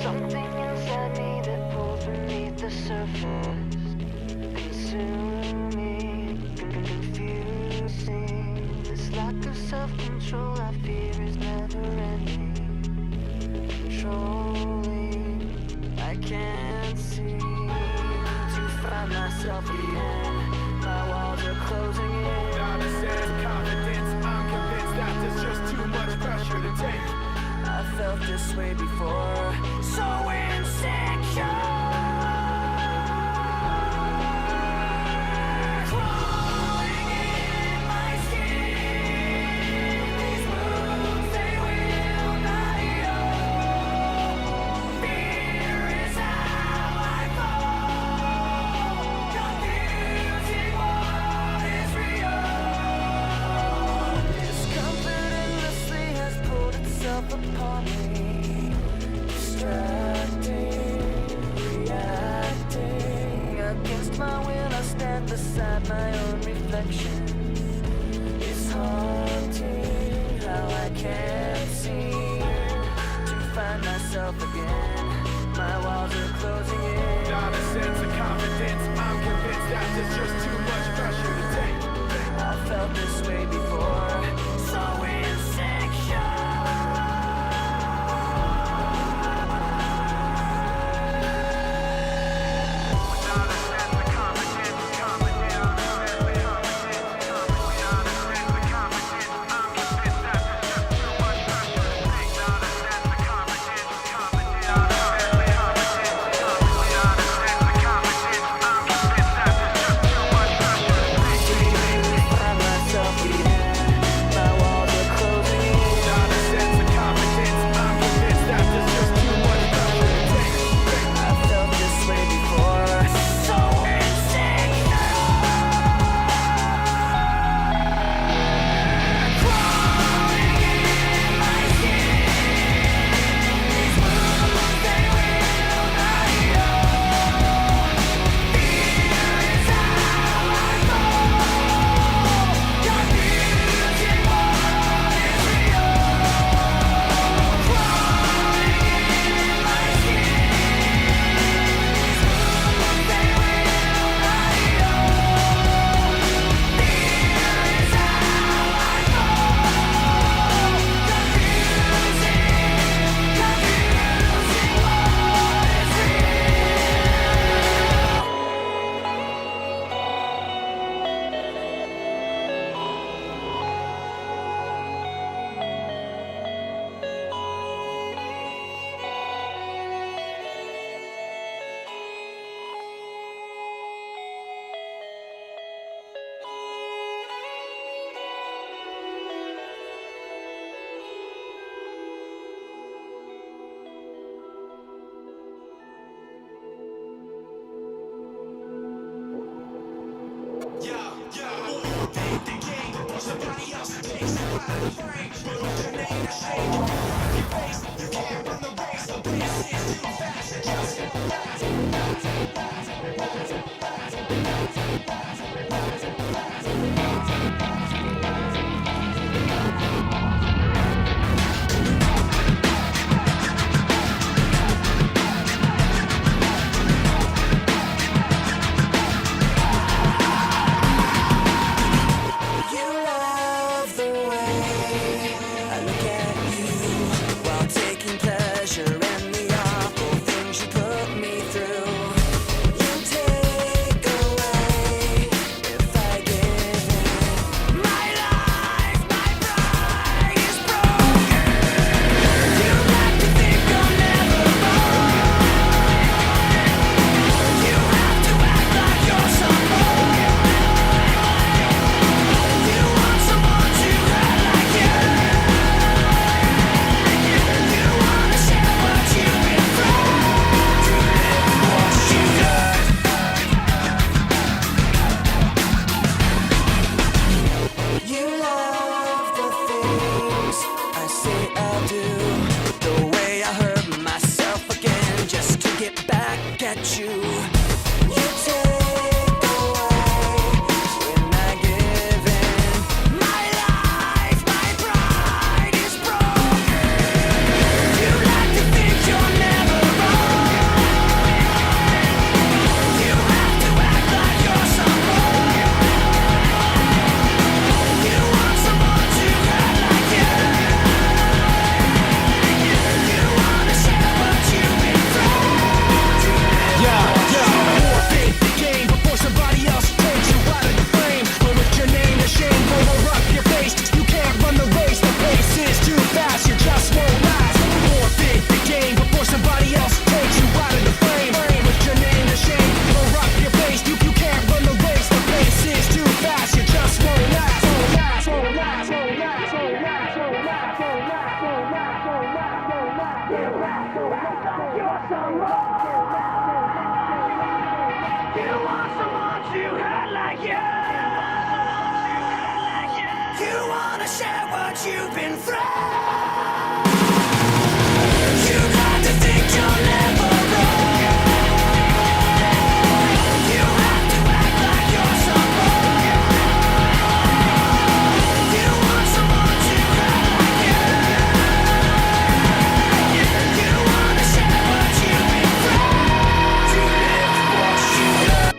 Something inside me that pulls beneath the surface, consuming, confusing. This lack of self-control I fear is never ending. Controlling, I can't seem to find myself again. My walls are closing in. Not a sense of confidence, I'm convinced that there's just too much pressure to take. I felt this way before, so insecure. Crawling in my skin, these wounds they will not heal. Fear is how I fall, confusing what is real. Discomfort endlessly has pulled itself upon me, distracting, reacting. Against my will I stand beside my own reflection. It's haunting how I can't seem to find myself again. My walls are closing in. Not a sense of confidence, I'm convinced that there's just too much pressure to take. I felt this way before, so insecure. Never You want someone to hurt like you. You wanna share what you've been through. You like to think you're never wrong. You have to act like you're someone. You want someone to hurt like you. You wanna share what you've been through. To live what you learned.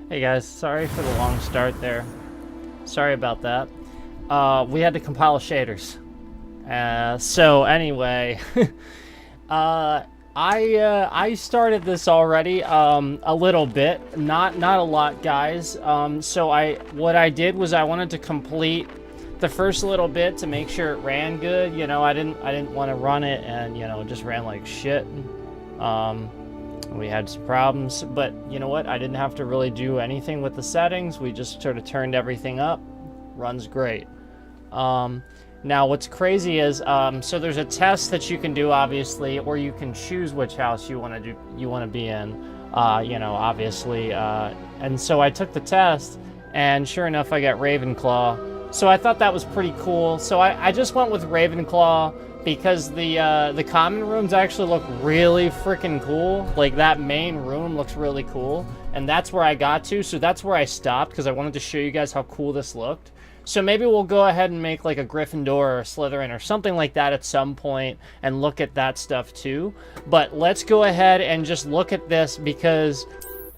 Hey guys, sorry for the long start there. Sorry about that. We had to compile shaders. So anyway, I started this already a little bit, not a lot, guys. So what I did was I wanted to complete the first little bit to make sure it ran good. You know, I didn't want to run it and it just ran like shit. We had some problems, but you know what? I didn't have to really do anything with the settings. We just sort of turned everything up. Runs great. Now what's crazy is, so there's a test that you can do, obviously, or you can choose which house you want to be in, obviously. And so I took the test, and sure enough, I got Ravenclaw. So I thought that was pretty cool. So I just went with Ravenclaw because the common rooms actually look really freaking cool. Like, that main room looks really cool, and that's where I got to. So that's where I stopped because I wanted to show you guys how cool this looked. So maybe we'll go ahead and make like a Gryffindor or a Slytherin or something like that at some point and look at that stuff too. But let's go ahead and just look at this because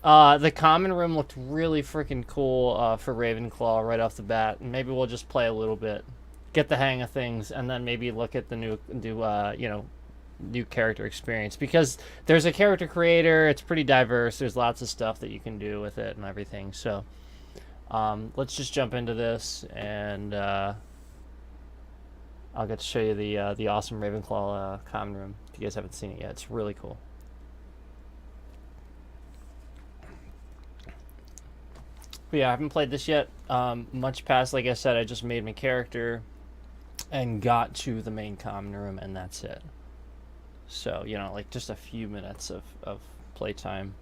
the common room looked really freaking cool for Ravenclaw right off the bat. And maybe we'll just play a little bit, get the hang of things, and then maybe look at the new character experience, because there's a character creator. It's pretty diverse. There's lots of stuff that you can do with it and everything. So let's just jump into this, and I'll get to show you the awesome Ravenclaw common room. If you guys haven't seen it yet, it's really cool. But yeah, I haven't played this yet. Much past, like I said, I just made my character and got to the main common room, and that's it. So, like just a few minutes of playtime.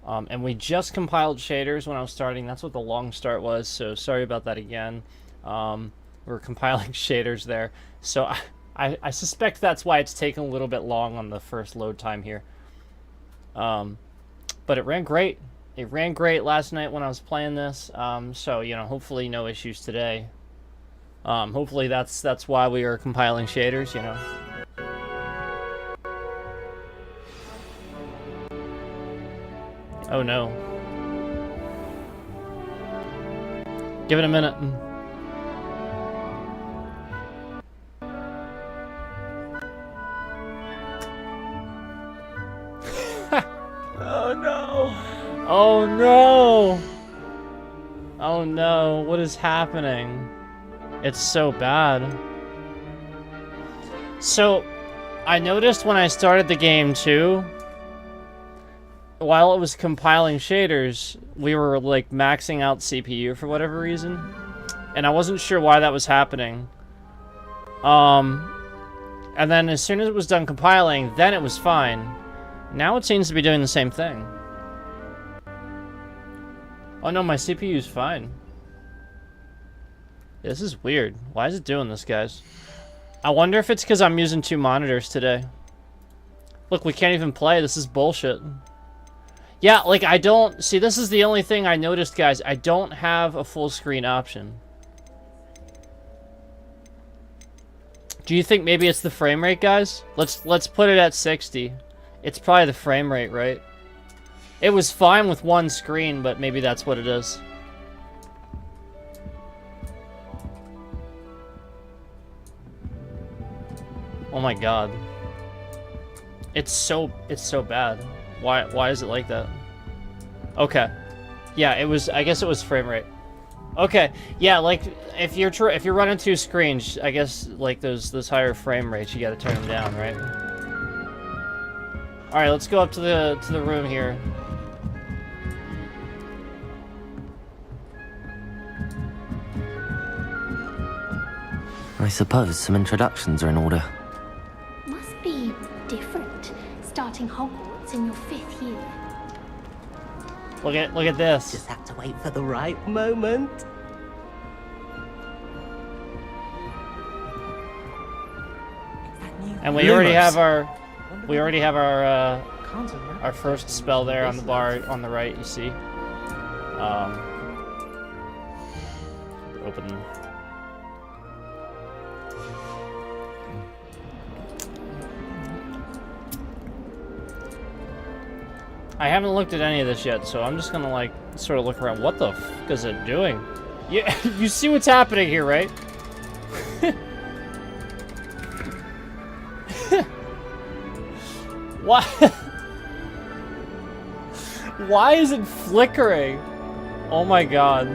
And we just compiled shaders when I was starting. That's what the long start was, so sorry about that again. We're compiling shaders there. So I suspect that's why it's taken a little bit long on the first load time here. But it ran great. It ran great last night when I was playing this. So, hopefully no issues today. Hopefully that's why we are compiling shaders, Oh no. Give it a minute. Oh no. Oh no. Oh no. What is happening? It's so bad. So, I noticed when I started the game too, while it was compiling shaders, we were like maxing out CPU for whatever reason, and I wasn't sure why that was happening. And then as soon as it was done compiling, then it was fine. Now it seems to be doing the same thing. Oh no, my CPU's fine. This is weird. Why is it doing this, guys? I wonder if it's because I'm using 2 monitors today. Look, we can't even play. This is bullshit. Yeah, like I don't... See, this is the only thing I noticed, guys. I don't have a full screen option. Do you think maybe it's the frame rate, guys? Let's put it at 60. It's probably the frame rate, right? It was fine with one screen, but maybe that's what it is. Oh my god. It's so bad. Why is it like that? Okay. Yeah, it was, I guess it was frame rate. Okay. Yeah, like if you're running two screens, I guess like those higher frame rates, you got to turn them down, right? All right, let's go up to the room here. I suppose some introductions are in order. Must be different, starting Hogwarts in your 5th year. Look at this. Just have to wait for the right moment. And we already have our first spell there on the bar on the right, you see. Open. I haven't looked at any of this yet, so I'm just gonna like sort of look around. What the f is it doing? Yeah, you see what's happening here, right? Why? Why is it flickering? Oh my god.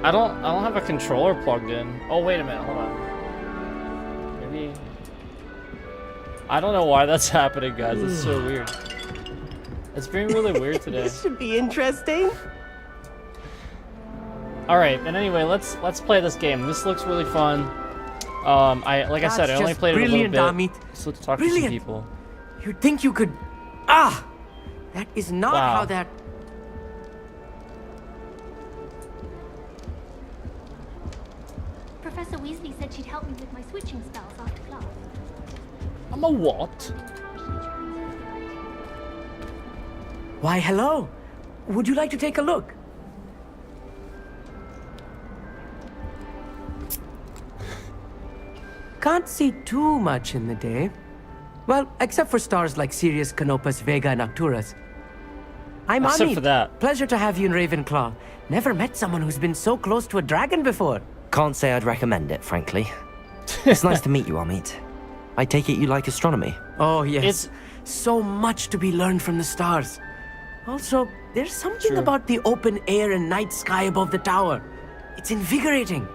I don't have a controller plugged in. Oh wait a minute, hold on. Maybe I don't know why that's happening, guys. It's so weird. It's being really weird today. This should be interesting. All right, and anyway, let's play this game. This looks really fun. Like I said, I only played it a little bit. Amit. So let's talk to some people. You'd think you could... Ah! That is not Wow. how that... Professor Weasley said she'd help me with my switching spells after class. I'm a what? Why, hello. Would you like to take a look? Can't see too much in the day. Well, except for stars like Sirius, Canopus, Vega, and Arcturus. I'm Except Amit. for that. Pleasure to have you in Ravenclaw. Never met someone who's been so close to a dragon before. Can't say I'd recommend it, frankly. It's nice to meet you, Amit. I take it you like astronomy. Oh, yes. It's- so much to be learned from the stars. Also, there's something True. about the open air and night sky above the tower. It's invigorating.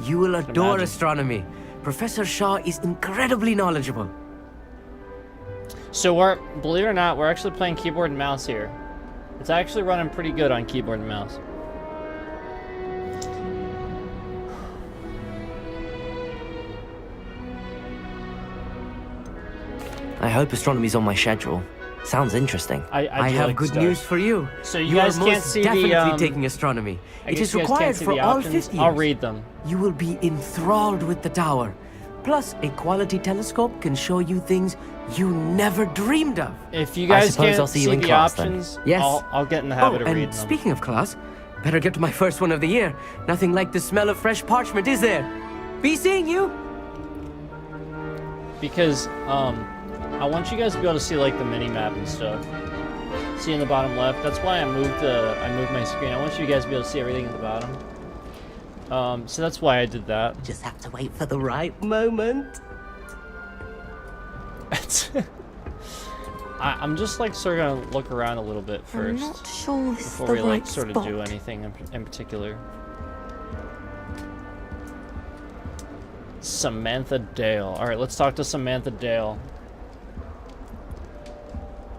You will adore Imagine. astronomy. Professor Shaw is incredibly knowledgeable. So believe it or not, we're actually playing keyboard and mouse here. It's actually running pretty good on keyboard and mouse. I hope astronomy's on my schedule. Sounds interesting. I do have like good stars. news for you. So you You guys are can't most see definitely the, taking astronomy. I It guess is you guys required can't see for the all options. 50 years. I'll read them. You will be enthralled with the tower. Plus, a quality telescope can show you things you never dreamed of. If you I guys suppose can't I'll see you see in the class then. options, Yes. I'll get in the habit of and reading them. speaking of class, better get to my first one of the year. Nothing like the smell of fresh parchment, is there? Be seeing you. Because I want you guys to be able to see like the mini map and stuff. See in the bottom left. That's why I moved my screen. I want you guys to be able to see everything at the bottom. So that's why I did that. Just have to wait for the right moment. I'm just like sort of gonna look around a little bit I'm first not sure this is before the we right like sort spot. of do anything in particular. Samantha Dale. All right, let's talk to Samantha Dale.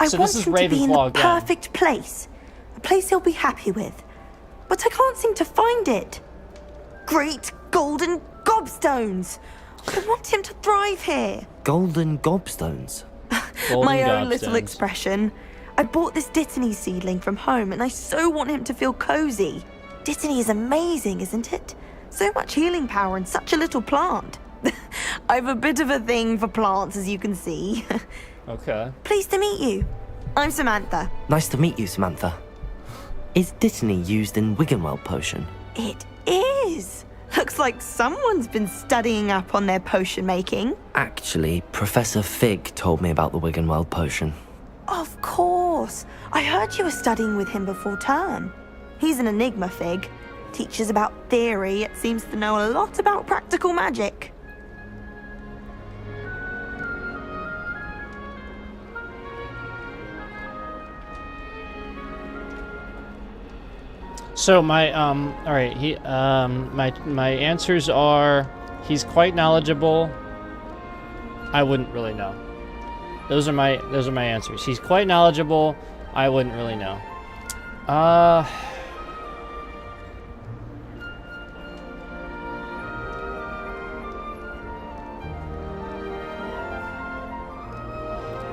I So want this is him to be in the Ravenclaw again. perfect place. A place he'll be happy with. But I can't seem to find it. Great golden gobstones! I want him to thrive here. Golden gobstones. Golden My own little gobstones. expression. I bought this Dittany seedling from home and I so want him to feel cozy. Dittany is amazing, isn't it? So much healing power in such a little plant. I've a bit of a thing for plants, as you can see. Okay. Pleased to meet you. I'm Samantha. Nice to meet you, Samantha. Is Dittany used in Wiggenweld potion? It is. Looks like someone's been studying up on their potion making. Actually, Professor Fig told me about the Wiggenweld potion. Of course. I heard you were studying with him before term. He's an enigma, Fig. Teaches about theory, yet seems to know a lot about practical magic. So my all right, my answers are he's quite knowledgeable. I wouldn't really know. Those are my answers. He's quite knowledgeable. I wouldn't really know.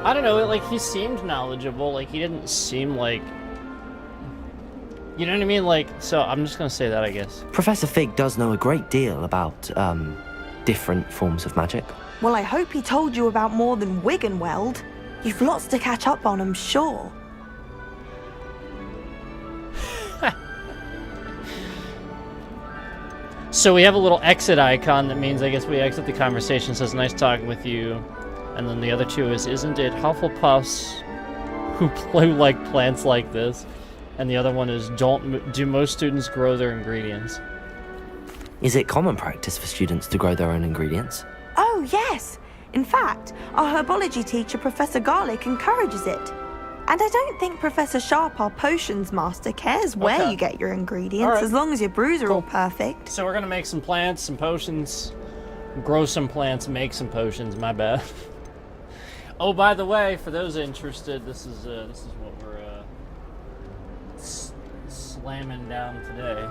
I don't know, like, he seemed knowledgeable, like, he didn't seem like... You know what I mean? Like, so I'm just gonna say that, I guess. Professor Fig does know a great deal about, different forms of magic. Well, I hope he told you about more than Wiggenweld. You've lots to catch up on, I'm sure. So we have a little exit icon that means, I guess, we exit the conversation. It says, nice talking with you. And then the other two is, isn't it Hufflepuffs who like plants like this? And the other one is, do most students grow their ingredients? Is it common practice for students to grow their own ingredients? Oh, yes. In fact, our herbology teacher, Professor Garlick, encourages it. And I don't think Professor Sharp, our potions master, cares where Okay. you get your ingredients, All right. as long as your brews are all perfect. So we're gonna make some plants, some potions, grow some plants, make some potions. My bad. Oh, by the way, for those interested, this is what we're slamming down today.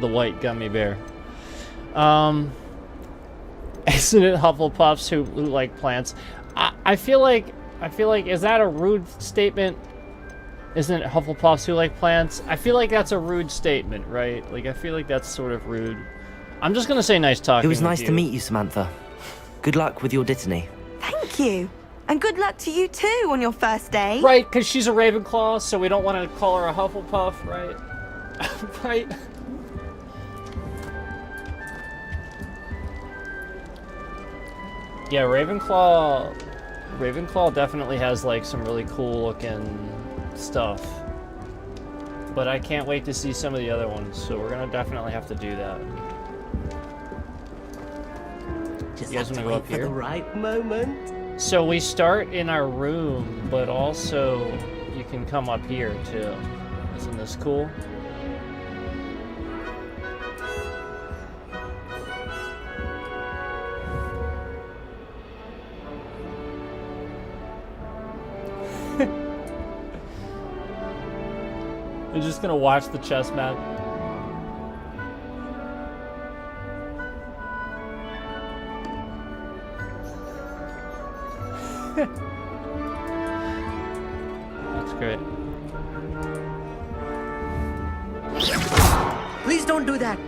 The white gummy bear. Isn't it Hufflepuffs who like plants? I feel like is that a rude statement? Isn't it Hufflepuffs who like plants? I feel like that's a rude statement, right? Like, I feel like that's sort of rude. I'm just gonna say nice talking. It was nice with to you. meet you, Samantha. Good luck with your Dittany. Thank you. And good luck to you too on your first day. Right, because she's a Ravenclaw, so we don't want to call her a Hufflepuff, right? Right. Yeah, Ravenclaw definitely has like some really cool looking stuff. But I can't wait to see some of the other ones, so we're gonna definitely have to do that. Just You guys have to wanna go wait up for here? the right moment. So we start in our room, but also you can come up here too. Isn't this cool? I'm just gonna watch the chess map. That's great. Please don't do that.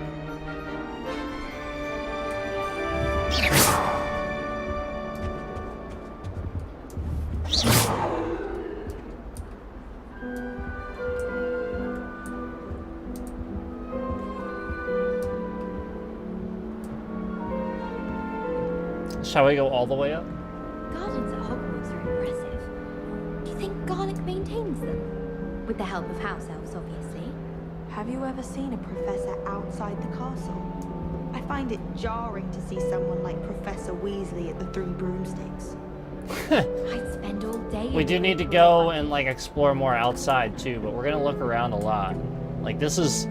Shall we go all the way up? Gardens at Hogwarts are impressive. Do you think Garlick maintains them? With the help of house elves, obviously. Have you ever seen a professor outside the castle? I find it jarring to see someone like Professor Weasley at the Three Broomsticks. I'd spend all day. We do need to go and like explore more outside too, but we're gonna look around a lot. Like this is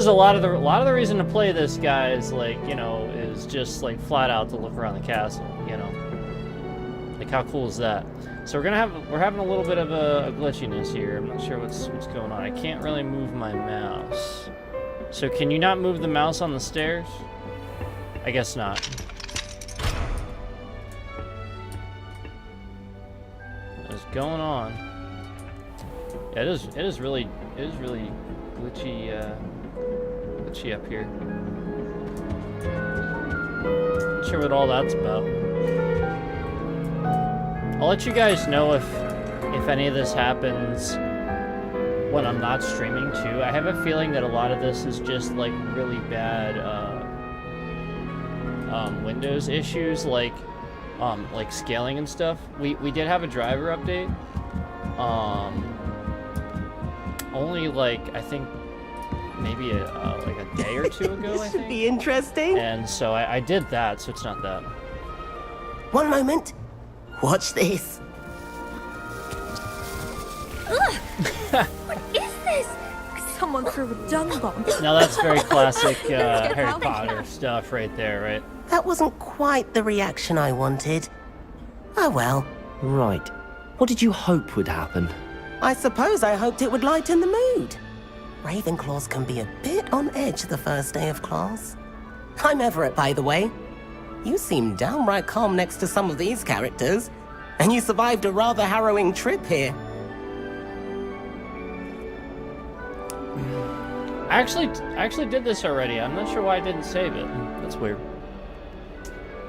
a lot of the reason to play this, guys. Like, you know, is just like flat out to look around the castle. You know, like how cool is that? So we're having a little bit of a glitchiness here. I'm not sure what's going on. I can't really move my mouse. So can you not move the mouse on the stairs? I guess not. What's going on? Yeah, it is really glitchy up here. Not sure what all that's about. I'll let you guys know if any of this happens when I'm not streaming too. I have a feeling that a lot of this is just like really bad Windows issues, like scaling and stuff. We did have a driver update. Only like I think maybe like a day or two ago. I think. Be interesting. And so I did that, so it's not that. One moment. Watch this. What is this? Someone threw a dung bomb. Now that's very classic Harry Potter stuff right there, right? That wasn't quite the reaction I wanted. Oh well. Right. What did you hope would happen? I suppose I hoped it would lighten the mood. Ravenclaws can be a bit on edge the first day of class. I'm Everett, by the way. You seem downright calm next to some of these characters, and you survived a rather harrowing trip here. I actually did this already. I'm not sure why I didn't save it. That's weird.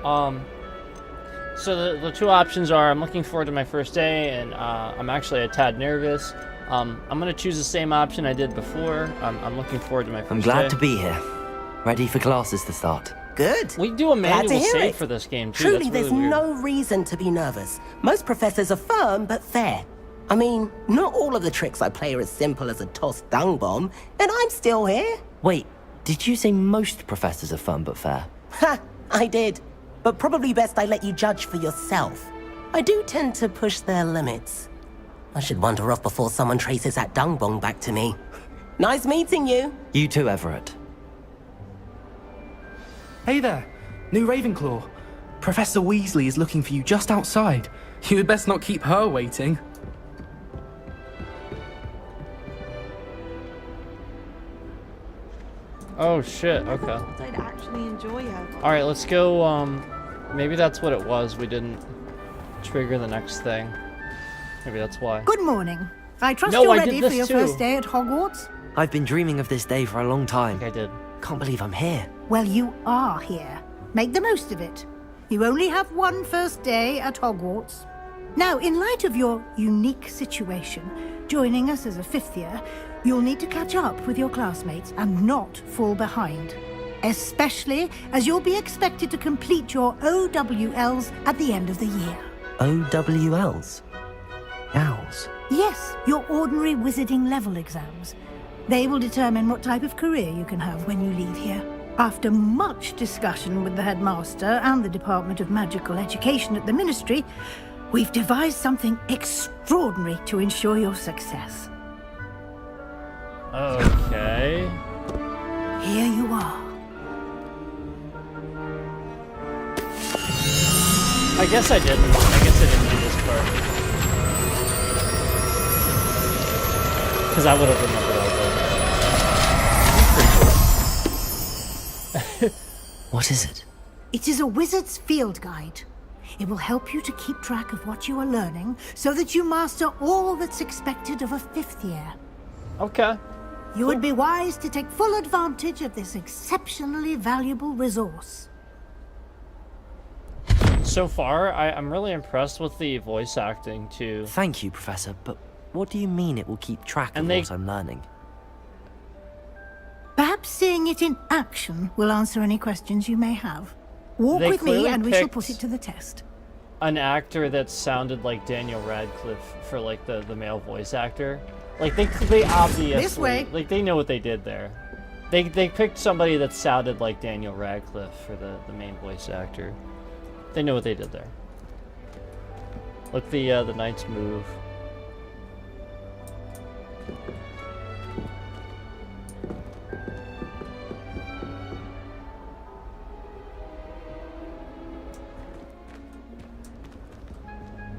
So the two options are I'm looking forward to my first day, and I'm actually a tad nervous. I'm gonna choose the same option I did before. I'm looking forward to my first day. I'm glad to be here. Ready for classes to start. Good. We do a Glad to manual hear save it. for this game too. Truly, That's really there's weird. no reason to be nervous. Most professors are firm but fair. I mean, not all of the tricks I play are as simple as a tossed dung bomb, and I'm still here. Wait, did you say most professors are fun but fair? Ha! I did. But probably best I let you judge for yourself. I do tend to push their limits. I should wander off before someone traces that dung bomb back to me. Nice meeting you. You too, Everett. Hey there, new Ravenclaw. Professor Weasley is looking for you just outside. You had best not keep her waiting. Oh shit. Okay. I'd actually enjoy Hogwarts. All right, let's go. Maybe that's what it was. We didn't trigger the next thing. Maybe that's why. Good morning. I trust No, you're I did ready for this your too. first day at Hogwarts? I've been dreaming of this day for a long time. I did. Can't believe I'm here. Well, you are here. Make the most of it. You only have one first day at Hogwarts. Now, in light of your unique situation, joining us as a fifth year, you'll need to catch up with your classmates and not fall behind. Especially as you'll be expected to complete your OWLs at the end of the year. OWLs? Owls? Yes, your ordinary wizarding level exams. They will determine what type of career you can have when you leave here. After much discussion with the headmaster and the Department of Magical Education at the Ministry, we've devised something extraordinary to ensure your success. Okay. Here you are. I guess I didn't. I guess I didn't do this part. Because I would have remembered all that. What is it? It is a wizard's field guide. It will help you to keep track of what you are learning so that you master all that's expected of a fifth year. Okay. You would be wise to take full advantage of this exceptionally valuable resource. So far, I'm really impressed with the voice acting too. Thank you, Professor, but what do you mean it will keep track of And they- what I'm learning? Perhaps seeing it in action will answer any questions you may have. Walk They with me clearly and we shall picked- put it to the test. An actor that sounded like Daniel Radcliffe for like the male voice actor. Like they obviously This way. like they know what they did there. They picked somebody that sounded like Daniel Radcliffe for the main voice actor. They know what they did there. Look, the knights move.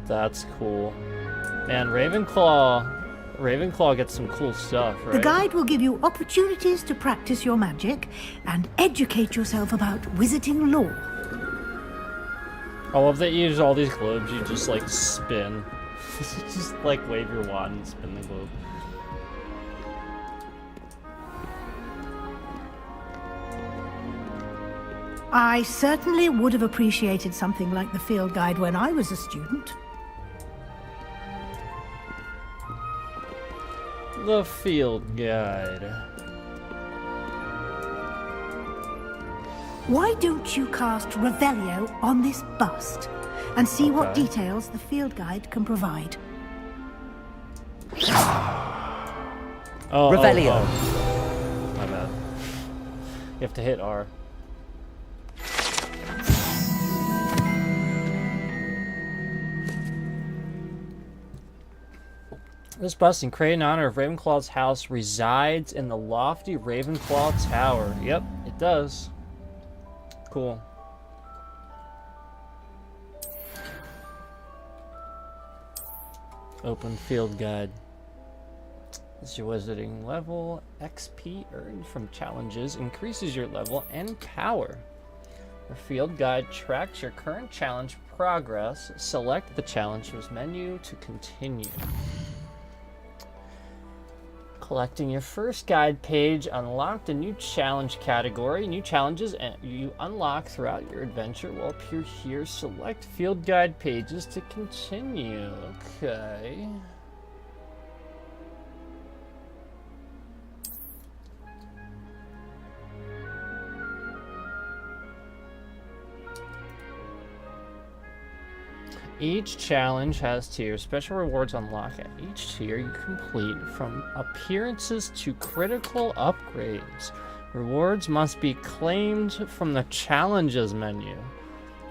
That's cool. Man, Ravenclaw gets some cool stuff, right? The guide will give you opportunities to practice your magic and educate yourself about wizarding lore. I love that you use all these globes, you just like spin. Just like wave your wand and spin the globe. I certainly would have appreciated something like the field guide when I was a student. The field guide. Why don't you cast Revelio on this bust and see what Okay. details the field guide can provide? Oh, Revelio. Oh. My bad. You have to hit R. This bust, created in honor of Ravenclaw's house, resides in the lofty Ravenclaw Tower. Yep, it does. Cool. Open field guide. This is your wizarding level. XP earned from challenges increases your level and power. Your field guide tracks your current challenge progress. Select the challenges menu to continue. Collecting your first guide page unlocked a new challenge category. New challenges you unlock throughout your adventure will appear here. Select field guide pages to continue. Okay. Each challenge has tiers. Special rewards unlock at each tier you complete, from appearances to critical upgrades. Rewards must be claimed from the challenges menu.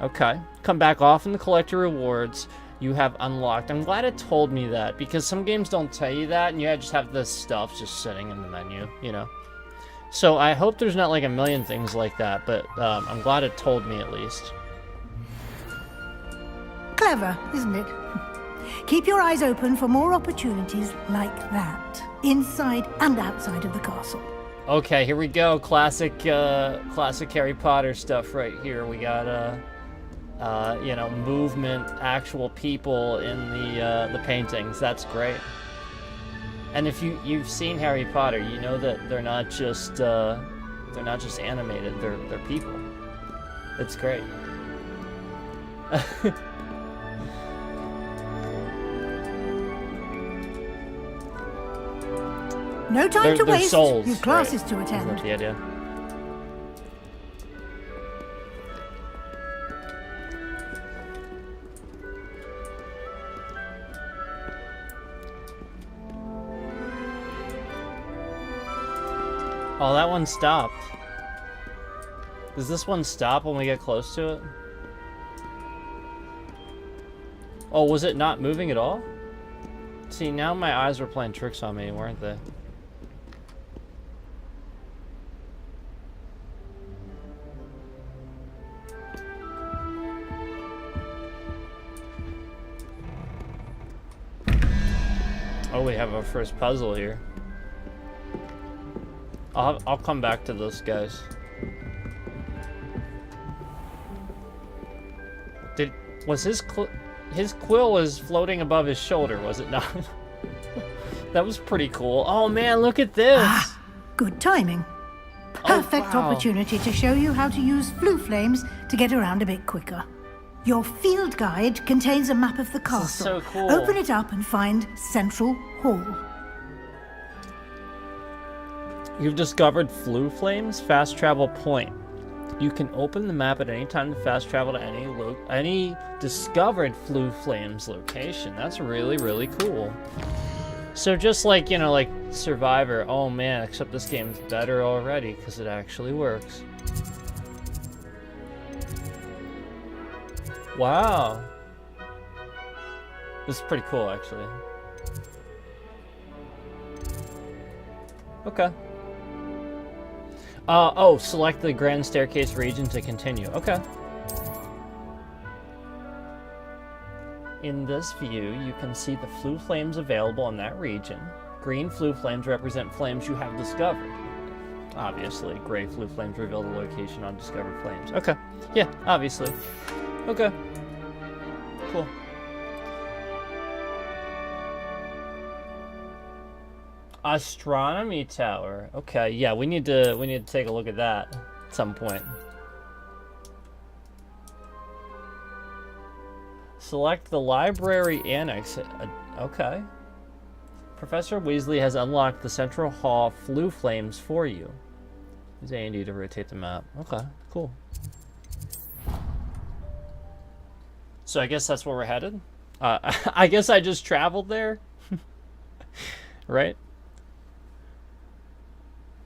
Okay. Come back often to collect your rewards you have unlocked. I'm glad it told me that, because some games don't tell you that, and you just have this stuff just sitting in the menu, you know? So I hope there's not like a million things like that, but I'm glad it told me at least. Clever, isn't it? Keep your eyes open for more opportunities like that, inside and outside of the castle. Okay, here we go. Classic Harry Potter stuff right here. We got, you know, movement, actual people in the paintings. That's great. And if you've seen Harry Potter, you know that they're not just animated. They're people. It's great. No time to They're waste. souls, You've classes right? to Isn't attend. that the idea? Oh, that one stopped. Does this one stop when we get close to it? Oh, was it not moving at all? See, now my eyes were playing tricks on me, weren't they? Oh, we have our first puzzle here. I'll come back to this, guys. Was his quill was floating above his shoulder, was it not? That was pretty cool. Oh man, look at this! Ah, good timing. Perfect wow. opportunity to show you how to use flue flames to get around a bit quicker. Your field guide contains a map of the castle. This is so cool. Open it up and find Central Hall. You've discovered flue flames, fast travel point. You can open the map at any time to fast travel to any discovered flue flames location. That's really, really cool. So just like, you know, like Survivor, oh man, except this game's better already because it actually works. Wow. This is pretty cool, actually. Okay. Oh, select the Grand Staircase region to continue. Okay. In this view, you can see the flue flames available in that region. Green flue flames represent flames you have discovered. Obviously, gray flue flames reveal the location on discovered flames. Okay. Yeah, obviously. Okay. Cool. Astronomy tower. Okay, yeah, we need to take a look at that at some point. Select the library annex. Okay. Professor Weasley has unlocked the Central Hall flue flames for you. Use A&D to rotate the map. Okay, cool. So I guess that's where we're headed. I guess I just traveled there, right?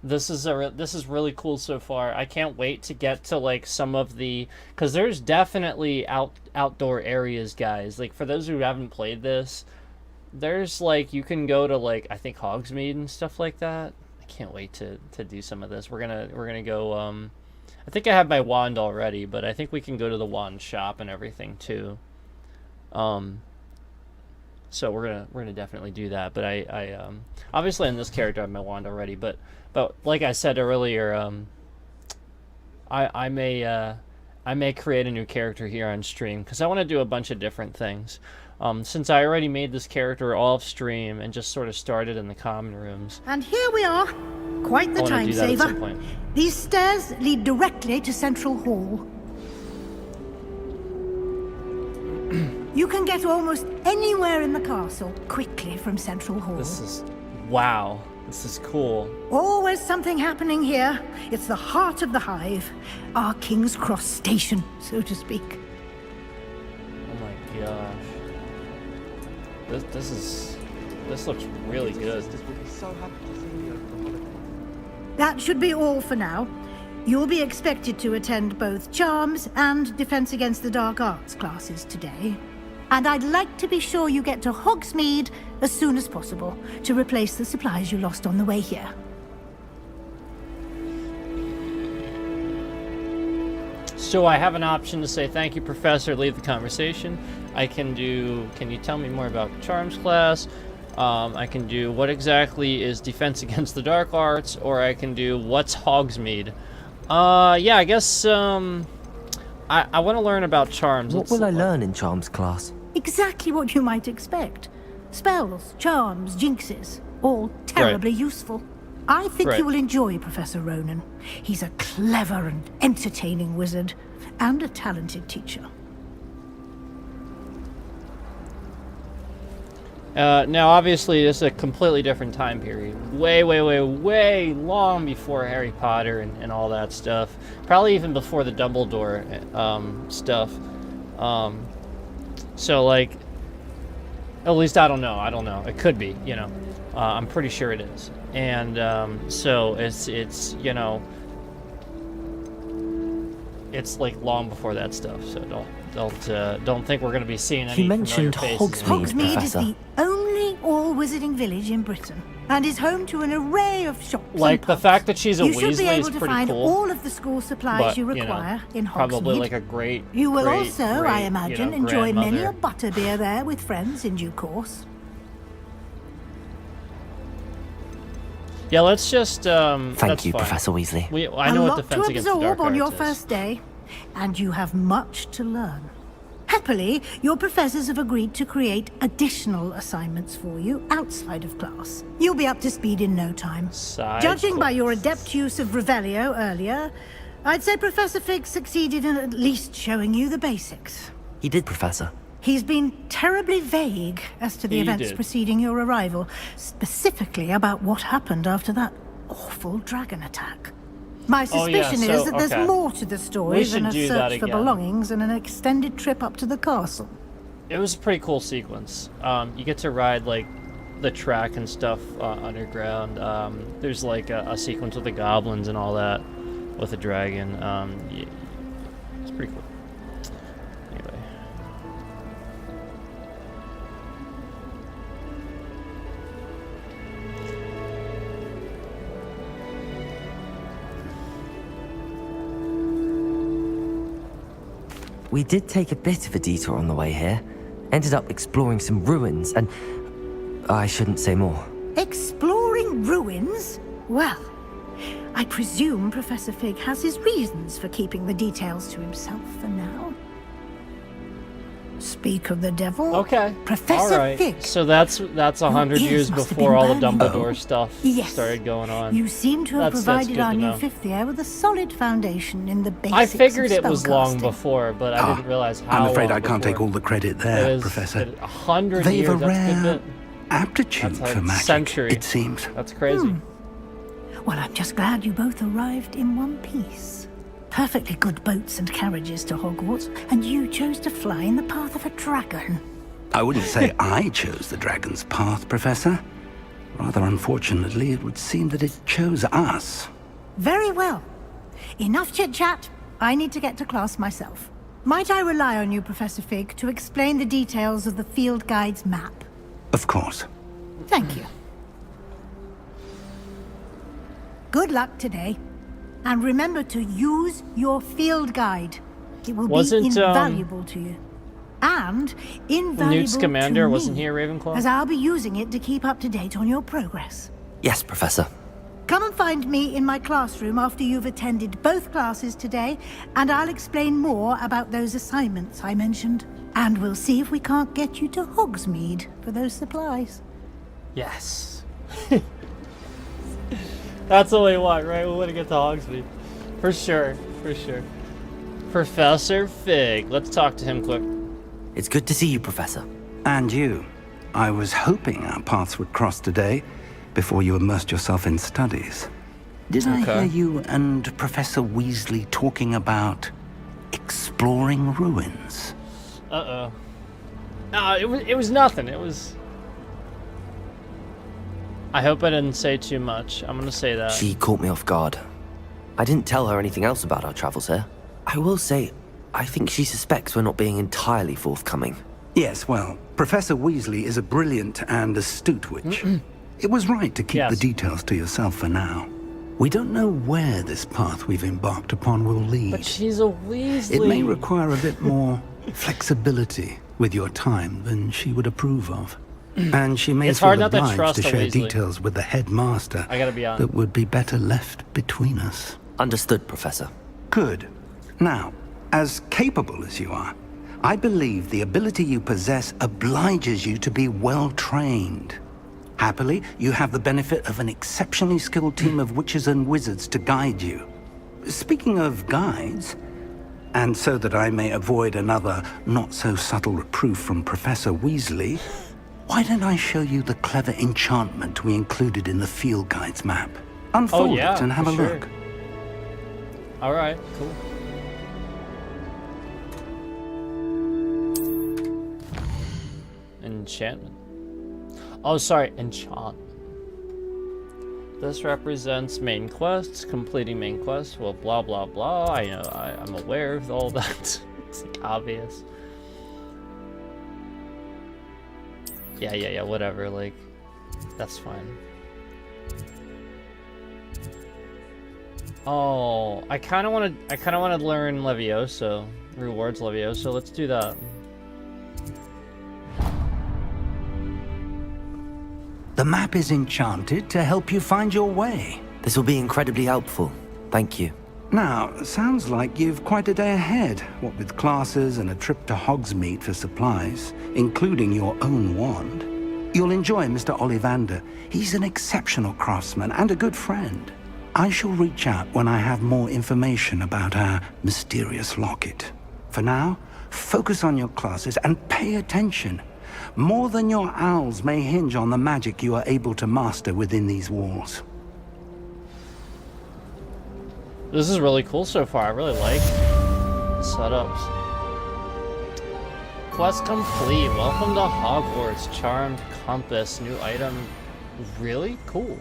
This is really cool so far. I can't wait to get to like some of the, because there's definitely outdoor areas, guys. Like for those who haven't played this, there's like you can go to like I think Hogsmeade and stuff like that. I can't wait to do some of this. We're gonna go. I think I have my wand already, but I think we can go to the wand shop and everything too. So we're gonna definitely do that. But I obviously in this character I have my wand already, but like I said earlier, I may create a new character here on stream because I want to do a bunch of different things. Since I already made this character off stream and just sort of started in the common rooms. And here we are. Quite the time saver. These stairs lead directly to Central Hall. You can get almost anywhere in the castle quickly from Central Hall. Wow. This is cool. Always something happening here. It's the heart of the Hive. Our King's Cross station, so to speak. Oh my gosh. This looks really good. That should be all for now. You'll be expected to attend both Charms and Defense Against the Dark Arts classes today. And I'd like to be sure you get to Hogsmeade as soon as possible to replace the supplies you lost on the way here. So I have an option to say thank you, Professor, leave the conversation. I can do, can you tell me more about Charms class? I can do what exactly is Defense Against the Dark Arts, or I can do what's Hogsmeade. Yeah, I guess I want to learn about Charms. What will I learn in Charms class? Exactly what you might expect. Spells, charms, jinxes, all terribly useful. I think you will enjoy Professor Ronan. He's a clever and entertaining wizard, and a talented teacher. Now, obviously, this is a completely different time period. Way long before Harry Potter and all that stuff. Probably even before the Dumbledore stuff. So, like, at least I don't know. It could be, you know. I'm pretty sure it is. And so it's you know, it's like long before that stuff. So don't think we're going to be seeing any. You mentioned Hogsmeade is the only all-wizarding village in Britain, and is home to an array of shops. Like the fact that she's a Weasley is pretty cool. You should be able to find cool, all of the school supplies you require in Hogsmeade. Probably like a great. You will also, I imagine, enjoy many a grandmother. butterbeer there with friends in due course. Yeah, let's just. Thank you, Professor Weasley. I know what a Defense lot to Against the Dark absorb on your Arts is. first day, and you have much to learn. Happily, your professors have agreed to create additional assignments for you outside of class. You'll be up to speed in no time. Judging by your adept use of Revelio earlier, I'd say Professor Fig succeeded in at least showing you the basics. He did, Professor. He's been terribly vague as to the events preceding your arrival, specifically about what happened after that awful dragon attack. My suspicion is that there's more to the story than a search for belongings and an extended trip up to the castle. It was a pretty cool sequence. You get to ride like the track and stuff underground. There's like a sequence with the goblins and all that with a dragon. Yeah, it's pretty cool. Anyway. We did take a bit of a detour on the way here. Ended up exploring some ruins, and I shouldn't say more. Exploring ruins? Well, I presume Professor Fig has his reasons for keeping the details to himself for now. Speak of the devil. Okay. Professor Fig. So that's 100 years before all the Dumbledore stuff Yes. started going on. You seem to have provided our new fifth year with a solid foundation in the basics I figured of it was long spellcasting. before, but I didn't realize how I'm afraid long I can't before. take all the credit there, Professor. 100 They've years, a that's a good rare bit. aptitude That's for a magic, century. it seems. That's crazy. Well, I'm just glad you both arrived in one piece. Perfectly good boats and carriages to Hogwarts, and you chose to fly in the path of a dragon. I wouldn't say I chose the dragon's path, Professor. Rather unfortunately, it would seem that it chose us. Very well. Enough chit-chat. I need to get to class myself. Might I rely on you, Professor Fig, to explain the details of the field guide's map? Of course. Thank you. Good luck today. And remember to use your field guide. It will be invaluable to you. And invaluable Newt's commander to me, wasn't here, Ravenclaw? as I'll be using it to keep up to date on your progress. Yes, Professor. Come and find me in my classroom after you've attended both classes today, and I'll explain more about those assignments I mentioned. And we'll see if we can't get you to Hogsmeade for those supplies. Yes. That's what we want, right? We want to get to Hogsmeade. For sure, for sure. Professor Fig. Let's talk to him quick. It's good to see you, Professor. And you. I was hoping our paths would cross today, before you immersed yourself in studies. Did I hear you and Professor Weasley talking about exploring ruins? Uh-oh. No, it was nothing. It was... I hope I didn't say too much. I'm gonna say that. She caught me off guard. I didn't tell her anything else about our travels here. I will say, I think she suspects we're not being entirely forthcoming. Yes, well, Professor Weasley is a brilliant and astute witch. It was right to keep the details to yourself for now. We don't know where this path we've embarked upon will lead. But she's a Weasley. It may require a bit more flexibility with your time than she would approve of. And she may feel obliged to share details with the headmaster I gotta be honest. that would be better left between us. Understood, Professor. Good. Now, as capable as you are, I believe the ability you possess obliges you to be well trained. Happily, you have the benefit of an exceptionally skilled team of witches and wizards to guide you. Speaking of guides, and so that I may avoid another not-so-subtle reproof from Professor Weasley, why don't I show you the clever enchantment we included in the field guide's map? Unfold it and have a look. All right, cool. Enchantment. Oh, sorry, enchant. This represents main quests, completing main quests. Well, blah, blah, blah. I know, I'm aware of all that. It's like obvious. Yeah, whatever, like, that's fine. Oh, I kind of want to learn Levioso. Rewards Levioso. Let's do that. The map is enchanted to help you find your way. This will be incredibly helpful. Thank you. Now, sounds like you've quite a day ahead, what with classes and a trip to Hogsmeade for supplies, including your own wand. You'll enjoy Mr. Ollivander. He's an exceptional craftsman and a good friend. I shall reach out when I have more information about our mysterious locket. For now, focus on your classes and pay attention. More than your owls may hinge on the magic you are able to master within these walls. This is really cool so far. I really like the setups. Quest complete. Welcome to Hogwarts. Charmed compass. New item. Really cool.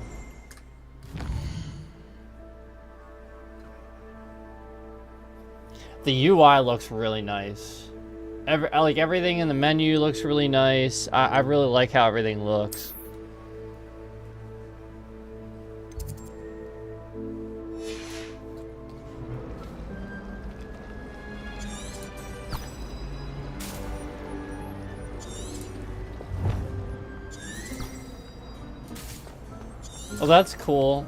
The UI looks really nice. Everything in the menu looks really nice. I really like how everything looks. Oh, that's cool.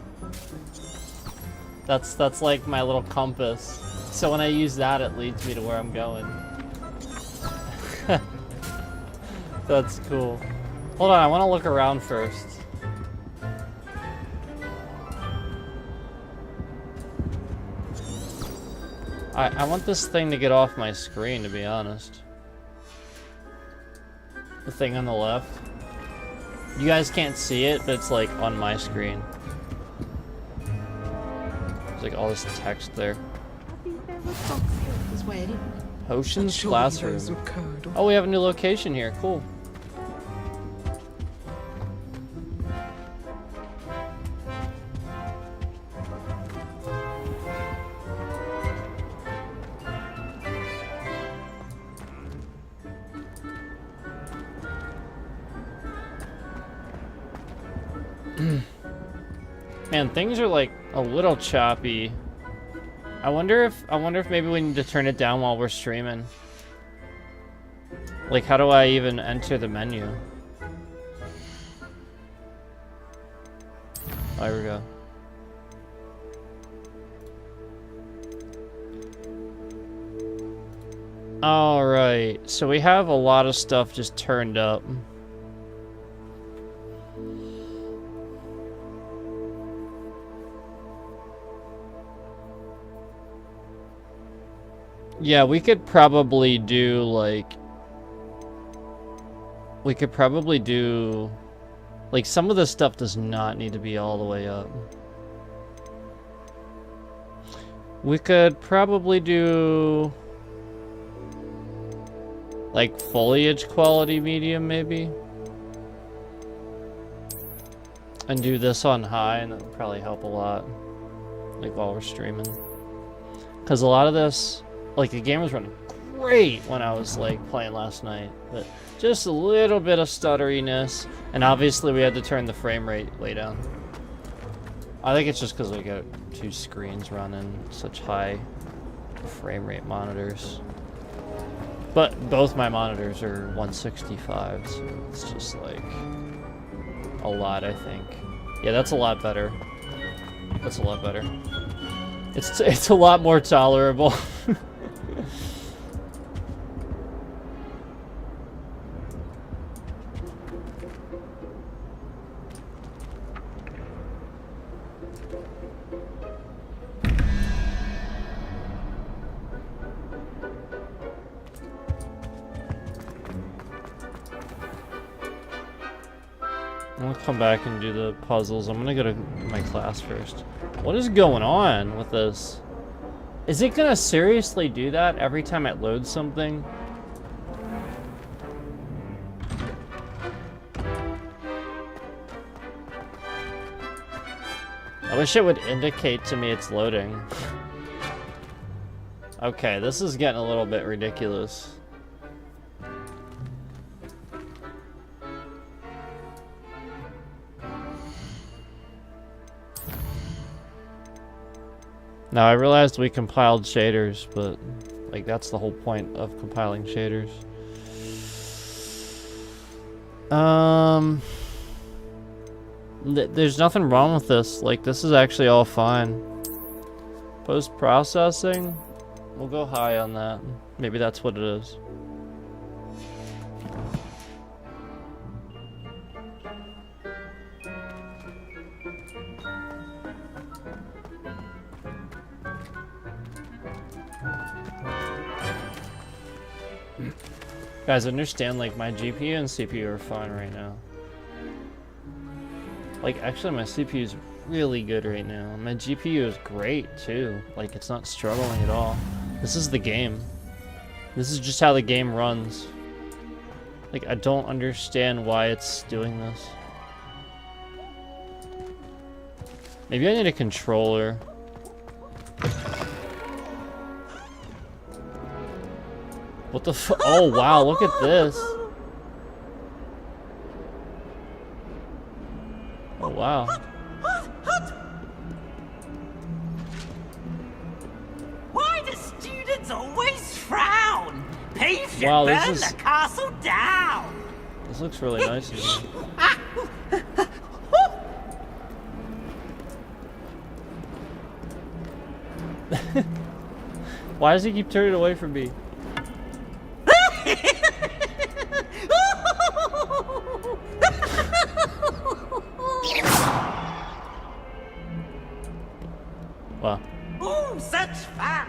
That's like my little compass. So when I use that, it leads me to where I'm going. That's cool. Hold on, I want to look around first. I want this thing to get off my screen, to be honest. The thing on the left. You guys can't see it, but it's like on my screen. There's like all this text there. Potions classroom. Oh, we have a new location here. Cool. Man, things are like a little choppy. I wonder if maybe we need to turn it down while we're streaming. Like, how do I even enter the menu? Oh, here we go. All right, so we have a lot of stuff just turned up. Yeah, we could probably do like... We could probably do... Like, some of this stuff does not need to be all the way up. We could probably do... Like, foliage quality medium, maybe? And do this on high, and that would probably help a lot. Like, while we're streaming. Because a lot of this... Like, the game was running great when I was, like, playing last night. But just a little bit of stutteriness. And obviously we had to turn the frame rate way down. I think it's just because we got two screens running such high frame rate monitors. But both my monitors are 165, so it's just, like, a lot, I think. Yeah, that's a lot better. That's a lot better. It's a lot more tolerable. I'm gonna come back and do the puzzles. I'm gonna go to my class first. What is going on with this? Is it gonna seriously do that every time it loads something? I wish it would indicate to me it's loading. Okay, this is getting a little bit ridiculous. Now, I realized we compiled shaders, but, like, that's the whole point of compiling shaders. There's nothing wrong with this. Like, this is actually all fine. Post-processing? We'll go high on that. Maybe that's what it is. Guys, understand, like, my GPU and CPU are fine right now. Like, actually, my CPU is really good right now. My GPU is great, too. Like, it's not struggling at all. This is the game. This is just how the game runs. Like, I don't understand why it's doing this. Maybe I need a controller. What the f- Oh, wow, look at this. Oh, wow. Why do students always frown? Peace Wow, should this burn is- the castle down. This looks really nice to me. Why does he keep turning away from me? Wow. Oh, such fun!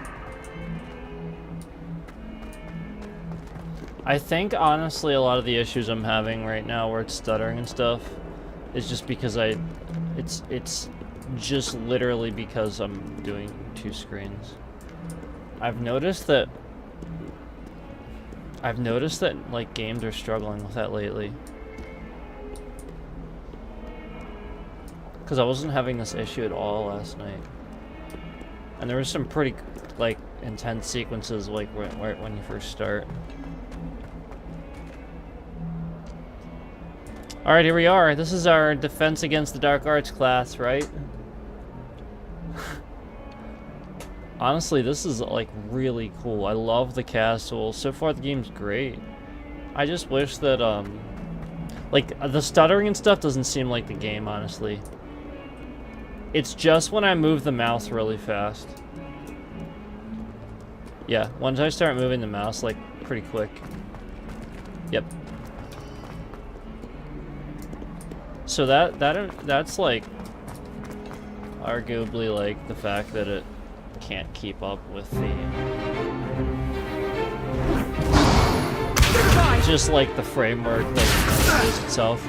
I think honestly a lot of the issues I'm having right now where it's stuttering and stuff is just because it's just literally because I'm doing 2 screens. I've noticed that like games are struggling with that lately. Because I wasn't having this issue at all last night. And there was some pretty like intense sequences like when you first start. Alright, here we are. This is our Defense Against the Dark Arts class, right? Honestly, this is like really cool. I love the castle. So far the game's great. I just wish that like the stuttering and stuff doesn't seem like the game, honestly. It's just when I move the mouse really fast. Yeah, once I start moving the mouse like pretty quick. Yep. So that's like arguably like the fact that it can't keep up with the just like the framework that is itself.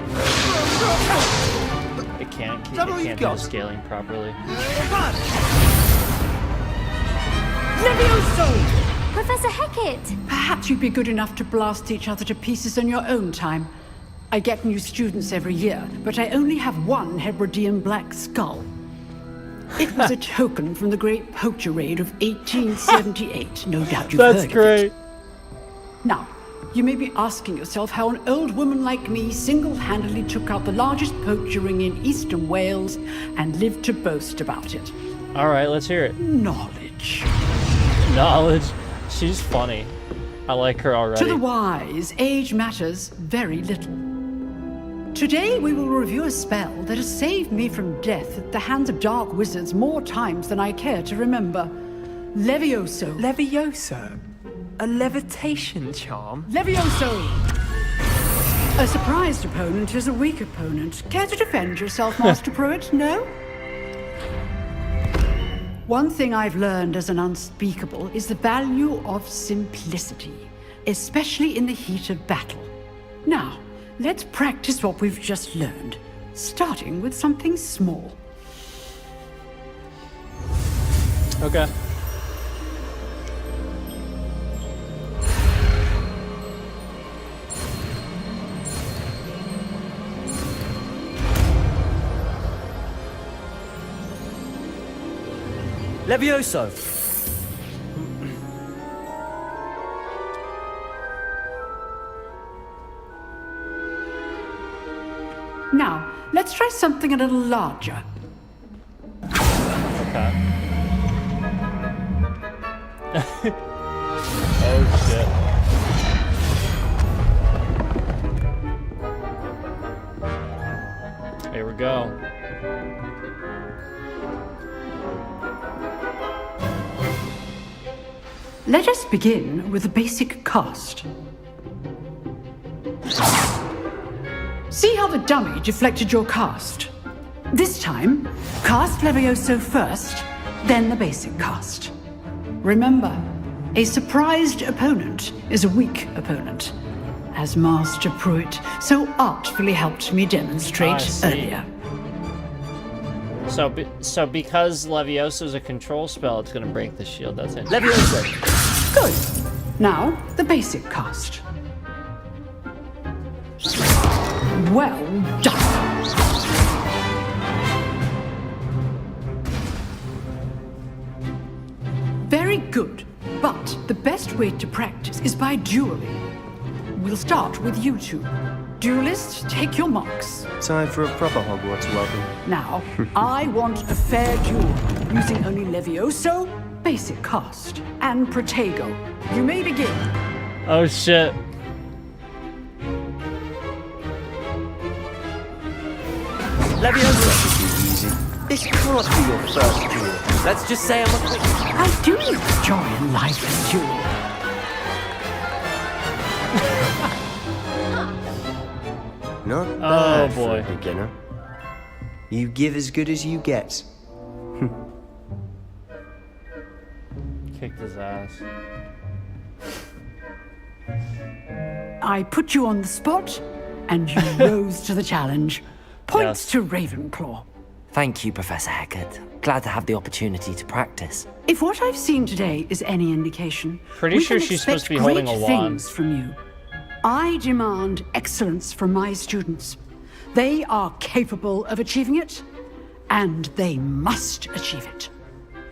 It can't do the scaling properly. Levioso! Professor Hecat! Perhaps you'd be good enough to blast each other to pieces in your own time. I get new students every year, but I only have one Hebridean black skull. It was a token from the Great Poacher Raid of 1878. No doubt you've heard of it. That's great. Now, you may be asking yourself how an old woman like me single-handedly took out the largest poacher ring in eastern Wales and lived to boast about it. All right, let's hear it. Knowledge. Knowledge. She's funny. I like her already. To the wise, age matters very little. Today we will review a spell that has saved me from death at the hands of dark wizards more times than I care to remember. Levioso. Levioso? A levitation charm? Levioso! A surprised opponent is a weak opponent. Care to defend yourself, Master Pruitt? No? One thing I've learned as an unspeakable is the value of simplicity, especially in the heat of battle. Now, let's practice what we've just learned, starting with something small. Okay. Levioso! Now, let's try something a little larger. Okay. Oh shit. Here we go. Let us begin with the basic cast. See how the dummy deflected your cast? This time, cast Levioso first, then the basic cast. Remember, a surprised opponent is a weak opponent, as Master Pruitt so artfully helped me demonstrate earlier. So because Levioso is a control spell, it's gonna break the shield. That's it. Levioso! Good. Now, the basic cast. Well done. Very good. But the best way to practice is by dueling. We'll start with you two. Duelists, take your marks. Time for a proper Hogwarts welcome. Now, I want a fair duel, using only Levioso, basic cast, and Protego. You may begin. Oh shit. Levioso! Easy. This can't be your first duel. Let's just say I'm a quick... I do enjoy life and duel. Not Oh, bad for boy. a beginner. You give as good as you get. Kicked his ass. I put you on the spot, and you rose to the challenge. Points to Ravenclaw. Thank you, Professor Hecat. Glad to have the opportunity to practice. If what I've seen today is any indication, Pretty we sure can she's supposed to be expect holding a great wand. things from you. I demand excellence from my students. They are capable of achieving it, and they must achieve it.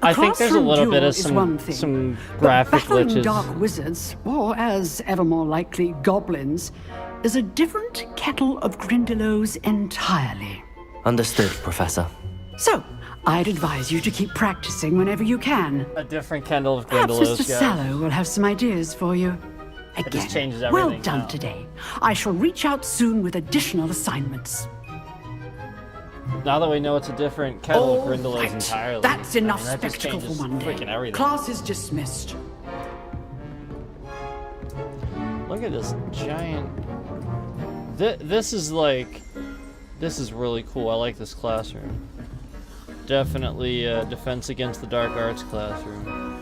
I think there's a classroom little bit duel of is one thing, some but graphic battling glitches. dark wizards, or as ever more likely, goblins, is a different kettle of Grindylows entirely. Understood, Professor. So, I'd advise you to keep practicing whenever you can. A different Kendall of Perhaps Grindylows, Mr. guys. Sallow will have some ideas for you. It just changes Well everything done now. today. I shall reach out soon with additional assignments. Now that we know it's a different kettle of Grindylows entirely. That's enough that just spectacle for changes one day. freaking everything. Class is dismissed. Look at this giant... This is like... This is really cool. I like this classroom. Definitely Defense Against the Dark Arts classroom.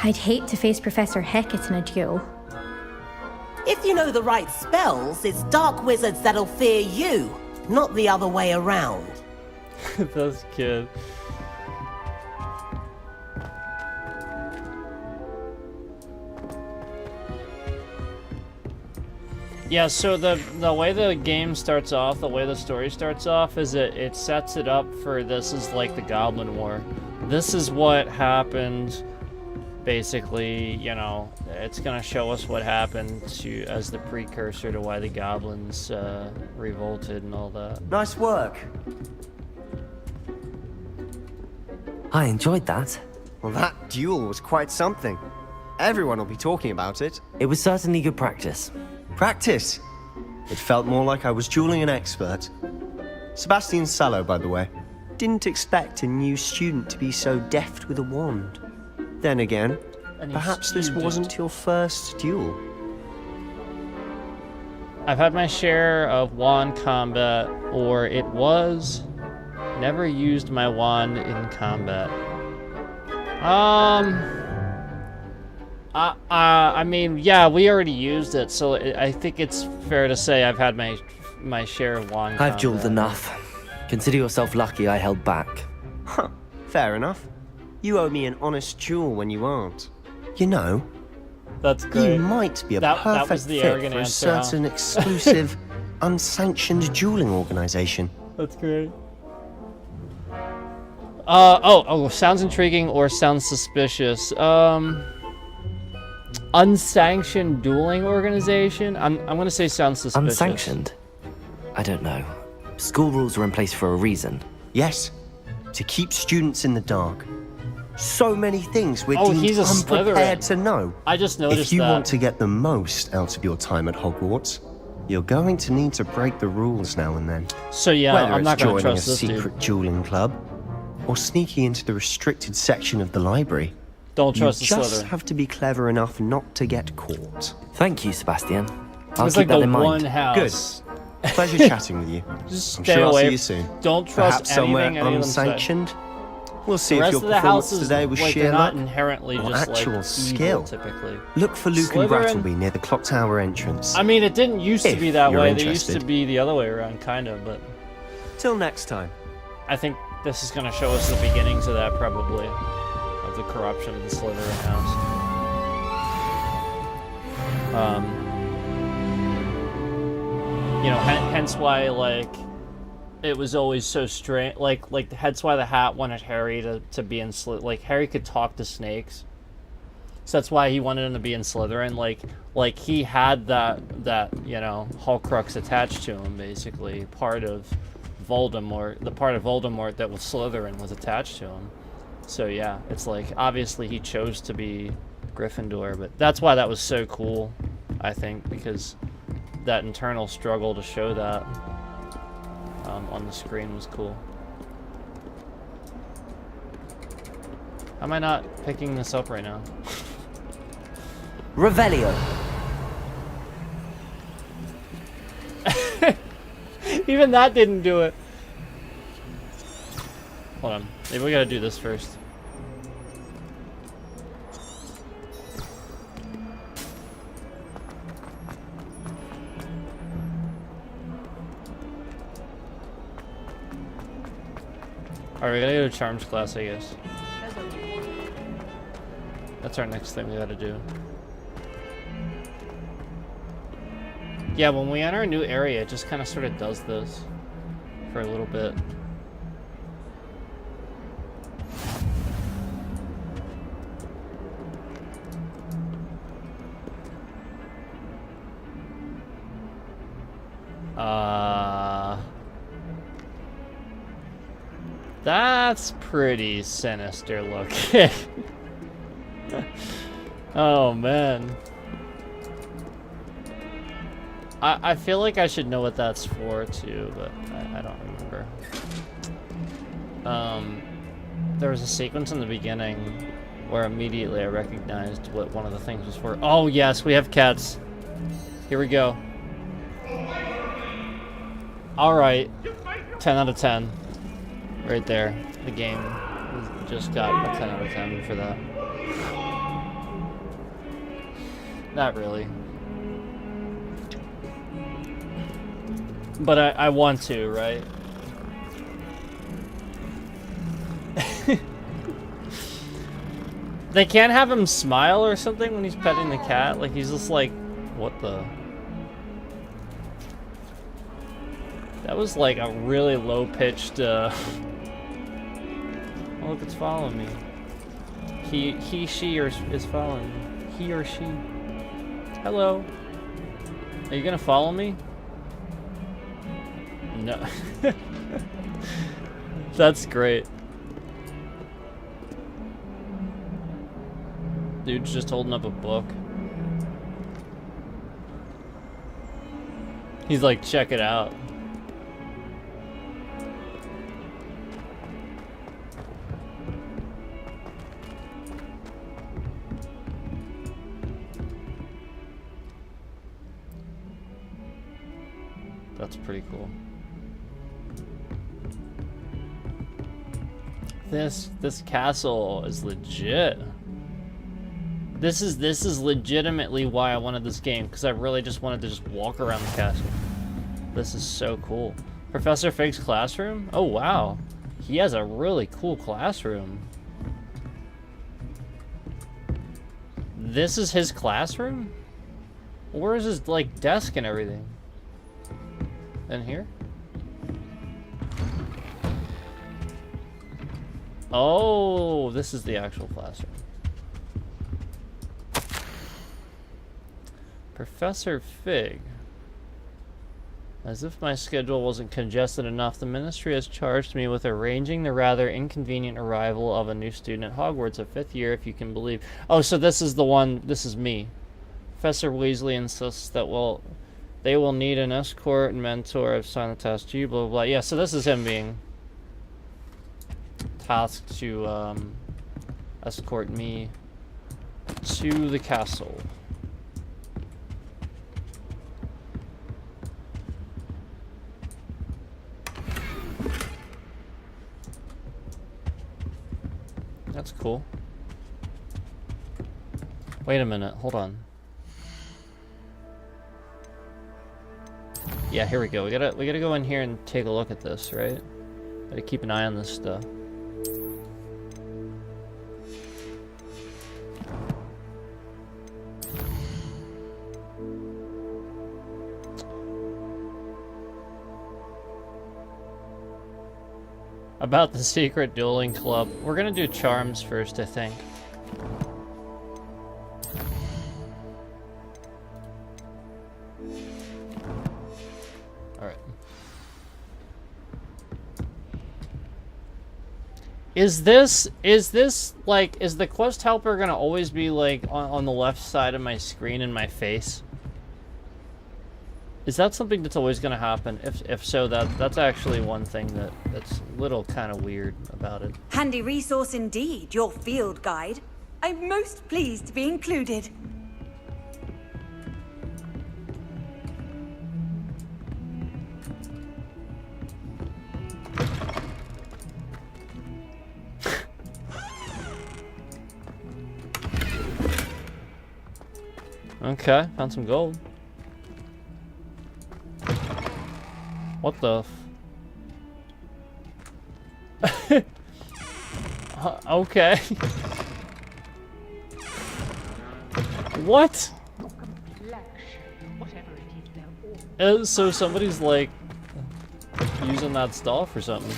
I'd hate to face Professor Hecat in a duel. If you know the right spells, it's dark wizards that'll fear you, not the other way around. This kid. Yeah, so the way the game starts off, the way the story starts off, is it sets it up for this is like the Goblin War. This is what happened, basically, you know, it's gonna show us what happened to as the precursor to why the goblins revolted and all that. Nice work. I enjoyed that. Well, that duel was quite something. Everyone will be talking about it. It was certainly good practice. Practice? It felt more like I was dueling an expert. Sebastian Sallow, by the way. Didn't expect a new student to be so deft with a wand. Then again, perhaps this wasn't your first duel. I've had my share of wand combat, or it was never used my wand in combat. I mean, yeah, we already used it, so I think it's fair to say I've had my share of wand I've combat. dueled enough. Consider yourself lucky I held back. Huh, fair enough. You owe me an honest duel when you aren't. You know, that's great. You might be a that was perfect the fit arrogant for a answer, huh? certain exclusive, unsanctioned dueling organization. That's great. Oh, sounds intriguing or sounds suspicious. Unsanctioned dueling organization? I'm gonna say sounds suspicious. Unsanctioned? I don't know. School rules are in place for a reason. Yes, to keep students in the dark. So many things we're Oh, deemed he's a unprepared Slytherin. to know. I just noticed If you that. want to get the most out of your time at Hogwarts, you're going to need to break the rules now and then. So yeah, Whether I'm it's not gonna joining trust a this secret dueling club or sneaking into the restricted section of the library. Don't trust you the just Slytherin. have to be clever enough not to get caught. Thank you, Sebastian. I'll It's keep like that the in one mind. house. Good. Pleasure chatting with you. Just I'm stay sure I'll away. see you soon. Don't trust Perhaps somewhere anything any of them say. unsanctioned. We'll see The if rest your of the performance houses, today was like, sheer they're not luck inherently or just actual like skill. evil, typically. Look for Luke and Slytherin- Brattleby near the clock tower entrance. I mean, it didn't used to If be that you're way. They used to interested. be the other way around, kind of, but Till next time. I think this is going to show us the beginnings of that, probably, of the corruption of the Slytherin house. You know, hence why, like, it was always so strange. Like hence why the Hat wanted Harry to be in Slytherin. Like, Harry could talk to snakes, so that's why he wanted him to be in Slytherin. Like he had that you know, Horcrux attached to him, basically part of Voldemort. The part of Voldemort that was Slytherin was attached to him. So yeah, it's like obviously he chose to be Gryffindor, but that's why that was so cool, I think, because that internal struggle to show that on the screen was cool. How am I not picking this up right now? Revelio. Even that didn't do it. Hold on. Maybe we gotta do this first. Alright, we gotta go to Charms class, I guess. That's our next thing we gotta do. Yeah, when we enter a new area, it just kind of sort of does this for a little bit. That's pretty sinister looking. Oh man. I feel like I should know what that's for too, but I don't remember. There was a sequence in the beginning where immediately I recognized what one of the things was for. Oh yes, we have cats. Here we go. Alright. 10 out of 10. Right there. The game just got a 10 out of 10 for that. Not really. But I want to, right? They can't have him smile or something when he's petting the cat? Like, he's just like, what the? That was like a really low-pitched, Oh, look, it's following me. He, she, or is following me. He or she. Hello. Are you gonna follow me? No. That's great. Dude's just holding up a book. He's like, check it out. That's pretty cool. This castle is legit. This is legitimately why I wanted this game, because I really just wanted to just walk around the castle. This is so cool. Professor Fig's classroom? Oh wow. He has a really cool classroom. This is his classroom? Where is his like desk and everything? In here? Oh, this is the actual classroom. Professor Fig. As if my schedule wasn't congested enough, the ministry has charged me with arranging the rather inconvenient arrival of a new student at Hogwarts, a 5th year, if you can believe. Oh, so this is the one, this is me. Professor Weasley insists that, well, they will need an escort and mentor. I've signed the task to you, blah, blah, blah. Yeah, so this is him being tasked to escort me to the castle. That's cool. Wait a minute, hold on. Yeah, here we go. We gotta go in here and take a look at this, right? Gotta keep an eye on this stuff. About the secret dueling club. We're gonna do charms first, I think. Alright. Is this like, is the quest helper gonna always be like on the left side of my screen in my face? Is that something that's always going to happen? If so, that's actually one thing that's a little kind of weird about it. Handy resource indeed, your field guide. I'm most pleased to be included. Okay, found some gold. What the f... okay. What? So somebody's like using that stuff or something.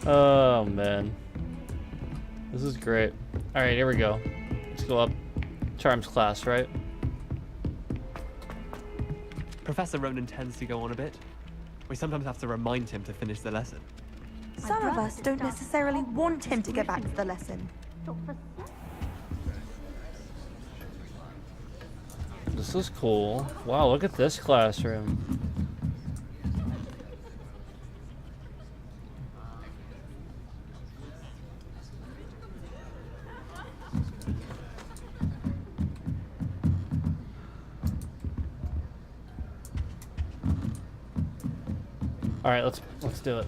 Oh man, this is great. All right, here we go. Let's go up. Charms class, right? Professor Ronan tends to go on a bit. We sometimes have to remind him to finish the lesson. Some of us don't necessarily want him to get back to the lesson. This is cool. Wow, look at this classroom. All right, let's do it.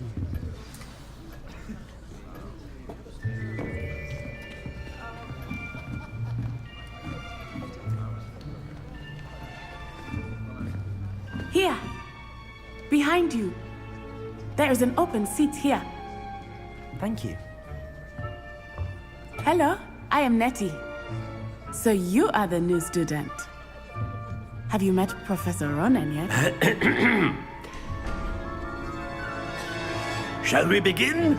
Here, behind you. There is an open seat here. Thank you. Hello, I am Nettie. So you are the new student. Have you met Professor Ronan yet? Shall we begin?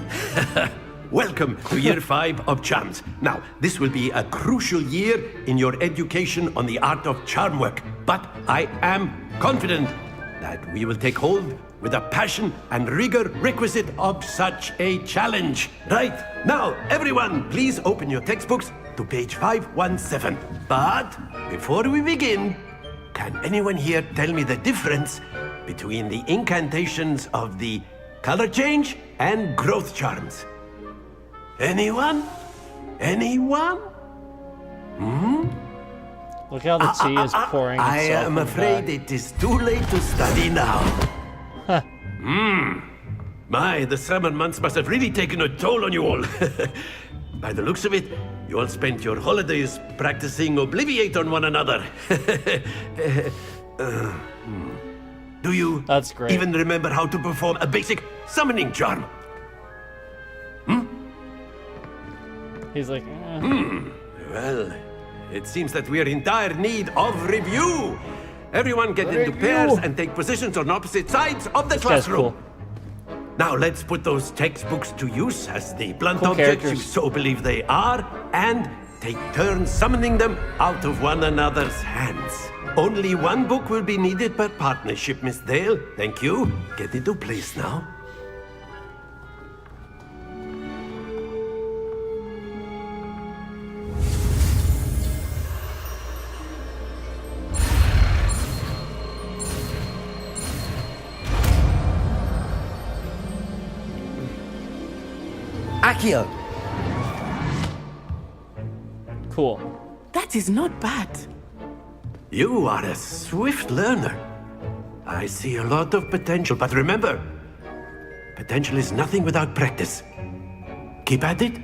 Welcome to Year 5 of Charms. Now, this will be a crucial year in your education on the art of charm work, but I am confident that we will take hold with the passion and rigor requisite of such a challenge. Right, now, everyone, please open your textbooks to page 517. But before we begin, can anyone here tell me the difference between the incantations of the color change and growth charms? Anyone? Anyone? Hmm? Look how the tea is pouring itself. I am afraid it is too late to study now. My, the summer months must have really taken a toll on you all. By the looks of it, you all spent your holidays practicing Obliviate on one another. Do you That's great. even remember how to perform a basic summoning charm? He's like, Well, it seems that we are in dire need of review. Everyone get into pairs and take positions on opposite sides of the This guy's classroom. cool. Now let's put those textbooks to use as the blunt Cool objects you characters. so believe they are, and take turns summoning them out of one another's hands. Only one book will be needed per partnership, Miss Dale. Thank you. Get into place now. Accio! Cool. That is not bad. You are a swift learner. I see a lot of potential, but remember, potential is nothing without practice. Keep at it.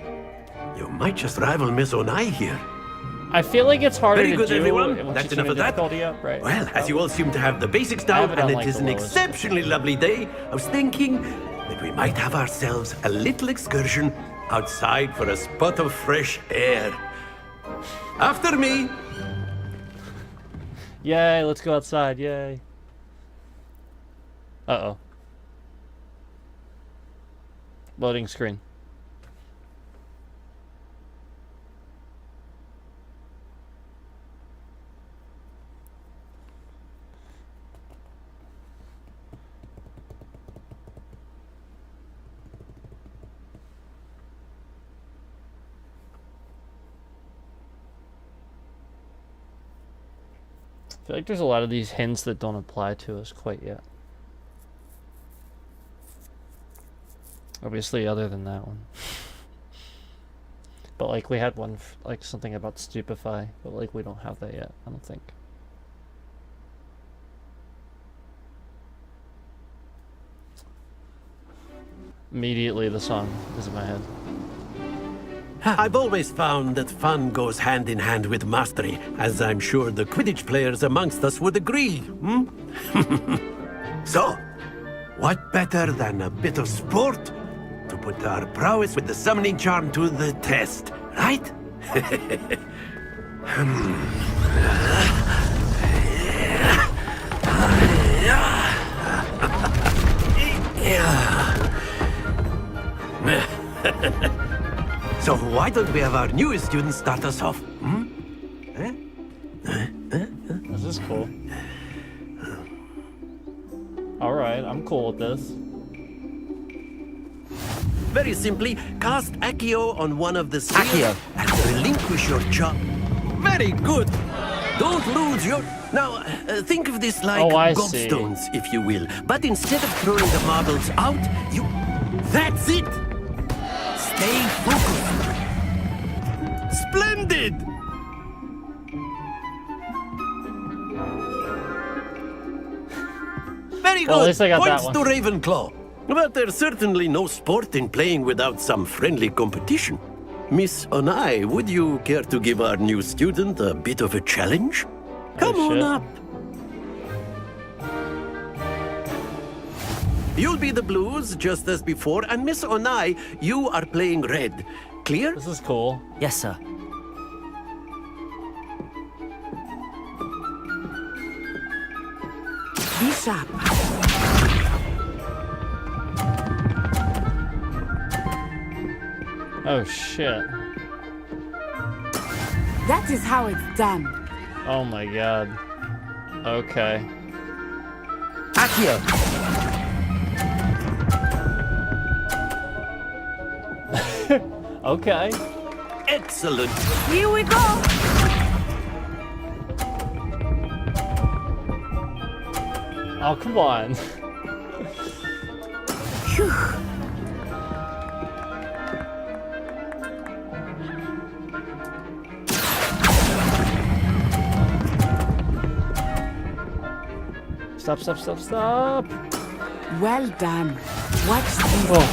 You might just rival Miss Onai here. I feel like it's harder Very to good, do everyone. once That's you turn enough the of that. difficulty up, right? Well, as you all seem to have the basics I down, have it and on, it like, is the an lowest. exceptionally lovely day, I was thinking that we might have ourselves a little excursion outside for a spot of fresh air. After me. Yay, let's go outside, yay. Uh-oh. Loading screen. I feel like there's a lot of these hints that don't apply to us quite yet. Obviously, other than that one. But like we had one, like something about stupefy, but like we don't have that yet, I don't think. Immediately the song is in my head. I've always found that fun goes hand in hand with mastery, as I'm sure the Quidditch players amongst us would agree. So, what better than a bit of sport to put our prowess with the summoning charm to the test, right? So why don't we have our newest student start us off? This is cool. Alright, I'm cool with this. Very simply, cast Accio on one of the spheres and relinquish your job. Very good. Don't lose your... Now, think of this like I see. gobstones, if you will. But instead of throwing the marbles out, you... That's it! Stay focused. Splendid! Very good. Well, at least I got that Points one. to Ravenclaw. But there's certainly no sport in playing without some friendly competition. Miss Onai, would you care to give our new student a bit of a challenge? Come on up. You'll be the blues, just as before, and Miss Onai, you are playing red. Clear? This is cool. Yes, sir. Be sharp. Oh shit. That is how it's done. Oh my god. Okay. Accio! Okay. Excellent. Here we go. Oh, come on. Stop, stop, stop, stop. Well done. Watch this. Oh.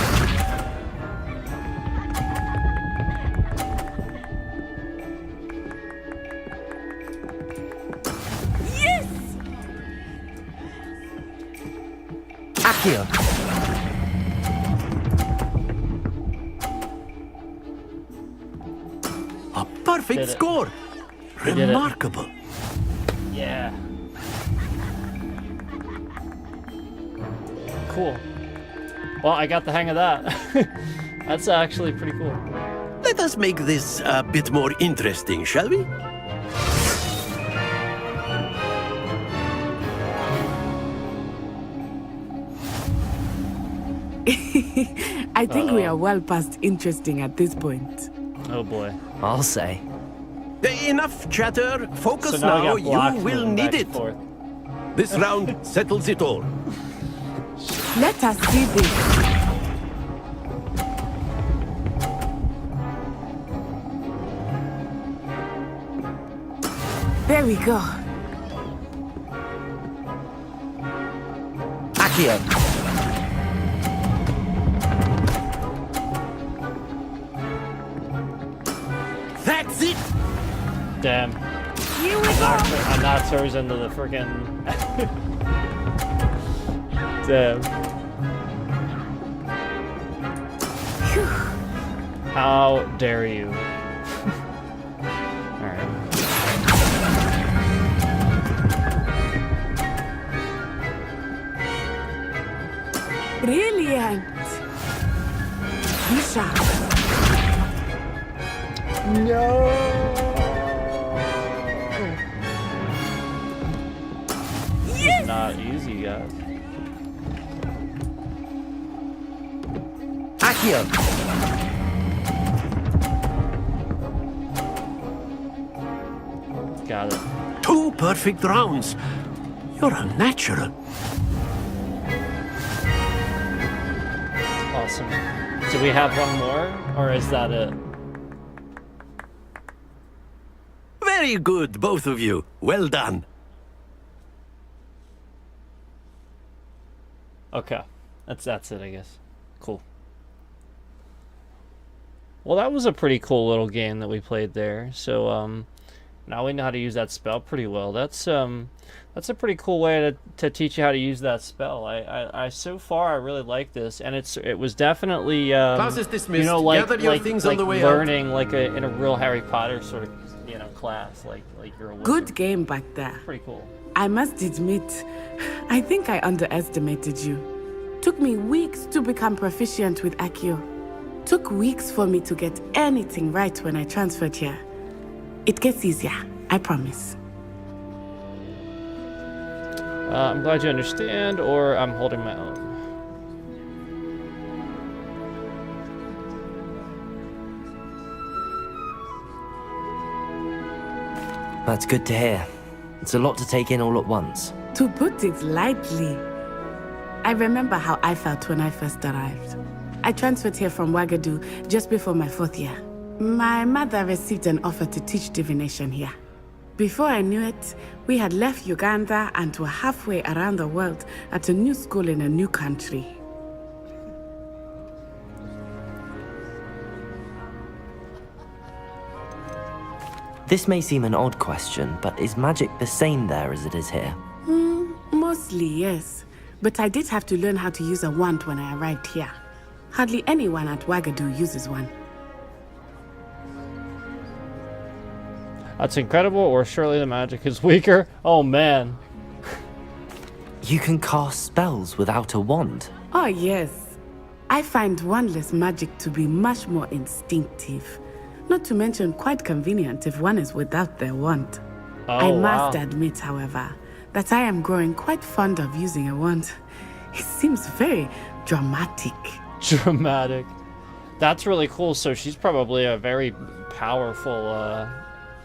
Yes! Accio! A perfect Did it. score. We did it. Remarkable. Yeah. Cool. Well, I got the hang of that. That's actually pretty cool. Let us make this a bit more interesting, shall we? I think we are well past interesting at this point. Oh boy. I'll say. Enough chatter. Focus So now now. we got blocks You will moving need back it. and forth. This round settles it all. Let us see this. There we go. Accio! That's it. Damn. Here we I knocked hers into the freaking. Damn. How dare you? Alright. Brilliant. Be sharp. It's not easy, guys. Accio! Got it. 2 perfect rounds. You're a natural. Awesome. Do we have one more, or is that it? Very good, both of you. Well done. Okay. That's it, I guess. Cool. Well, that was a pretty cool little game that we played there. So, now we know how to use that spell pretty well. That's a pretty cool way to teach you how to use that spell. I so far I really like this, and it was definitely Class is dismissed. you know, like Gather your things on the way out. learning like in a real Harry Potter sort of class, like you're a wizard. Good game back there. Pretty cool. I must admit, I think I underestimated you. Took me weeks to become proficient with Accio. Took weeks for me to get anything right when I transferred here. It gets easier, I promise. I'm glad you understand, or I'm holding my own. That's good to hear. It's a lot to take in all at once. To put it lightly, I remember how I felt when I first arrived. I transferred here from Wagadu just before my 4th year. My mother received an offer to teach divination here. Before I knew it, we had left Uganda and were halfway around the world at a new school in a new country. This may seem an odd question, but is magic the same there as it is here? Mostly, yes. But I did have to learn how to use a wand when I arrived here. Hardly anyone at Wagadu uses one. That's incredible, or surely the magic is weaker? Oh man. You can cast spells without a wand? Oh yes. I find wandless magic to be much more instinctive. Not to mention quite convenient if one is without their wand. I must admit, however, that I am growing quite fond of using a wand. It seems very dramatic. Dramatic. That's really cool. So she's probably a very powerful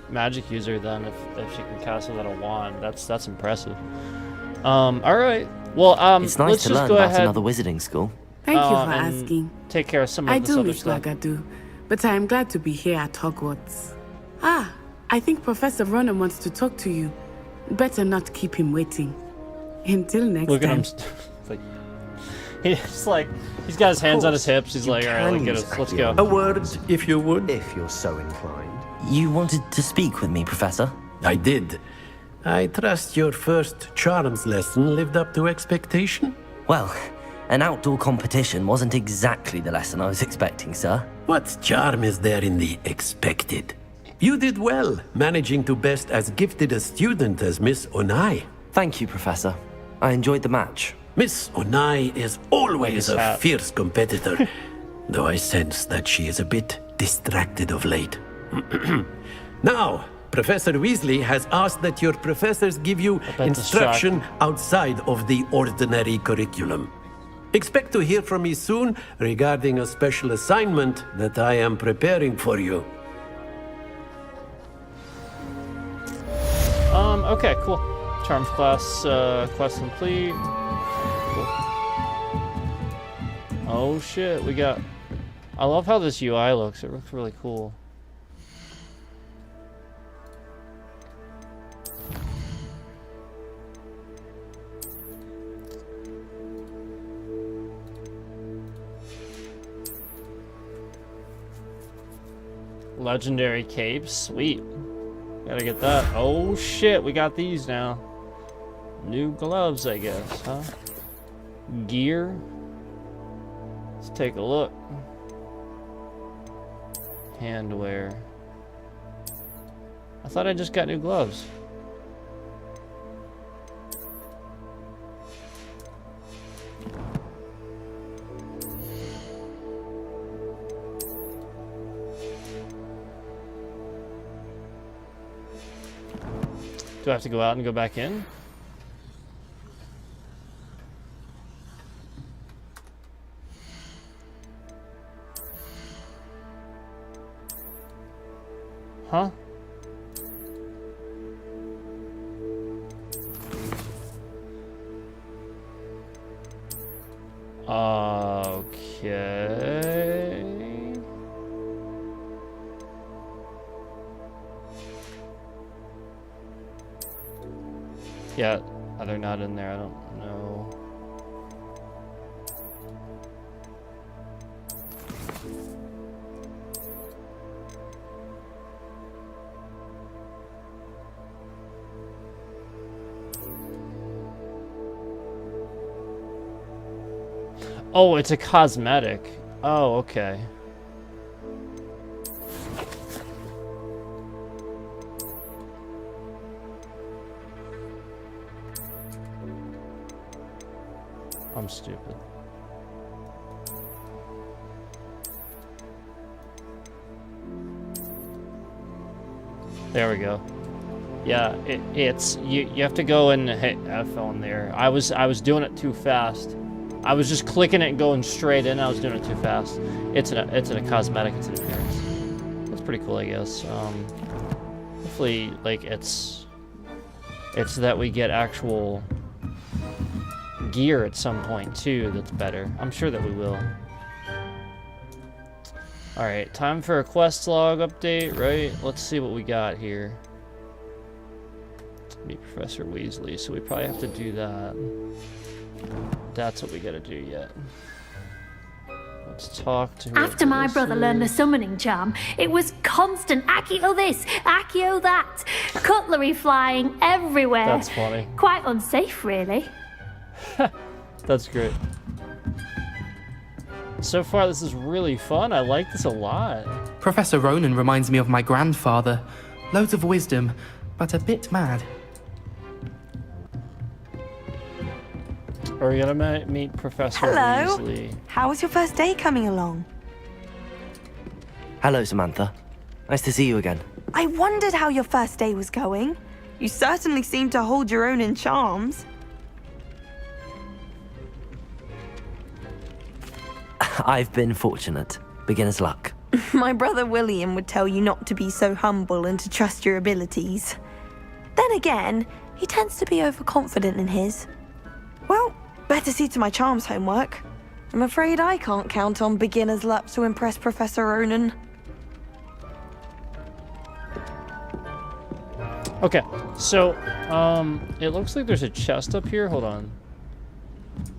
magic user then, if she can cast it without a wand. That's impressive. All right. Well, it's nice let's to just learn go about ahead. another wizarding school. Thank you for asking. Take care of some of I this do other miss stuff. Wagadu, but I am glad to be here at Hogwarts. Ah, I think Professor Ronan wants to talk to you. Better not keep him waiting. Until next Look at time. him. He's like, he's got his hands on his hips. He's like, all right, let's go. A word, if you would. If you're so inclined. You wanted to speak with me, Professor? I did. I trust your first charms lesson lived up to expectation? Well, an outdoor competition wasn't exactly the lesson I was expecting, sir. What charm is there in the expected? You did well, managing to best as gifted a student as Miss Onai. Thank you, Professor. I enjoyed the match. Miss Onai is always a fierce competitor, though I sense that she is a bit distracted of late. Now, Professor Weasley has asked that your professors give you instruction outside of the ordinary curriculum. Expect to hear from me soon regarding a special assignment that I am preparing for you. Okay, cool. Charms class, quest complete. Cool. Oh shit, we got... I love how this UI looks. It looks really cool. Legendary capes, sweet. Gotta get that. Oh shit, we got these now. New gloves, I guess, huh? Gear. Let's take a look. Handwear. I thought I just got new gloves. Do I have to go out and go back in? Huh? Okay. Yeah, they're not in there. I don't know. Oh, it's a cosmetic. Oh, okay. I'm stupid. There we go. Yeah, it's you have to go and hit F on there. I was doing it too fast. I was just clicking it and going straight in. I was doing it too fast. It's in a cosmetic, it's an appearance. That's pretty cool, I guess. Hopefully like it's that we get actual gear at some point too that's better. I'm sure that we will. Alright, time for a quest log update, right? Let's see what we got here. Meet Professor Weasley, so we probably have to do that. That's what we gotta do yet. Let's talk to her. After my brother learned the summoning charm, it was constant Accio this, Accio that, cutlery flying everywhere. That's funny. Quite unsafe, really. That's great. So far, this is really fun. I like this a lot. Professor Ronan reminds me of my grandfather. Loads of wisdom, but a bit mad. Are we gonna meet Professor Hello. Weasley? How was your first day coming along? Hello, Samantha. Nice to see you again. I wondered how your first day was going. You certainly seem to hold your own in charms. I've been fortunate. Beginner's luck. My brother William would tell you not to be so humble and to trust your abilities. Then again, he tends to be overconfident in his. Well, better see to my charms homework. I'm afraid I can't count on beginner's luck to impress Professor Ronan. Okay, so, it looks like there's a chest up here. Hold on.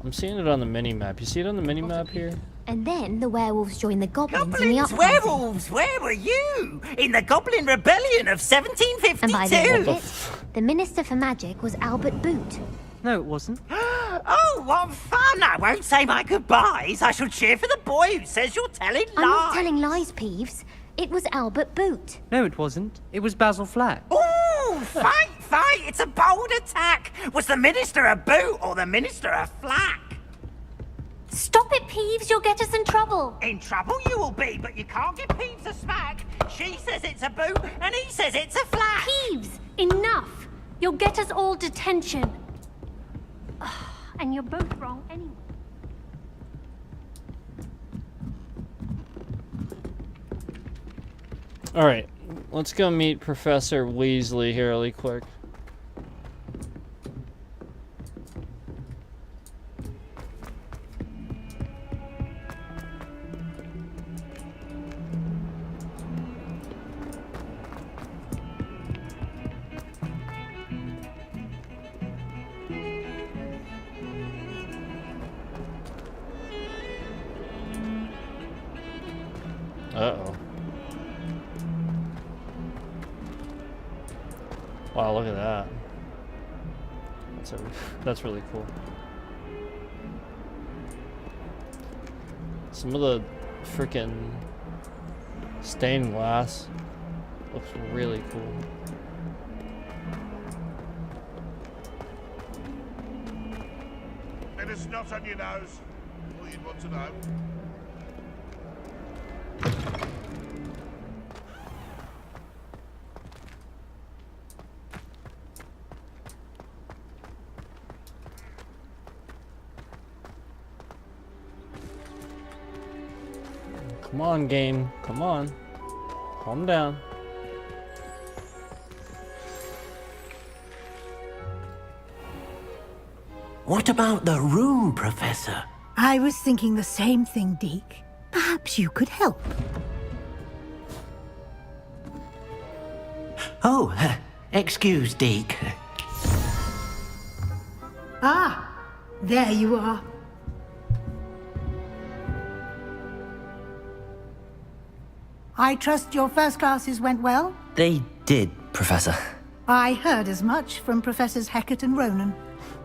I'm seeing it on the mini-map. You see it on the mini-map here? And then the werewolves joined the goblins in the Goblins, uprising. werewolves, where were you? In the Goblin Rebellion of 1752? And by the end of it, the Minister for Magic was Albert Boot. No, it wasn't. Oh, what fun! I won't say my goodbyes. I shall cheer for the boy who says you're telling lies. I'm not telling lies, Peeves. It was Albert Boot. No, it wasn't. It was Basil Flack. Ooh, fight! It's a bold attack. Was the Minister a boot or the Minister a flack? Stop it, Peeves. You'll get us in trouble. In trouble you will be, but you can't give Peeves a smack. She says it's a boot and he says it's a flack. Peeves, enough. You'll get us all detention. And you're both wrong anyway. Alright, let's go meet Professor Weasley here really quick. Uh-oh. Wow, look at that. That's really cool. Some of the freaking stained glass looks really cool. Bit of snot on your nose. All you'd want to know. Come on, game. Come on. Calm down. What about the room, Professor? I was thinking the same thing, Deke. Perhaps you could help. Oh, excuse, Deke. Ah, there you are. I trust your first classes went well? They did, Professor. I heard as much from Professors Hecat and Ronan.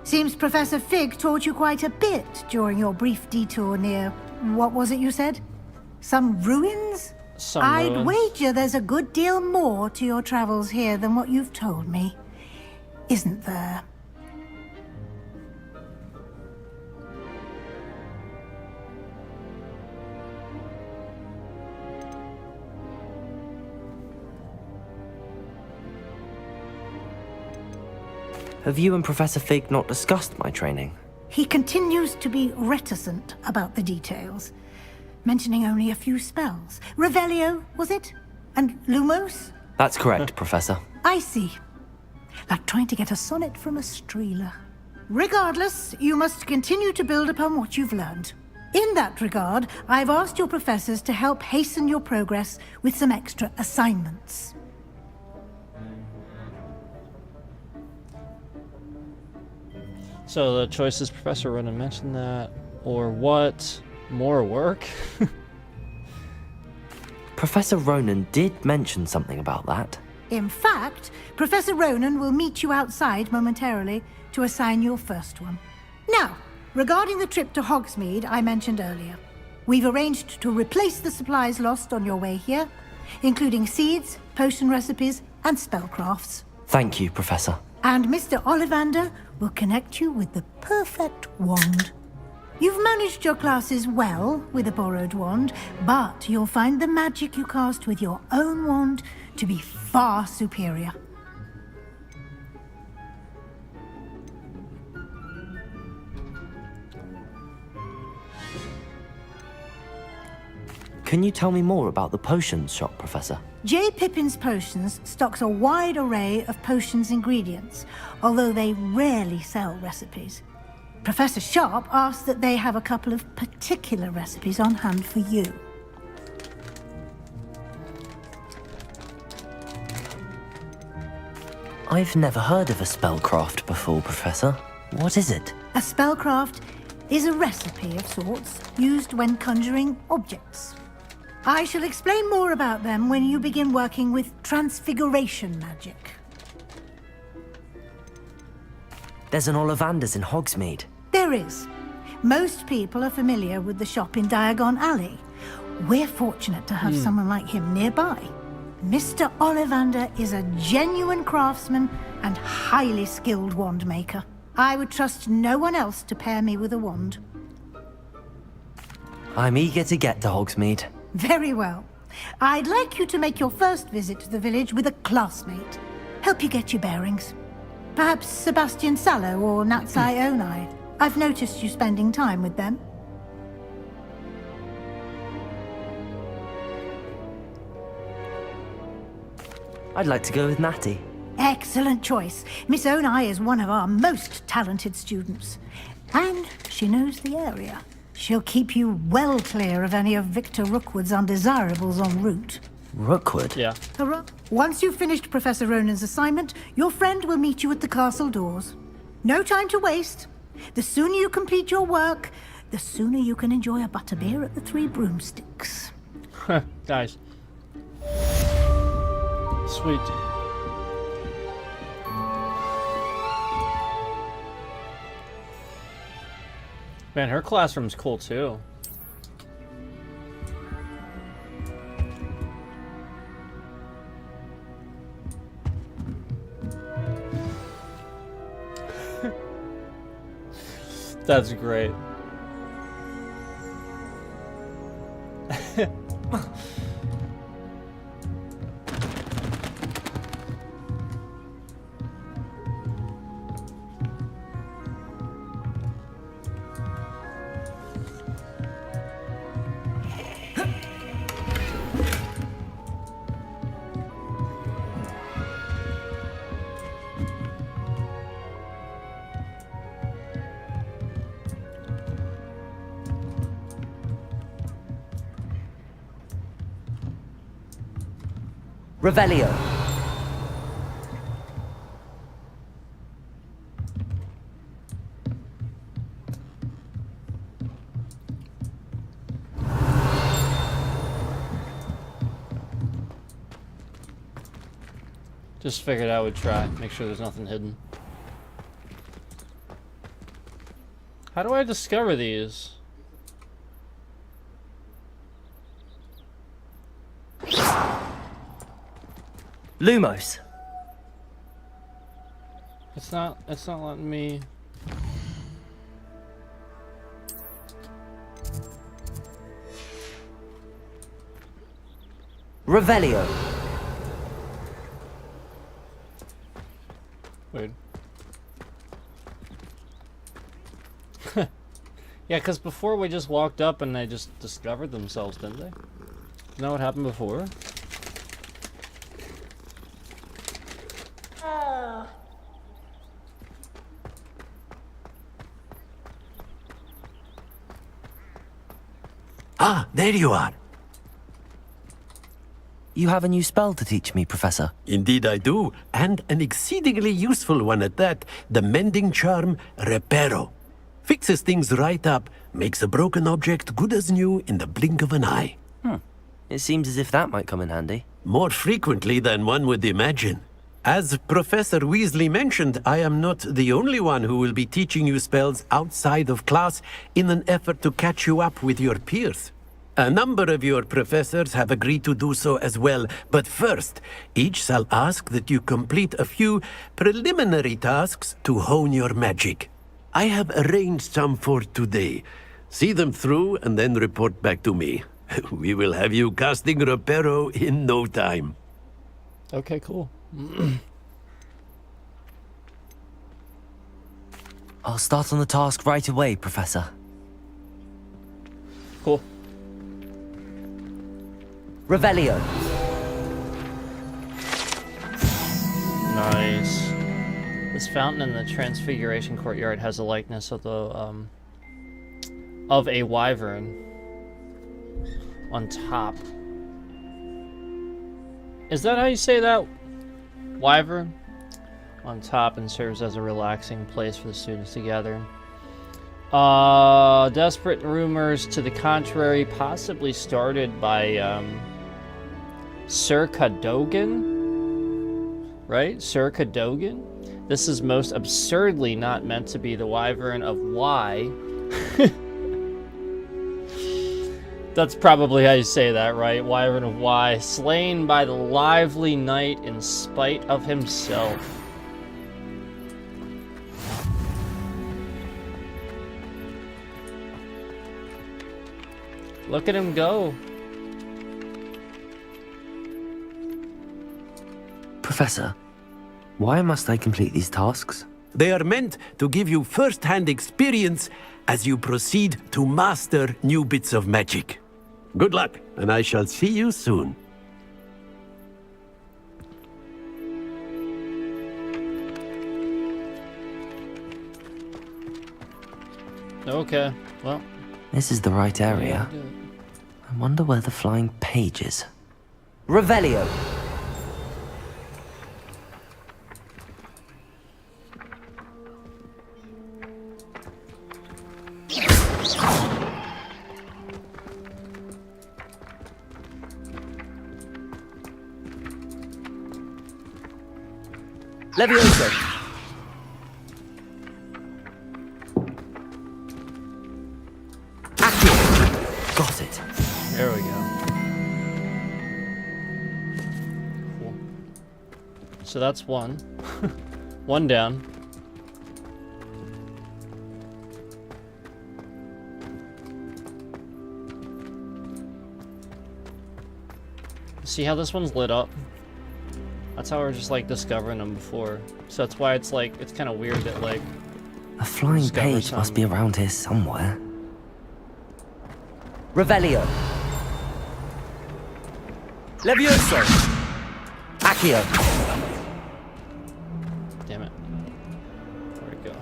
Seems Professor Fig taught you quite a bit during your brief detour near... what was it you said? Some ruins? I'd ruins. wager there's a good deal more to your travels here than what you've told me. Isn't there? Have you and Professor Fig not discussed my training? He continues to be reticent about the details, mentioning only a few spells. Revelio, was it? And Lumos? That's correct, Professor. I see. Like trying to get a sonnet from a streeler. Regardless, you must continue to build upon what you've learned. In that regard, I've asked your professors to help hasten your progress with some extra assignments. So the choices, Professor Ronan mentioned that, or what? More work? Professor Ronan did mention something about that. In fact, Professor Ronan will meet you outside momentarily to assign your first one. Now, regarding the trip to Hogsmeade I mentioned earlier, we've arranged to replace the supplies lost on your way here, including seeds, potion recipes, and spellcrafts. Thank you, Professor. And Mr. Ollivander will connect you with the perfect wand. You've managed your classes well with a borrowed wand, but you'll find the magic you cast with your own wand to be far superior. Can you tell me more about the potions shop, Professor? J. Pippin's Potions stocks a wide array of potions ingredients, although they rarely sell recipes. Professor Sharp asked that they have a couple of particular recipes on hand for you. I've never heard of a spellcraft before, Professor. What is it? A spellcraft is a recipe of sorts used when conjuring objects. I shall explain more about them when you begin working with transfiguration magic. There's an Ollivander's in Hogsmeade. There is. Most people are familiar with the shop in Diagon Alley. We're fortunate to have someone like him nearby. Mr. Ollivander is a genuine craftsman and highly skilled wand maker. I would trust no one else to pair me with a wand. I'm eager to get to Hogsmeade. Very well. I'd like you to make your first visit to the village with a classmate. Help you get your bearings. Perhaps Sebastian Sallow or Natsai Onai. I've noticed you spending time with them. I'd like to go with Natty. Excellent choice. Miss Onai is one of our most talented students. And she knows the area. She'll keep you well clear of any of Victor Rookwood's undesirables en route. Rookwood? Yeah. Hurrah. Once you've finished Professor Ronan's assignment, your friend will meet you at the castle doors. No time to waste. The sooner you complete your work, the sooner you can enjoy a butterbeer at the Three Broomsticks. Guys. Sweet. Man, her classroom's cool too. That's great. Revelio. Just figured I would try. Make sure there's nothing hidden. How do I discover these? Lumos. It's not letting me. Revelio. Weird. Yeah, because before we just walked up and they just discovered themselves, didn't they? Isn't that what happened before? Ah, there you are. You have a new spell to teach me, Professor. Indeed I do, and an exceedingly useful one at that. The mending charm, Reparo. Fixes things right up, makes a broken object good as new in the blink of an eye. It seems as if that might come in handy. More frequently than one would imagine. As Professor Weasley mentioned, I am not the only one who will be teaching you spells outside of class in an effort to catch you up with your peers. A number of your professors have agreed to do so as well, but first, each shall ask that you complete a few preliminary tasks to hone your magic. I have arranged some for today. See them through and then report back to me. We will have you casting Reparo in no time. Okay, cool. I'll start on the task right away, Professor. Cool. Revelio. Nice. This fountain in the Transfiguration Courtyard has a likeness of the of a wyvern on top. Is that how you say that? Wyvern? On top, and serves as a relaxing place for the students to gather. Desperate rumors to the contrary possibly started by Sir Cadogan? Right? Sir Cadogan? This is most absurdly not meant to be the wyvern of Y. That's probably how you say that, right? Wyvern of Y, slain by the lively knight in spite of himself. Look at him go. Professor, why must I complete these tasks? They are meant to give you first-hand experience as you proceed to master new bits of magic. Good luck, and I shall see you soon. Okay, well. This is the right area. I wonder where the flying page is. Revelio. Levioso. Got it. There we go. Cool. So that's one. One down. See how this one's lit up? That's how we're just like discovering them before. So that's why it's like, it's kind of weird that like... A flying page must be around here somewhere. Revelio. Levioso. Accio. Damn it. Where'd it go?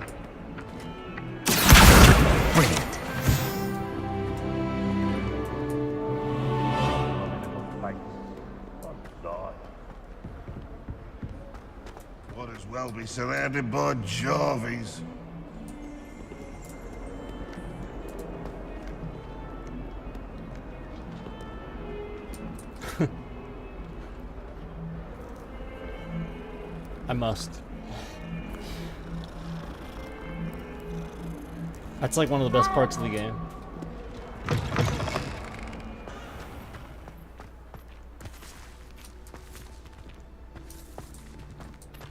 Brilliant. Might as well be surrounded by Jarvies. I must. That's like one of the best parts of the game.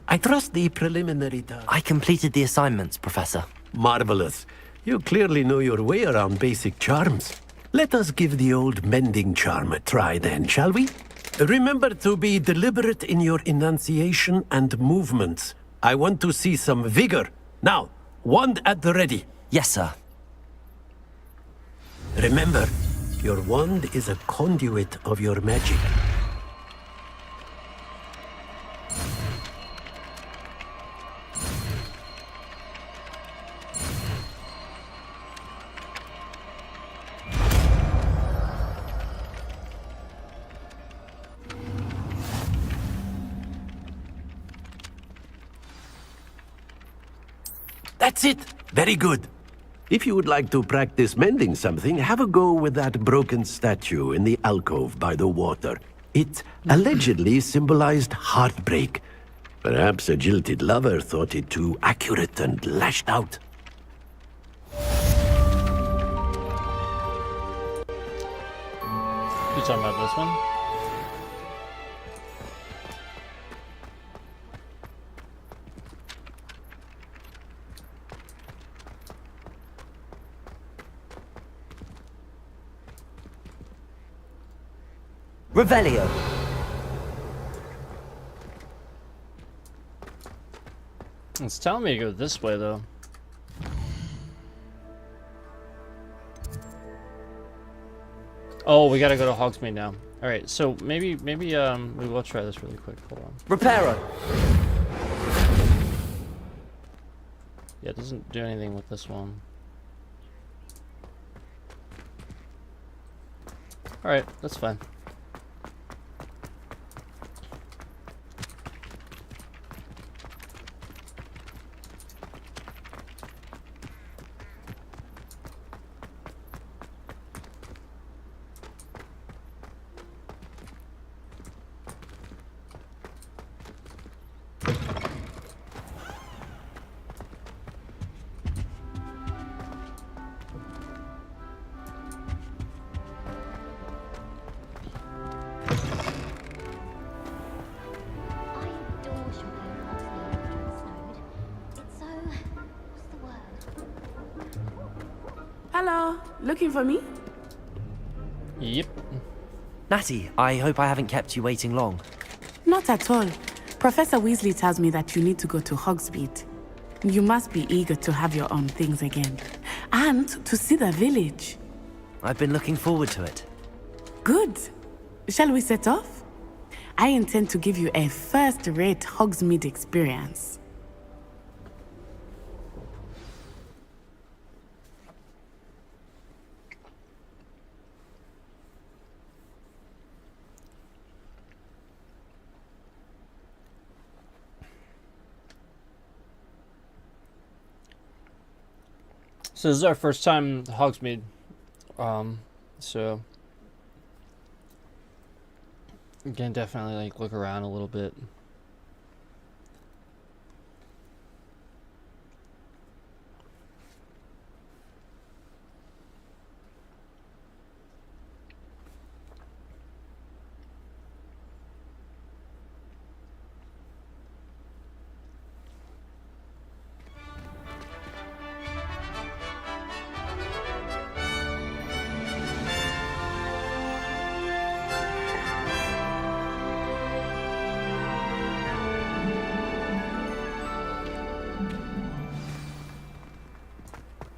I trust the preliminary task. I completed the assignments, Professor. Marvelous. You clearly know your way around basic charms. Let us give the old mending charm a try then, shall we? Remember to be deliberate in your enunciation and movements. I want to see some vigor. Now, wand at the ready. Yes, sir. Remember, your wand is a conduit of your magic. That's it. Very good. If you would like to practice mending something, have a go with that broken statue in the alcove by the water. It allegedly symbolized heartbreak. Perhaps a jilted lover thought it too accurate and lashed out. You talking about this one? Revelio. It's telling me to go this way, though. Oh, we gotta go to Hogsmeade now. All right, so maybe we will try this really quick. Hold on. Reparo. Yeah, it doesn't do anything with this one. All right, that's fine. Hello, looking for me? Yep. Natty, I hope I haven't kept you waiting long. Not at all. Professor Weasley tells me that you need to go to Hogsmeade. You must be eager to have your own things again. And to see the village. I've been looking forward to it. Good. Shall we set off? I intend to give you a first-rate Hogsmeade experience. So this is our first time Hogsmeade, so we can definitely like look around a little bit.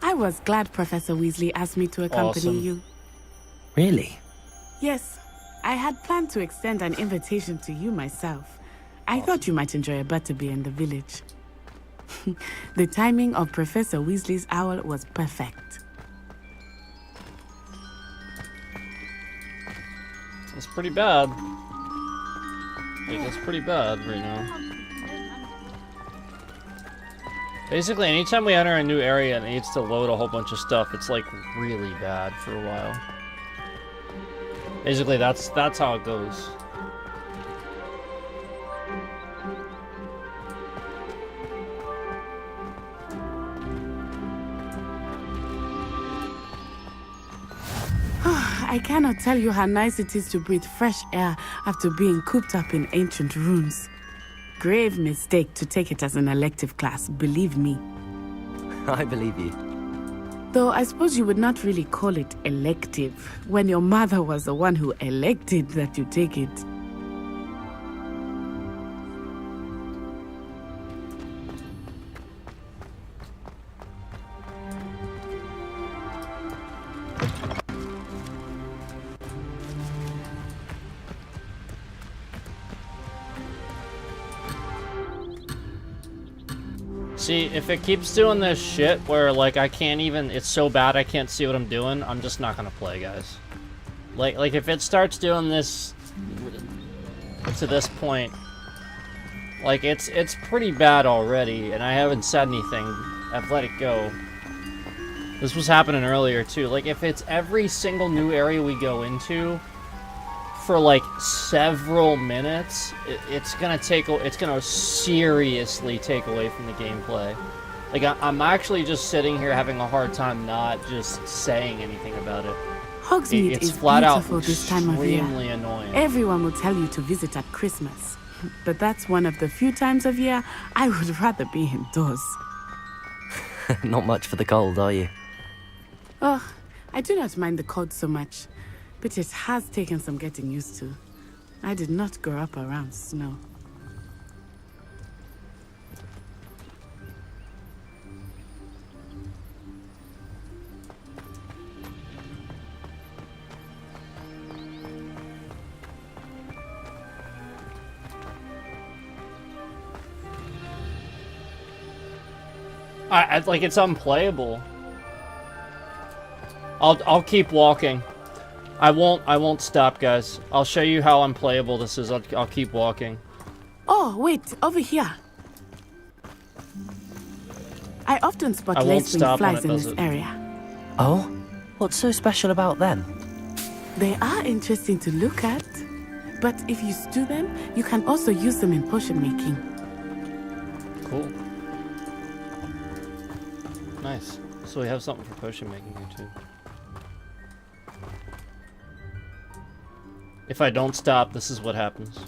I was glad Professor Weasley asked me to accompany Awesome. you. Really? Yes, I had planned to extend an invitation to you myself. I thought you might enjoy a butterbeer in the village. The timing of Professor Weasley's owl was perfect. It's pretty bad. Like, it's pretty bad right now. Basically, anytime we enter a new area and it needs to load a whole bunch of stuff, it's like really bad for a while. Basically, that's how it goes. I cannot tell you how nice it is to breathe fresh air after being cooped up in ancient ruins. Grave mistake to take it as an elective class, believe me. I believe you. Though I suppose you would not really call it elective when your mother was the one who elected that you take it. See, if it keeps doing this shit where, like, I can't even... It's so bad I can't see what I'm doing, I'm just not gonna play, guys. Like if it starts doing this... to this point... Like, it's pretty bad already, and I haven't said anything. I've let it go. This was happening earlier, too. Like, if it's every single new area we go into... for like several minutes, it's gonna seriously take away from the gameplay. Like I'm actually just sitting here having a hard time not just saying anything about it. Hogsmeade It's is flat out beautiful this time of year. extremely annoying. Everyone will tell you to visit at Christmas, but that's one of the few times of year I would rather be indoors. Not much for the cold, are you? Oh, I do not mind the cold so much. But it has taken some getting used to. I did not grow up around snow. Like it's unplayable. I'll keep walking. I won't stop, guys. I'll show you how unplayable this is. I'll keep walking. Oh, wait, over here. I often spot lacewing flies in this area. Oh? What's so special about them? They are interesting to look at, but if you stew them, you can also use them in potion making. Cool. Nice. So we have something for potion making here, too. If I don't stop, this is what happens.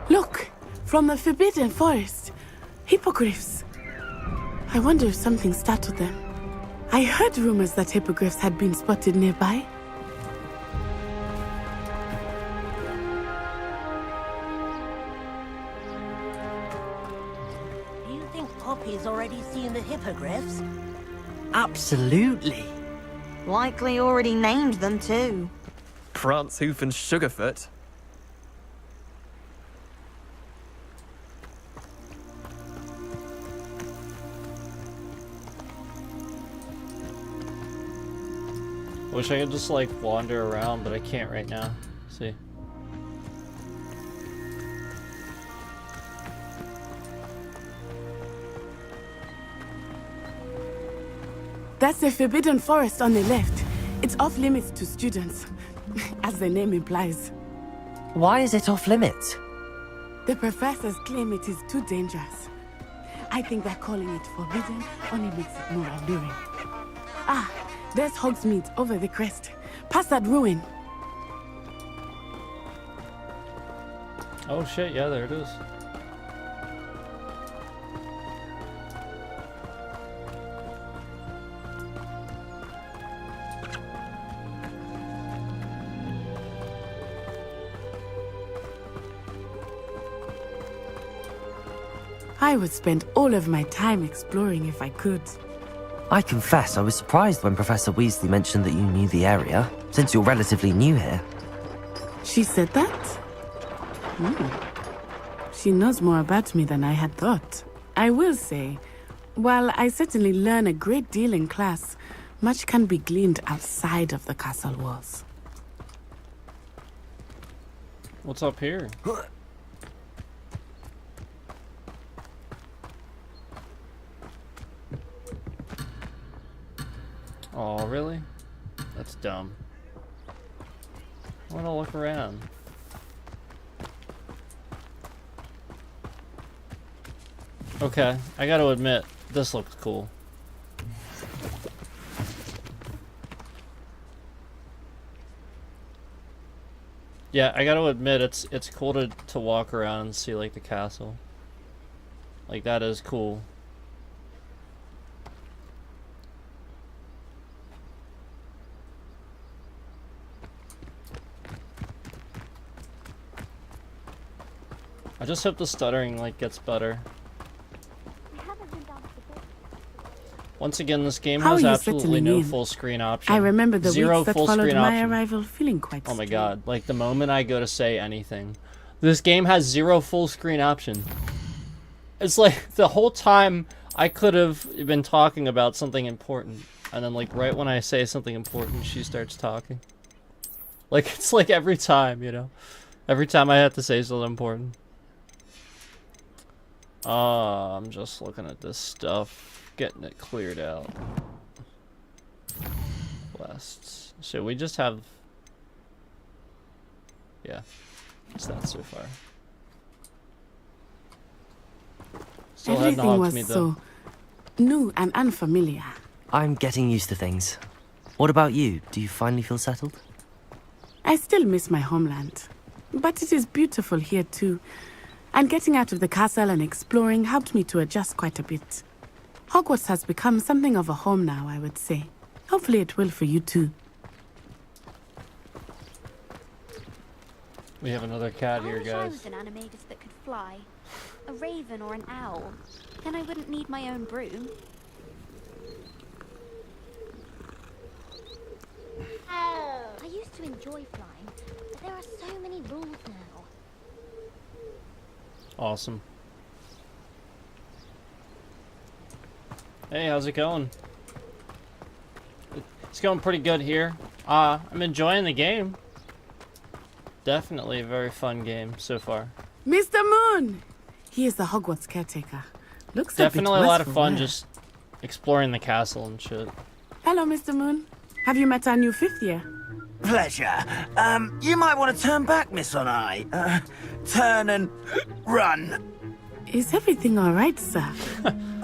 Look! From the Forbidden Forest! Hippogriffs! I wonder if something startled them. I heard rumors that hippogriffs had been spotted nearby. Do you think Poppy's already seen the hippogriffs? Absolutely. Likely already named them too. Prance, Hoof, and Sugarfoot. I wish I could just like wander around, but I can't right now. See. That's the Forbidden Forest on the left. It's off limits to students, as the name implies. Why is it off limits? The professors claim it is too dangerous. I think that calling it forbidden only makes it more alluring. Ah, there's Hogsmeade over the crest. Past that ruin. Oh shit, yeah, there it is. I would spend all of my time exploring if I could. I confess I was surprised when Professor Weasley mentioned that you knew the area, since you're relatively new here. She said that? She knows more about me than I had thought. I will say, while I certainly learn a great deal in class, much can be gleaned outside of the castle walls. What's up here? Oh, really? That's dumb. I want to look around. Okay, I gotta admit, this looks cool. Yeah, I gotta admit, it's cool to walk around and see like the castle. Like that is cool. I just hope the stuttering like gets better. Once again, this game How has are you absolutely settling no in? full screen option. I remember the Zero weeks that full followed screen my option. arrival feeling quite Oh my strange. god, like the moment I go to say anything. This game has zero full screen option. It's like the whole time I could have been talking about something important, and then like right when I say something important, she starts talking. Like it's like every time, you know? Every time I have to say something important. I'm just looking at this stuff, getting it cleared out. Quests. So we just have... Yeah, it's that so far. Still heading to Everything was Hogsmeade, though. so new and unfamiliar. I'm getting used to things. What about you? Do you finally feel settled? I still miss my homeland, but it is beautiful here too. And getting out of the castle and exploring helped me to adjust quite a bit. Hogwarts has become something of a home now, I would say. Hopefully it will for you too. We have another cat here, I guys. was an animagus that could fly. A raven or an owl. Then I wouldn't need my own broom. I used to enjoy flying, but there are so many rules now. Awesome. Hey, how's it going? It's going pretty good here. I'm enjoying the game. Definitely a very fun game so far. Mr. Moon! He is the Hogwarts caretaker. Looks Definitely a bit a lot worse of for fun wear. just exploring the castle and shit. Hello, Mr. Moon. Have you met our new 5th year? Pleasure. You might want to turn back, Miss On Eye. Turn and run. Is everything all right, sir?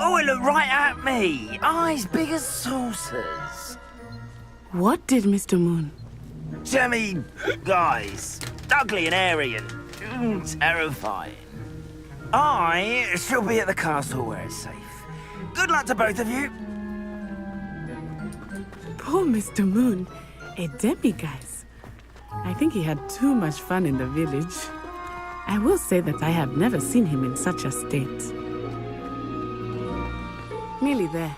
Oh, it looked right at me. Eyes big as saucers. What did Mr. Moon? Jemmy, guys, ugly and airy and terrifying. I shall be at the castle where it's safe. Good luck to both of you. Poor Mr. Moon. A demiguise. I think he had too much fun in the village. I will say that I have never seen him in such a state. Nearly there.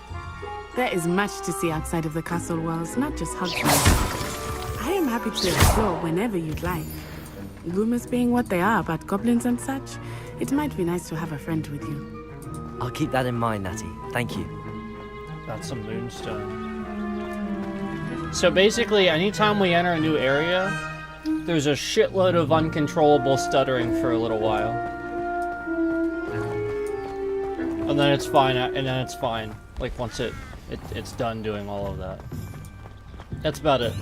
There is much to see outside of the castle walls, not just Hogsmeade. I am happy to explore whenever you'd like. Rumors being what they are about goblins and such, it might be nice to have a friend with you. I'll keep that in mind, Natty. Thank you. That's some moonstone. So basically, anytime we enter a new area, there's a shitload of uncontrollable stuttering for a little while. And then it's fine, like once it's done doing all of that. That's about it.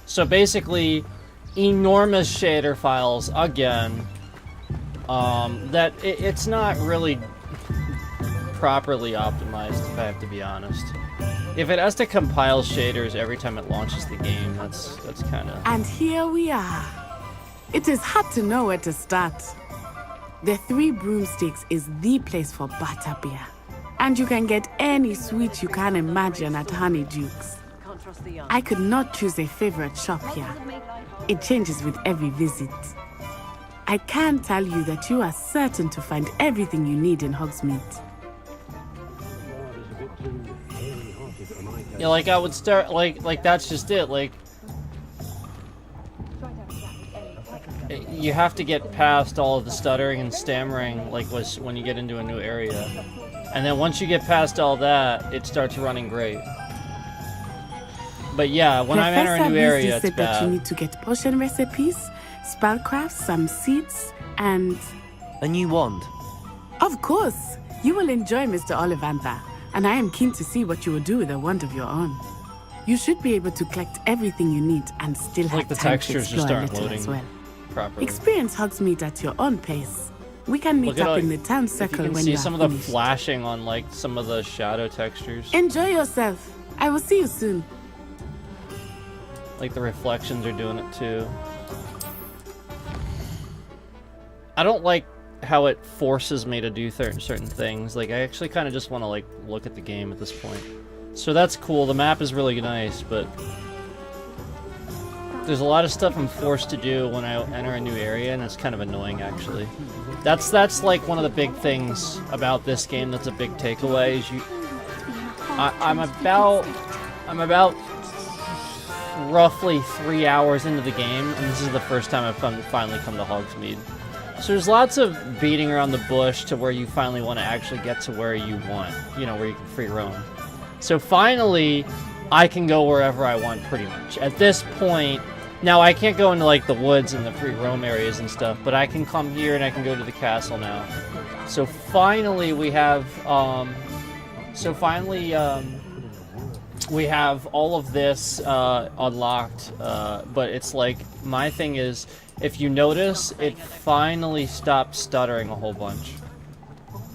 So basically, enormous shader files again. It's not really properly optimized, if I have to be honest. If it has to compile shaders every time it launches the game, that's kind of... And here we are. It is hard to know where to start. The Three Broomsticks is the place for butterbeer. And you can get any sweet you can imagine at Honeyduke's. I could not choose a favorite shop here. It changes with every visit. I can tell you that you are certain to find everything you need in Hogsmeade. Yeah, like I would start, like that's just it, like... You have to get past all of the stuttering and stammering, like, when you get into a new area. And then once you get past all that, it starts running great. But yeah, when I enter a new area, it's said that you bad. need to get potion recipes, spellcraft, some seeds, and... A new wand. Of course! You will enjoy Mr. Ollivander, and I am keen to see what you will do with a wand of your own. You should be able to collect everything you need and still have Like the time to textures just explore a aren't little loading as well. properly. Experience Hogsmeade at your own pace. We can meet Look at up all- in the town if you circle can when see you some are of the finished. flashing on, like, some of the shadow textures. Enjoy yourself. I will see you soon. Like the reflections are doing it too. I don't like how it forces me to do certain things. Like, I actually kind of just want to, like, look at the game at this point. So that's cool. The map is really nice, but there's a lot of stuff I'm forced to do when I enter a new area, and it's kind of annoying, actually. That's like one of the big things about this game that's a big takeaway, is I'm about roughly 3 hours into the game, and this is the first time I've finally come to Hogsmeade. So there's lots of beating around the bush to where you finally want to actually get to where you want, you know, where you can free roam. So finally, I can go wherever I want, pretty much. At this point, now I can't go into, like, the woods and the free roam areas and stuff, but I can come here and I can go to the castle now. So finally we have, we have all of this unlocked, but it's like, my thing is, if you notice, it finally stopped stuttering a whole bunch.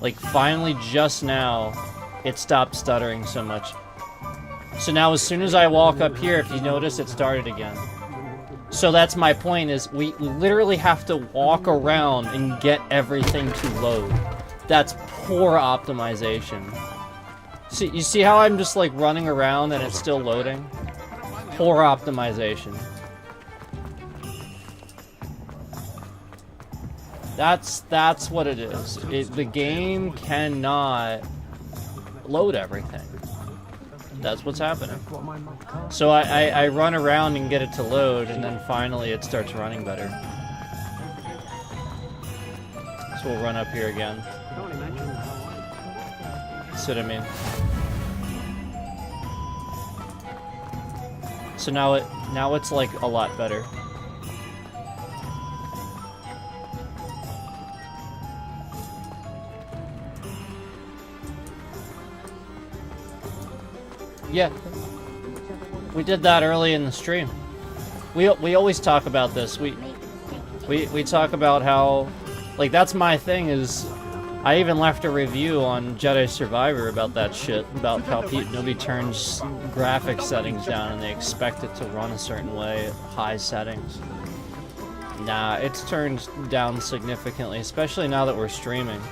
Like, finally, just now, it stopped stuttering so much. So now, as soon as I walk up here, if you notice, it started again. So that's my point, is we literally have to walk around and get everything to load. That's poor optimization. See, you see how I'm just, like, running around and it's still loading? Poor optimization. That's what it is. The game cannot load everything. That's what's happening. So I run around and get it to load, and then finally it starts running better. So we'll run up here again. See what I mean? So now it's like a lot better. Yeah, we did that early in the stream. We always talk about this. We talk about how, like, that's my thing, is I even left a review on Jedi Survivor about that shit, about how nobody turns graphics settings down and they expect it to run a certain way at high settings. Nah, it's turned down significantly, especially now that we're streaming.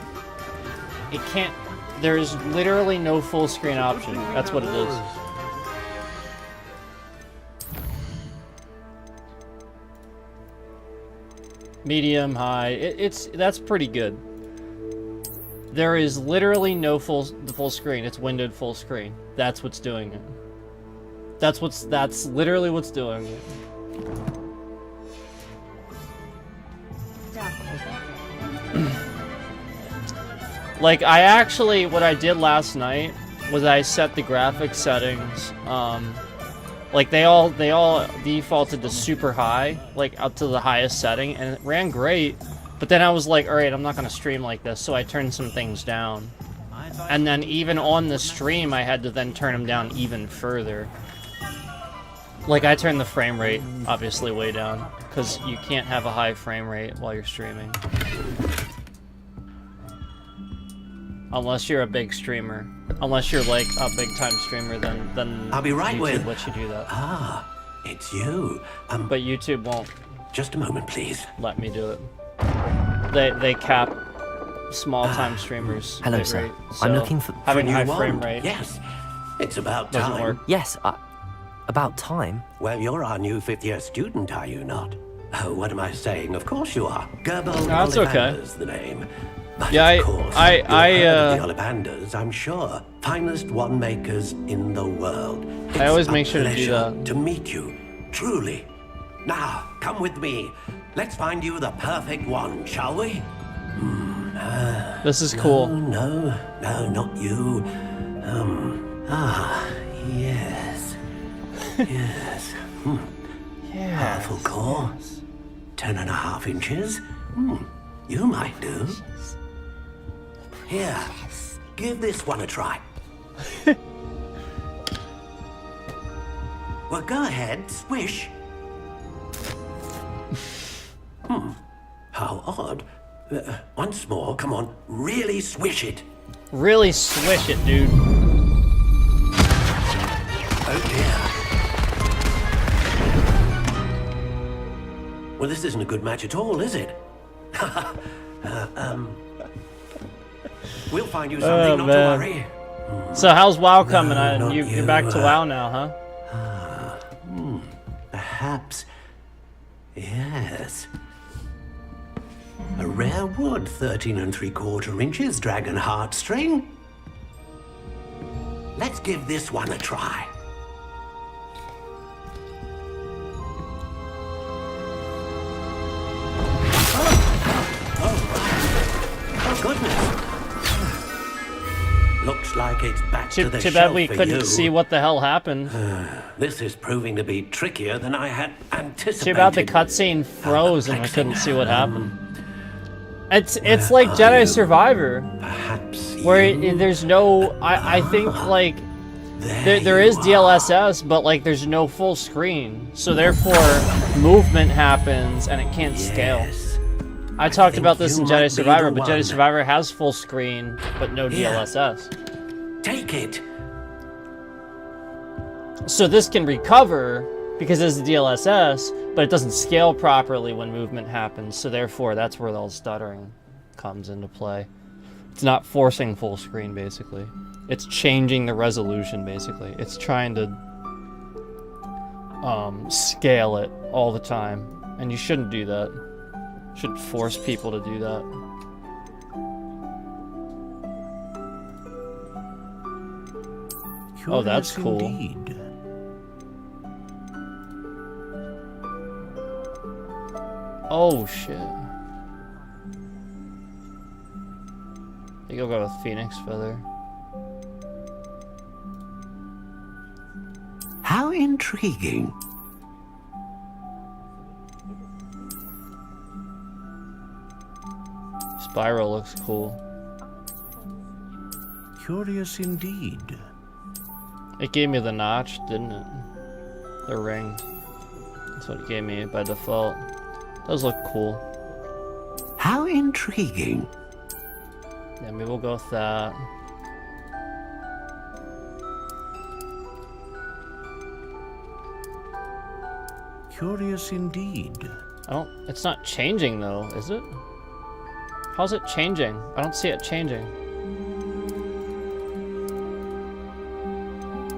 It can't. There's literally no full screen option. That's what it is. Medium, high. That's pretty good. There is literally no full screen. It's windowed full screen. That's what's doing it. That's literally what's doing it. Like, what I did last night was I set the graphics settings, like, they all defaulted to super high, like, up to the highest setting, and it ran great, but then I was like, alright, I'm not gonna stream like this, so I turned some things down. And then even on the stream, I had to then turn them down even further. Like, I turned the frame rate, obviously, way down, because you can't have a high frame rate while you're streaming. Unless you're a big streamer. Unless you're, like, a big-time streamer, then I'll be right YouTube with. lets you do that. Ah, it's you. But YouTube won't. Just a moment, please. Let me do it. They cap small-time streamers. Hello, bit sir. rate, I'm so looking for having a new high frame wand. rate. Yes, it's about Doesn't time. work. Yes, about time. Well, you're our new fifth-year student, are you not? Oh, what am I saying? Of course you are. Gerbo That's okay. Ollivander's the name. But Yeah, of course, I you've heard of the Ollivanders, I'm sure. Finest wand makers in the world. I always It's make a sure to do pleasure that. to meet you, truly. Now, come with me. Let's find you the perfect one, shall we? This is cool. No, not you. Yes. Yes. Powerful core. 10.5 inches. You might do. Here, give this one a try. Well, go ahead, swish. How odd. Once more, come on, really swish it. Really swish it, dude. Oh dear. Well, this isn't a good match at all, is it? We'll find you something, not to worry. So how's WoW coming? not You're back to WoW now, huh? Perhaps. Yes. A rare wood, 13 3/4 inches, dragon heartstring. Let's give this one a try. Oh, goodness. Looks like it's back to the Too shelf bad we for couldn't you. see what the hell happened. This is proving to be trickier than I had anticipated. Too bad the cutscene froze and I couldn't see what happened. It's like Jedi Survivor, where there's no. I think like there is DLSS, but like there's no full screen, so therefore movement happens and it can't scale. I talked about this in Jedi Survivor, but Jedi Survivor has full screen, but no DLSS. Take it. So this can recover because it's DLSS, but it doesn't scale properly when movement happens. So therefore, that's where all the stuttering comes into play. It's not forcing full screen, basically. It's changing the resolution, basically. It's trying to scale it all the time, and you shouldn't do that. Shouldn't force people to do that. Oh, that's cool. Indeed. Oh shit. I think I'll go with Phoenix Feather. How intriguing. Spiral looks cool. Curious indeed. It gave me the notch, didn't it? The ring. That's what it gave me by default. Those look cool. How intriguing. Yeah, maybe we'll go with that. Curious indeed. It's not changing though, is it? How's it changing? I don't see it changing.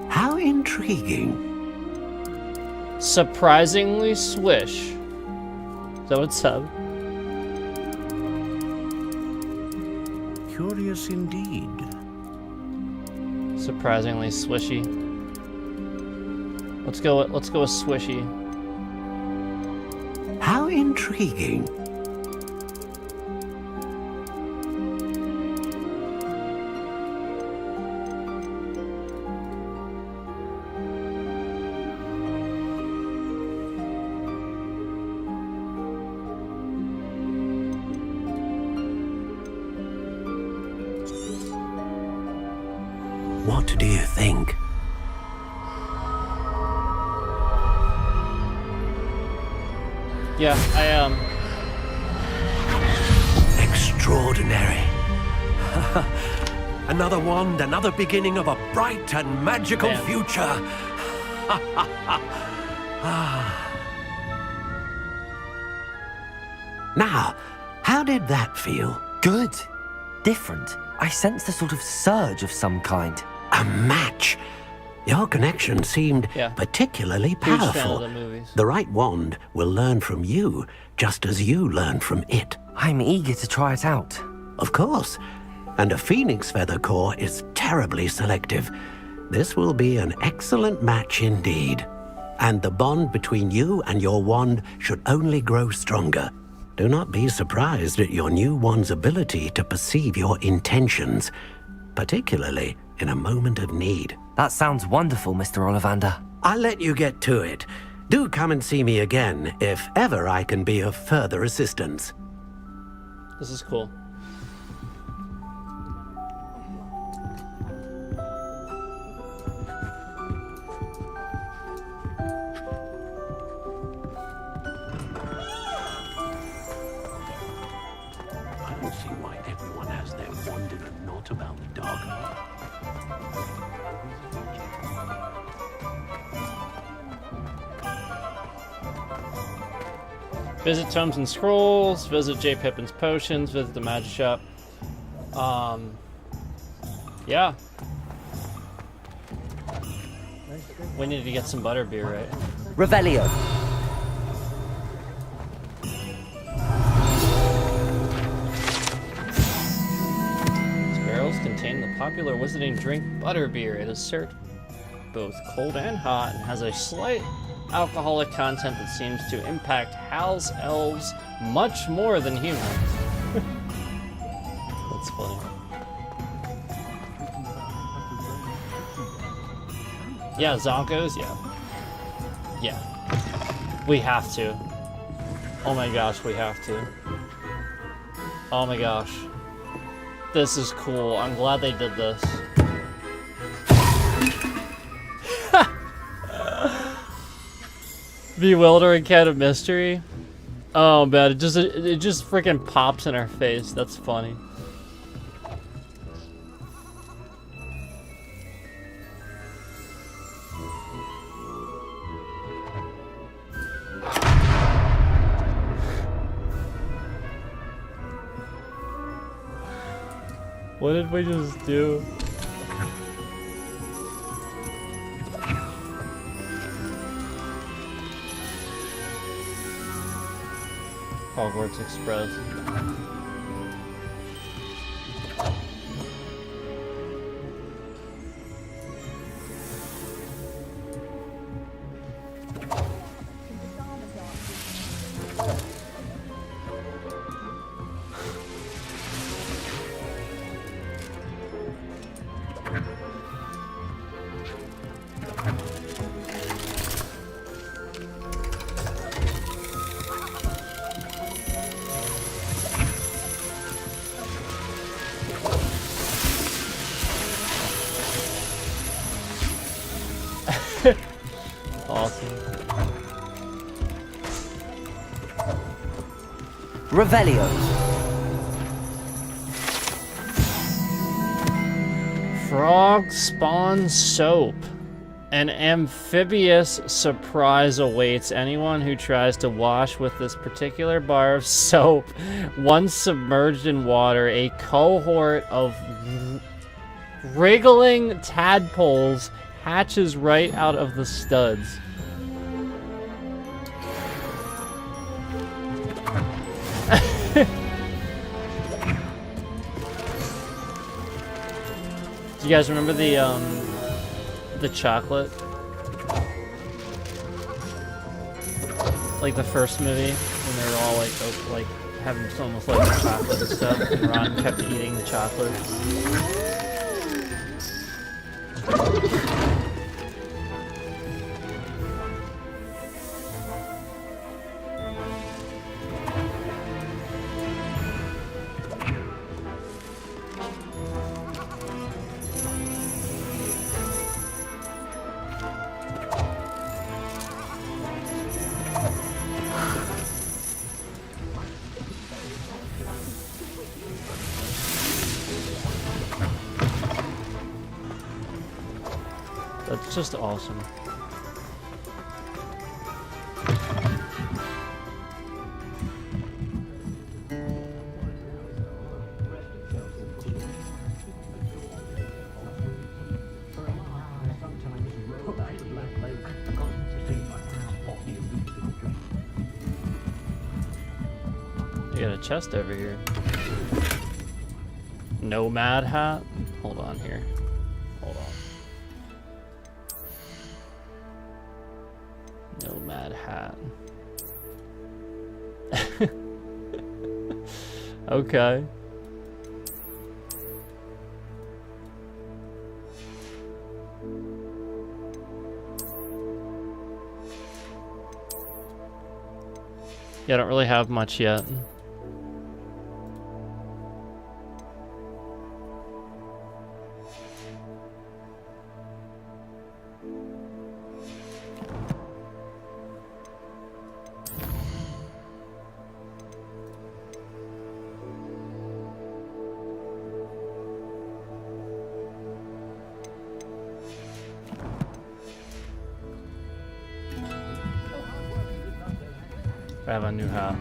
How intriguing. Surprisingly swish. Is that what it said? Curious indeed. Surprisingly swishy. Let's go with swishy. How intriguing. What do you think? Yeah, I am. Extraordinary. Another wand, another beginning of a bright and magical Man. future. Now, how did that feel? Good. Different. I sensed a sort of surge of some kind. A match. Your connection seemed particularly Huge fan of powerful. the movies. The right wand will learn from you, just as you learn from it. I'm eager to try it out. Of course. And a phoenix feather core is terribly selective. This will be an excellent match indeed. And the bond between you and your wand should only grow stronger. Do not be surprised at your new wand's ability to perceive your intentions, particularly in a moment of need. That sounds wonderful, Mr. Ollivander. I'll let you get to it. Do come and see me again if ever I can be of further assistance. This is cool. I don't see why everyone has their wand in a knot about the dog. Visit Tomes and Scrolls, visit J. Pippin's Potions, visit the Magic Shop. Yeah. We need to get some butterbeer, right? Revelio. These barrels contain the popular wizarding drink butterbeer. It is served both cold and hot and has a slight alcoholic content that seems to impact Hal's elves much more than humans. That's funny. Yeah, Zonkos, yeah. Yeah. We have to. Oh my gosh, we have to. Oh my gosh. This is cool. I'm glad they did this. Bewildering Cat of Mystery. Oh man, it just freaking pops in our face. That's funny. What did we just do? Hogwarts Express. Awesome. Revelio. Frog spawn soap. An amphibious surprise awaits anyone who tries to wash with this particular bar of soap. Once submerged in water, a cohort of wriggling tadpoles hatches right out of the studs. Do you guys remember the chocolate? Like the first movie when they were all like having almost like the chocolate and stuff, and Ron kept eating the chocolate. That's just awesome. You got a chest over here. Nomad hat? Hold on here. Hold on. Nomad hat. Okay. Yeah, I don't really have much yet. have a new hat.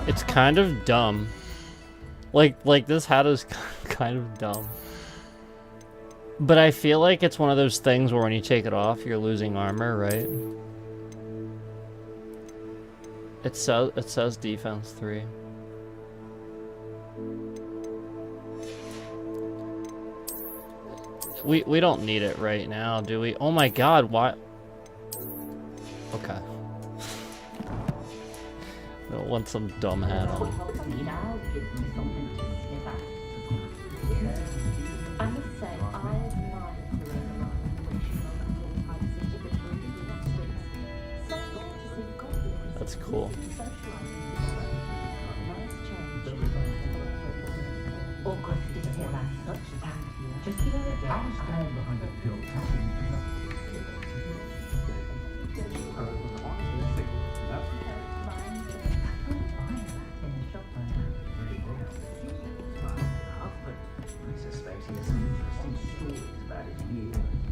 It's kind of dumb. Like this hat is kind of dumb. But I feel like it's one of those things where when you take it off, you're losing armor, right? It says defense 3. We don't need it right now, do we? Oh my god, why? Okay. I don't want some dumb hat on. That's cool.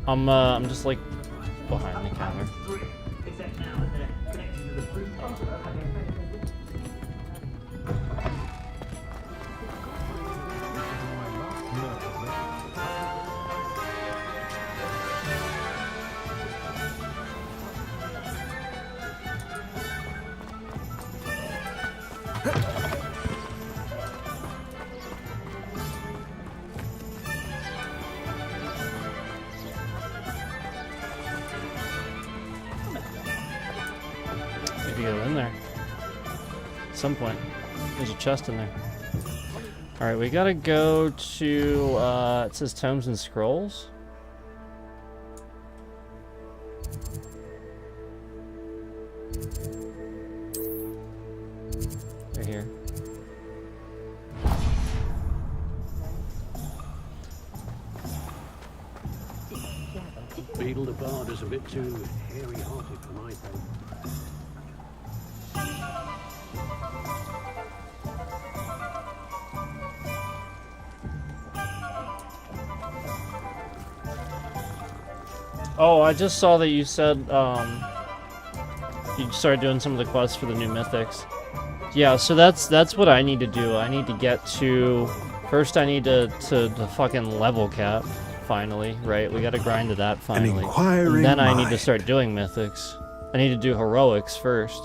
I'm just like behind the counter. Maybe go in there. At some point. There's a chest in there. Alright, we gotta go to, it says Tomes and Scrolls. Right here. Beetle the Bard is a bit too hairy-hearted for my taste. Oh, I just saw that you said, you started doing some of the quests for the new mythics. Yeah, so that's what I need to do. I need to get to... First I need to fucking level cap, finally, right? We gotta grind to that finally. And then I need to start doing mythics. I need to do heroics first.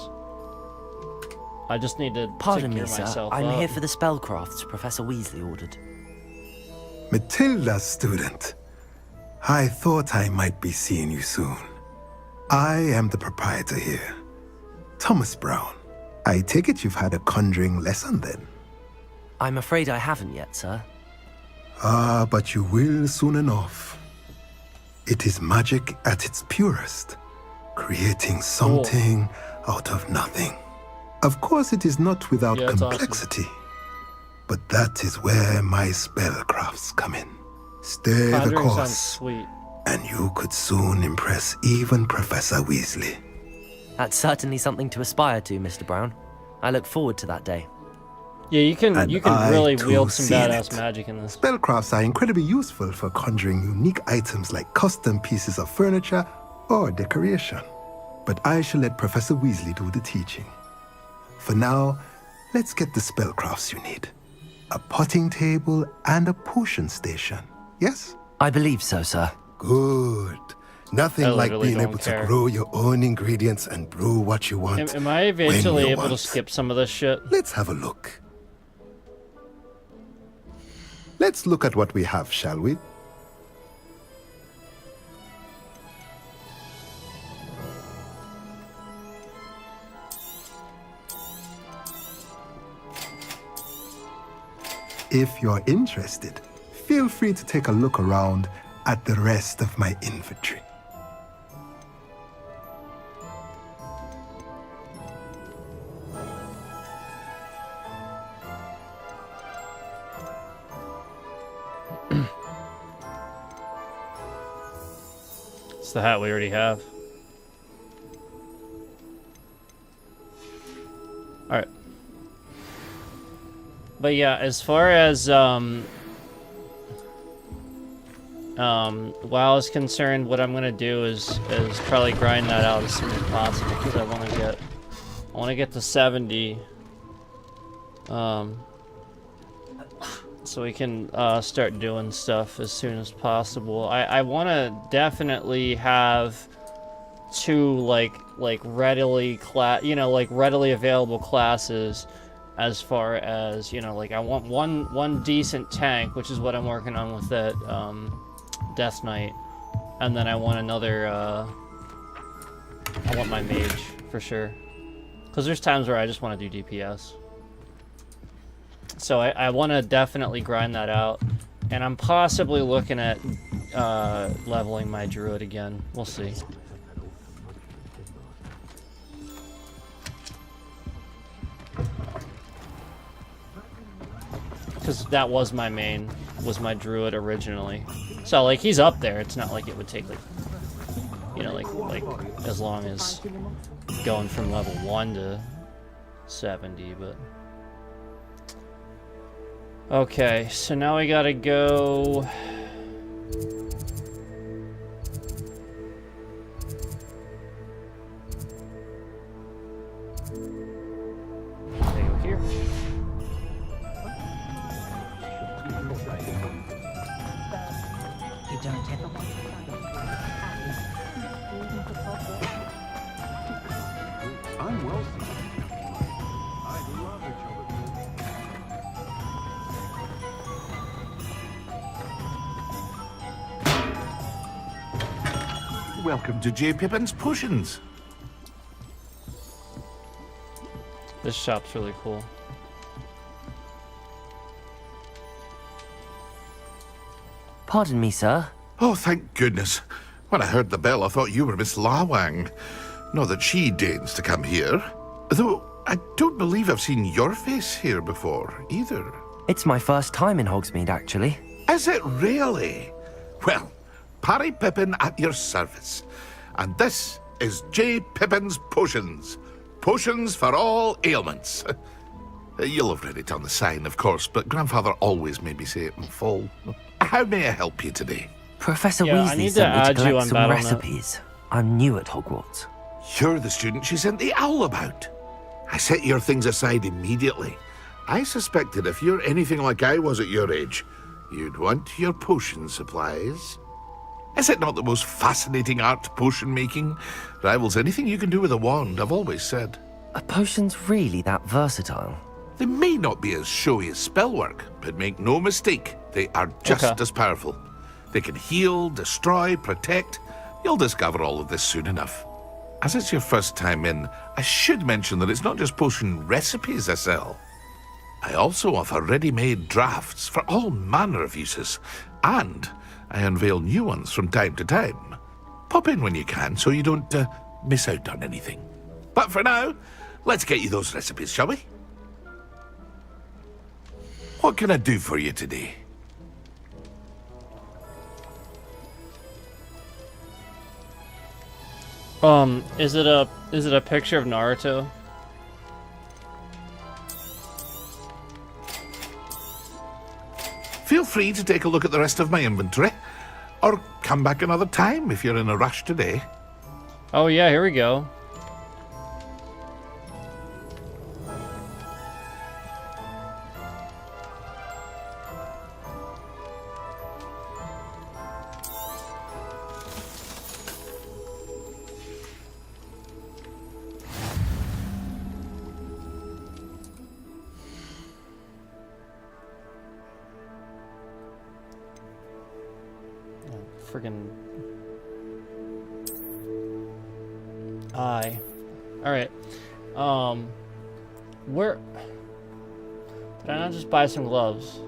I just need to Pardon take care me, of sir. myself I'm up. here for the spellcrafts Professor Weasley ordered. Matilda's student. I thought I might be seeing you soon. I am the proprietor here, Thomas Brown. I take it you've had a conjuring lesson then? I'm afraid I haven't yet, sir. Ah, but you will soon enough. It is magic at its purest, creating something out of nothing. Of course, it is not without complexity, but that is where my spellcrafts come in. Stay the Conjuring sounds course, sweet. and you could soon impress even Professor Weasley. That's certainly something to aspire to, Mr. Brown. I look forward to that day. Yeah, you can really too wield some seen badass it. magic in this. Spellcrafts are incredibly useful for conjuring unique items like custom pieces of furniture or decoration. But I shall let Professor Weasley do the teaching. For now, let's get the spellcrafts you need. A potting table and a potion station, yes? I believe so, sir. Good. Nothing I like literally being don't able care. to grow your own ingredients and brew what you want. Am I eventually when you able to want. skip some of this shit? Let's have a look. Let's look at what we have, shall we? If you're interested, feel free to take a look around at the rest of my inventory. It's the hat we already have. Alright. But yeah, as far as While I was concerned, what I'm gonna do is probably grind that out as soon as possible because I want to get to 70. So we can start doing stuff as soon as possible. I want to definitely have 2 like readily readily available classes, as far as like I want one decent tank, which is what I'm working on with that Death Knight, and then I want another I want my mage for sure, because there's times where I just want to do DPS. So I want to definitely grind that out, and I'm possibly looking at leveling my druid again. We'll see. Because that was my main, was my druid originally. So like he's up there. It's not like it would take like, like as long as going from level 1 to 70, but. Okay, so now we gotta go. Go here. You don't ever want I'm well. I love each other. Welcome to J. Pippin's Potions. This shop's really cool. Pardon me, sir. Oh, thank goodness. When I heard the bell, I thought you were Miss Lawang. Not that she deigns to come here. Though, I don't believe I've seen your face here before, either. It's my first time in Hogsmeade, actually. Is it really? Well, Parry Pippin at your service. And this is J. Pippin's Potions. Potions for all ailments. You'll have read it on the sign, of course, but Grandfather always made me say it in full. How may I help you today? Professor Yeah, I Weasley need sent to me to add you collect on some BattleNet. recipes. I'm new at Hogwarts. You're the student she sent the owl about. I set your things aside immediately. I suspected if you're anything like I was at your age, you'd want your potion supplies. Is it not the most fascinating art, potion making? Rivals anything you can do with a wand, I've always said. Are potions really that versatile? They may not be as showy as spellwork, but make no mistake, they are just Okay. as powerful. They can heal, destroy, protect. You'll discover all of this soon enough. As it's your first time in, I should mention that it's not just potion recipes I sell. I also offer ready-made drafts for all manner of uses, and I unveil new ones from time to time. Pop in when you can so you don't miss out on anything. But for now, let's get you those recipes, shall we? What can I do for you today? Is it a picture of Naruto? Feel free to take a look at the rest of my inventory, or come back another time if you're in a rush today. Oh yeah, here we go. Friggin' Alright. Where did I not just buy some gloves?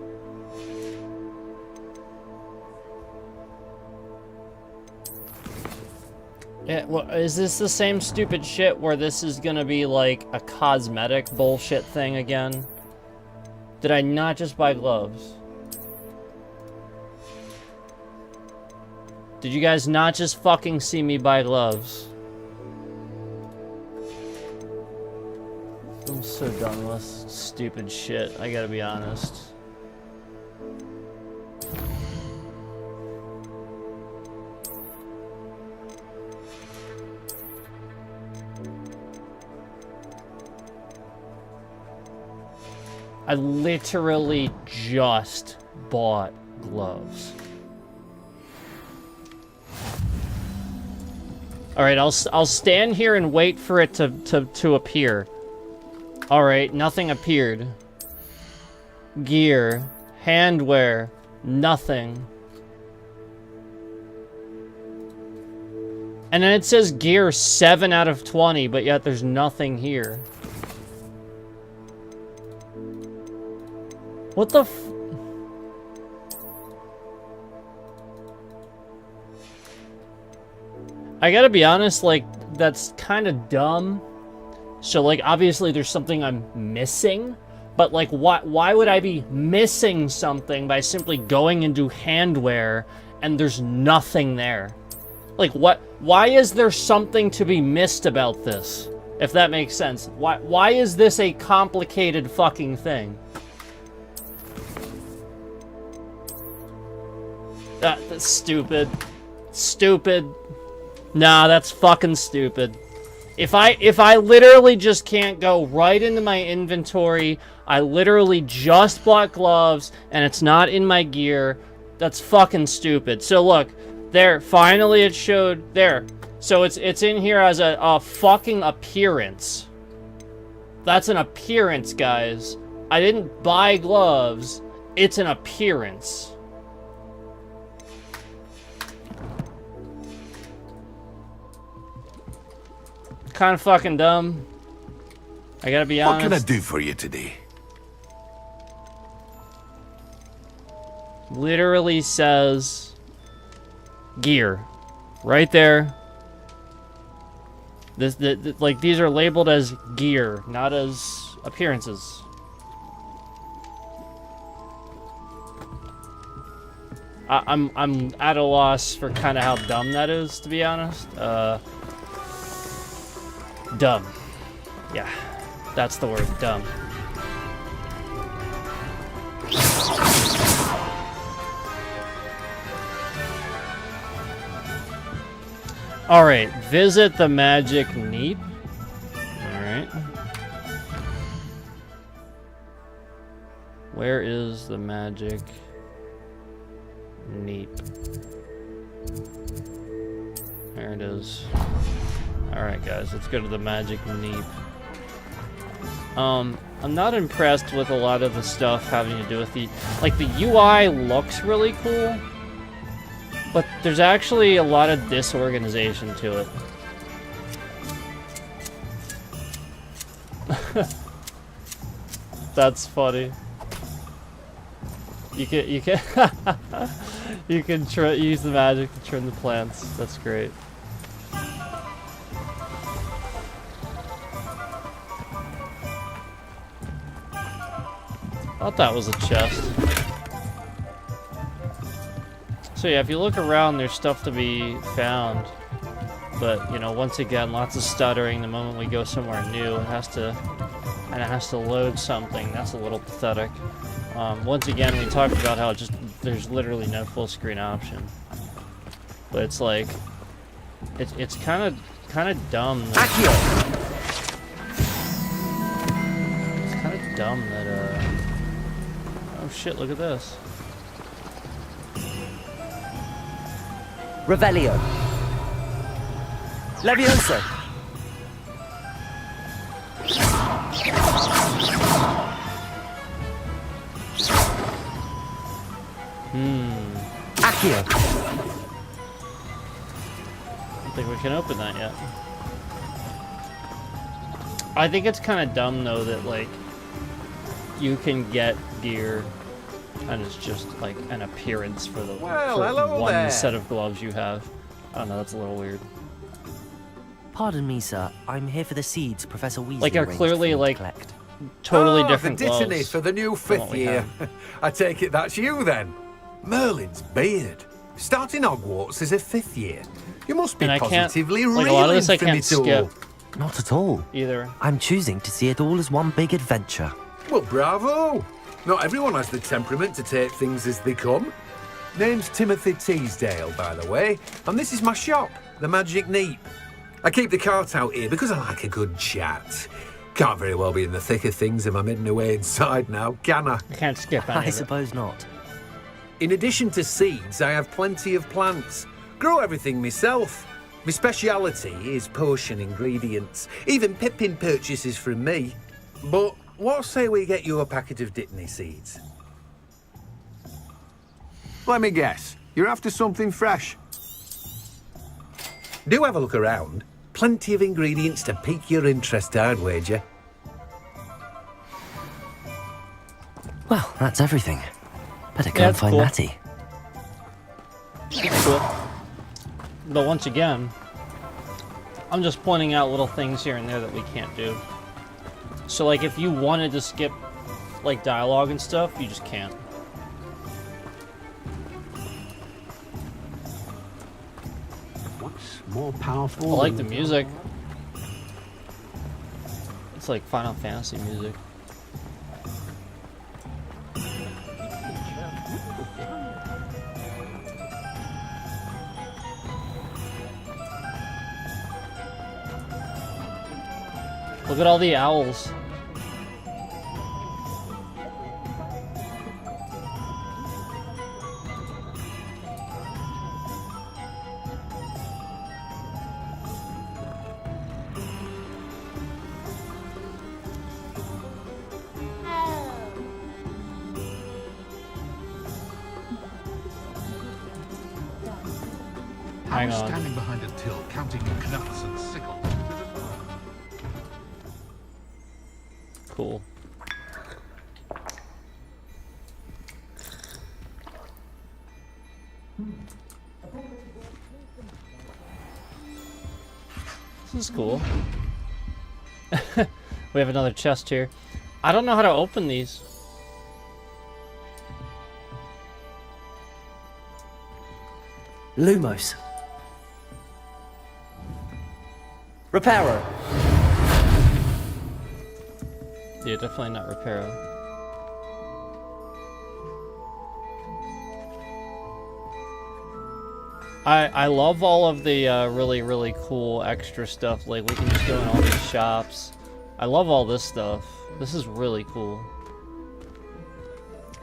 Yeah, well, is this the same stupid shit where this is gonna be like a cosmetic bullshit thing again? Did I not just buy gloves? Did you guys not just fucking see me buy gloves? I'm so done with stupid shit, I gotta be honest. I literally just bought gloves. All right, I'll stand here and wait for it to appear. All right, nothing appeared. Gear, handwear, nothing. And then it says gear 7 out of 20, but yet there's nothing here. What the f- I gotta be honest, like, that's kind of dumb. So, like, obviously there's something I'm missing. But, like, why would I be missing something by simply going into handwear and there's nothing there? Like, why is there something to be missed about this? If that makes sense. Why is this a complicated fucking thing? That's stupid. Stupid. Nah, that's fucking stupid. If I literally just can't go right into my inventory, I literally just bought gloves, and it's not in my gear, that's fucking stupid. So look, there, finally it showed, there. So it's in here as a fucking appearance. That's an appearance, guys. I didn't buy gloves, it's an appearance. Kind of fucking dumb. I gotta be honest. What can I do for you today? Literally says gear right there. Like, these are labeled as gear, not as appearances. I'm at a loss for kind of how dumb that is, to be honest. Dumb. Yeah, that's the word, dumb. Alright, visit the magic neep. Alright. Where is the magic neep? There it is. Alright guys, let's go to the magic neep. I'm not impressed with a lot of the stuff having to do with the... Like, the UI looks really cool, but there's actually a lot of disorganization to it. That's funny. You can you can use the magic to trim the plants. That's great. Thought that was a chest. So yeah, if you look around, there's stuff to be found. But, you know, once again, lots of stuttering the moment we go somewhere new. It has to load something. That's a little pathetic. Once again, we talked about how there's literally no full screen option. But it's like, it's kind of dumb. It's kind of dumb that oh shit! Look at this. Revelio. Levioso. Accio. I don't think we can open that yet. I think it's kind of dumb though that, like, you can get gear and it's just like an appearance for the one set of gloves you have. I don't know, that's a little weird. Pardon me, sir. I'm here for the seeds Professor Weasley like, are clearly like collect. totally different the gloves. Dittany for the new 5th year. I take it that's you then. Merlin's beard. Starting Hogwarts as a 5th year. You must be positively like, a lot of this I can't finito. skip. Not at all. Either. I'm choosing to see it all as one big adventure. Well, bravo. Not everyone has the temperament to take things as they come. Name's Timothy Teasdale, by the way, and this is my shop, the Magic Neep. I keep the cart out here because I like a good chat. Can't very well be in the thick of things if I'm hidden away inside now, can I? I can't skip any I of it. suppose not. In addition to seeds, I have plenty of plants. Grow everything myself. My speciality is potion ingredients. Even Pippin purchases from me. But what say we get you a packet of Dittany seeds? Let me guess. You're after something fresh. Do have a look around. Plenty of ingredients to pique your interest, I'd wager. Well, that's everything. Better go Yeah, and it's find cool. Natty. It's cool. But once again, I'm just pointing out little things here and there that we can't do. So like if you wanted to skip like dialogue and stuff, you just can't. What's more powerful? I like the music. It's like Final Fantasy music. Look at all the owls. I Hang was on. standing behind a till, counting knuts and sickles. Cool. This is cool. We have another chest here. I don't know how to open these. Lumos. Reparo. Yeah, definitely not Reparo. I love all of the really cool extra stuff. Like we can just go in all these shops. I love all this stuff. This is really cool.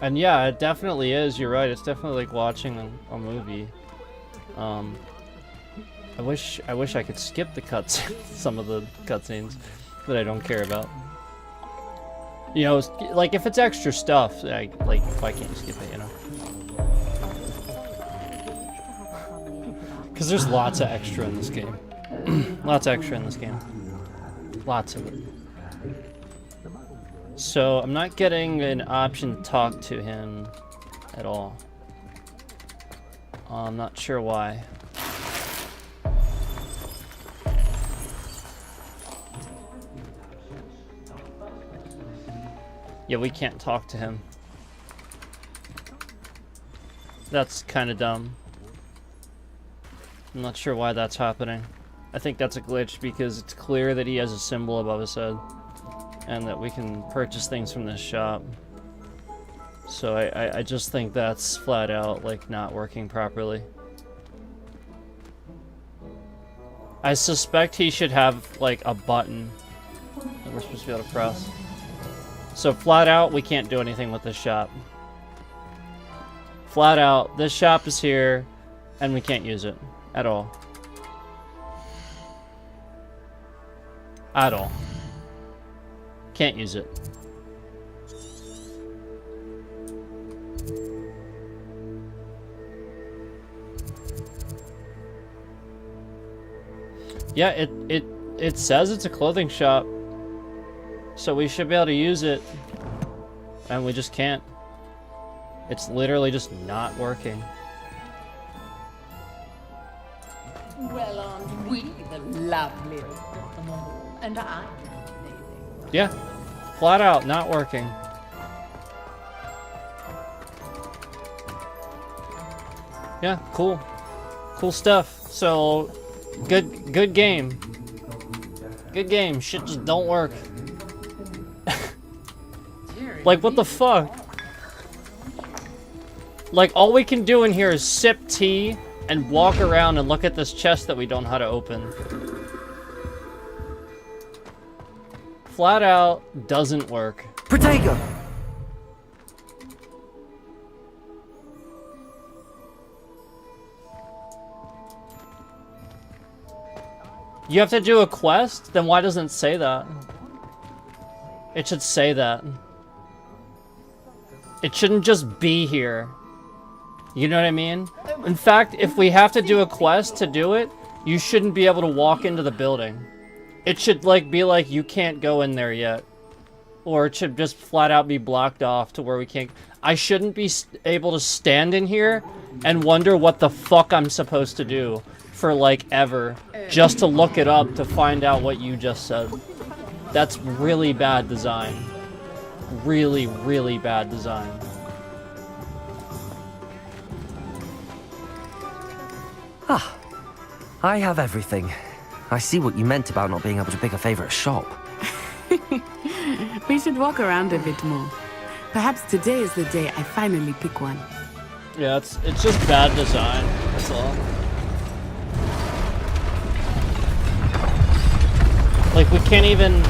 And yeah, it definitely is. You're right. It's definitely like watching a movie. I wish I could skip the cuts, some of the cutscenes that I don't care about. You know, like if it's extra stuff, like if I can't skip it, you know. Because there's lots of extra in this game. Lots of extra in this game. Lots of it. So I'm not getting an option to talk to him at all. I'm not sure why. Yeah, we can't talk to him. That's kind of dumb. I'm not sure why that's happening. I think that's a glitch because it's clear that he has a symbol above his head and that we can purchase things from this shop. So I just think that's flat out like not working properly. I suspect he should have like a button that we're supposed to be able to press. So flat out, we can't do anything with this shop. Flat out, this shop is here and we can't use it at all. At all. Can't use it. Yeah, it says it's a clothing shop. So we should be able to use it. And we just can't. It's literally just not working. Well, aren't we the lovely and I? Yeah. Flat out not working. Yeah, cool. Cool stuff. So good game. Good game. Shit just don't work. Like what the fuck? Like all we can do in here is sip tea and walk around and look at this chest that we don't know how to open. Flat out doesn't work. Protego! You have to do a quest? Then why doesn't it say that? It should say that. It shouldn't just be here. You know what I mean? In fact, if we have to do a quest to do it, you shouldn't be able to walk into the building. It should like be like you can't go in there yet. Or it should just flat out be blocked off to where we can't. I shouldn't be able to stand in here and wonder what the fuck I'm supposed to do for like ever, just to look it up to find out what you just said. That's really bad design. Really, really bad design. Ah, I have everything. I see what you meant about not being able to pick a favorite shop. We should walk around a bit more. Perhaps today is the day I finally pick one. Yeah, it's just bad design. That's all. Like we can't even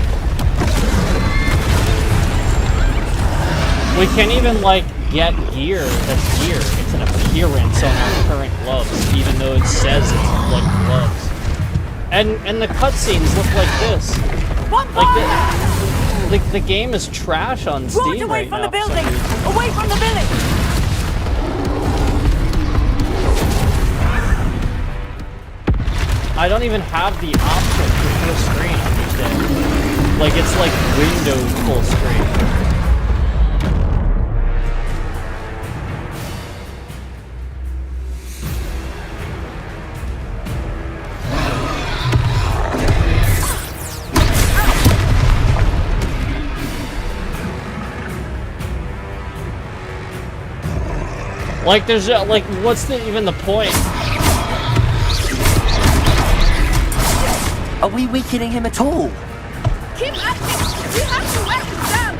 like get gear that's gear. It's an appearance on our current gloves, even though it says it's like gloves. And the cutscenes look like this. Like the game is trash on Steam right now. Away from the building! Away from the village! I don't even have the option for full screen on these days. Like it's like Windows full screen. Like there's like what's even the point? Are we weakening him at all? Keep at it! We have to wear him down!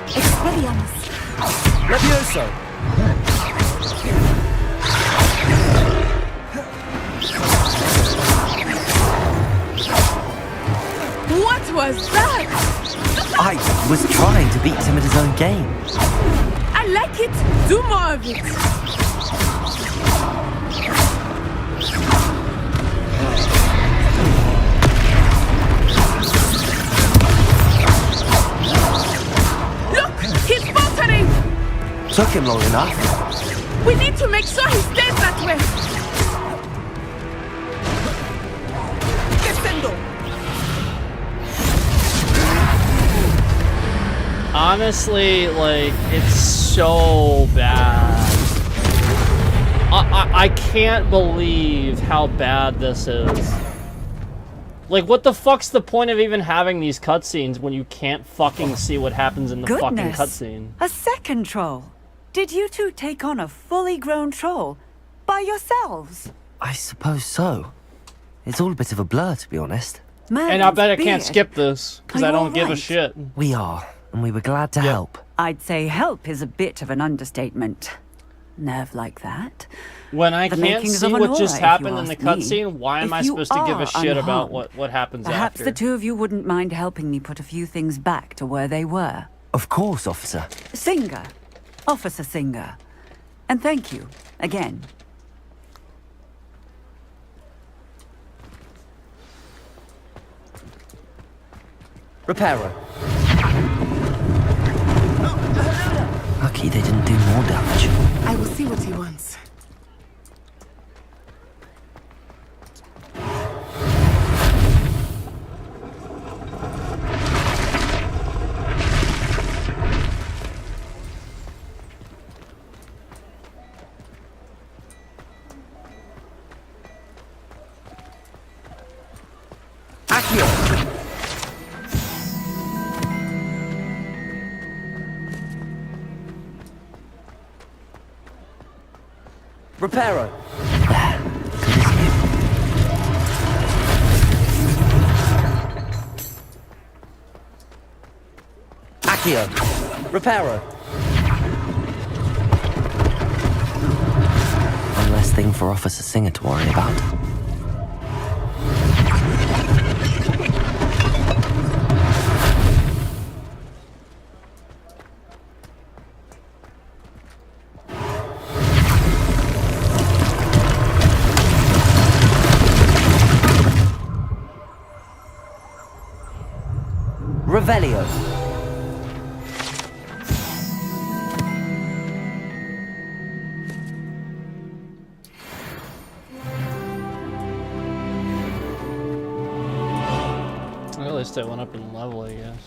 Expelliarmus! Levioso! What was that? I was trying to beat him at his own game. I like it! Do more of it! Look! He's faltering! Took him long enough. We need to make sure he stays that way! Honestly, like, it's so bad. I can't believe how bad this is. Like, what the fuck's the point of even having these cutscenes when you can't fucking see what happens in the fucking cutscene? A second troll. Did you two take on a fully grown troll by yourselves? I suppose so. It's all a bit of a blur, to be honest. And I bet I can't skip this, because I don't give a shit. We are, and we were glad to help. I'd say help is a bit of an understatement. Nerve like that. When I The can't makings see of an what aura, just if happened you in the ask me. cutscene, why am If I you supposed to give a are shit about unharmed, what happens Perhaps after? the two of you wouldn't mind helping me put a few things back to where they were. Of course, officer. Singer. Officer Singer. And thank you, again. Reparo. Lucky they didn't do more damage. I will see what he wants. Reparo. Accio. Reparo. Unless thing for Officer Singer to worry about. Revelio. Well, at least I went up in level, I guess.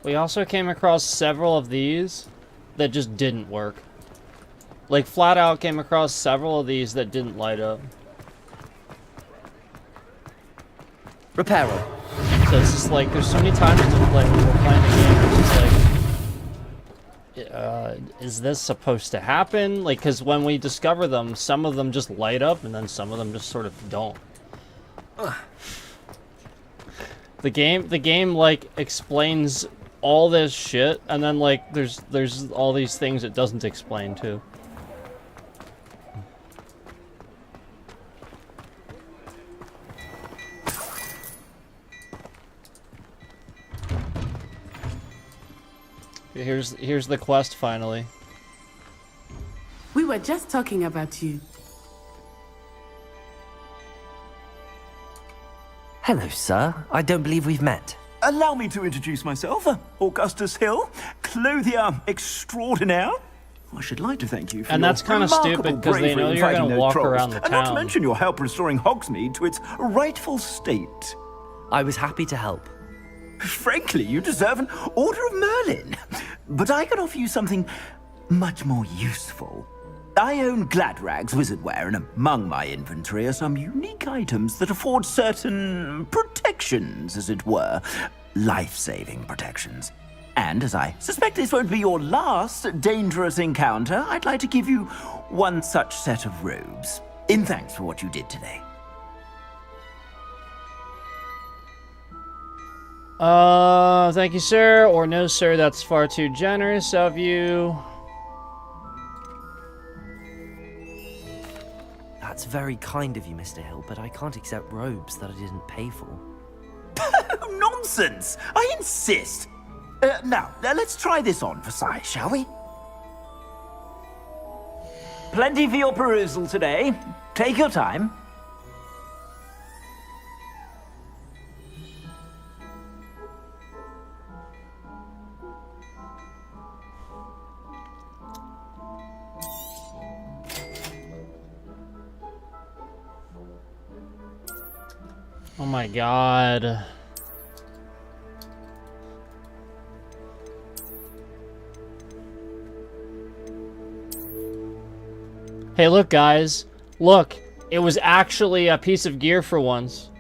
We also came across several of these that just didn't work. Like, flat out came across several of these that didn't light up. Reparo. So it's just like, there's so many times to play when we're playing the game, it's just like, is this supposed to happen? Like, because when we discover them, some of them just light up, and then some of them just sort of don't. The game like explains all this shit, and then like there's all these things it doesn't explain too. Here's the quest finally. We were just talking about you. Hello, sir. I don't believe we've met. Allow me to introduce myself, Augustus Hill, clothier extraordinaire. I should like to thank you for and your that's kind of stupid because they know you're going to walk around the town. And not to mention your help restoring Hogsmeade to its rightful state. I was happy to help. Frankly, you deserve an Order of Merlin. But I can offer you something much more useful. I own Gladrag's wizardware, and among my inventory are some unique items that afford certain protections, as it were. Life-saving protections. And as I suspect this won't be your last dangerous encounter, I'd like to give you one such set of robes, in thanks for what you did today. Thank you, sir. Or no, sir, that's far too generous of you. That's very kind of you, Mr. Hill, but I can't accept robes that I didn't pay for. Nonsense! I insist! Now, let's try this on for size, shall we? Plenty for your perusal today. Take your time. Oh my god. Hey, look, guys. Look, it was actually a piece of gear for once,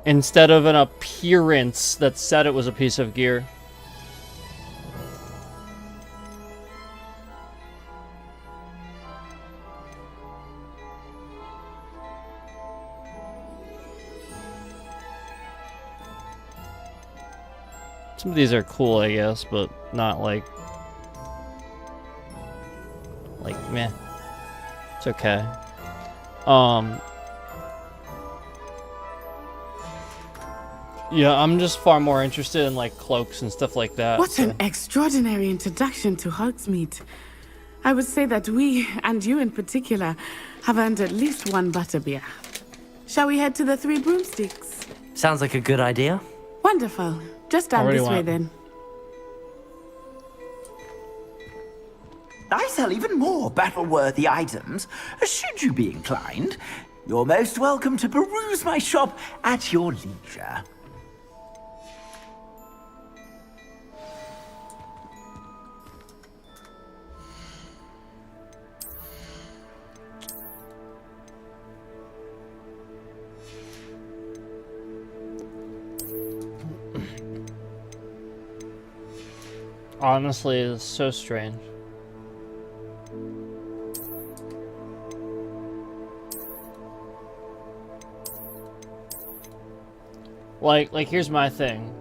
instead of an appearance that said it was a piece of gear. Some of these are cool, I guess, but not like meh. It's okay. Yeah, I'm just far more interested in like cloaks and stuff like that. What an extraordinary introduction to Hogsmeade. I would say that we, and you in particular, have earned at least one butterbeer. Shall we head to the Three Broomsticks? Sounds like a good idea. Wonderful. Just down this way then. I sell even more battle-worthy items. Should you be inclined, you're most welcome to peruse my shop at your leisure. Honestly, it's so strange. Like here's my thing.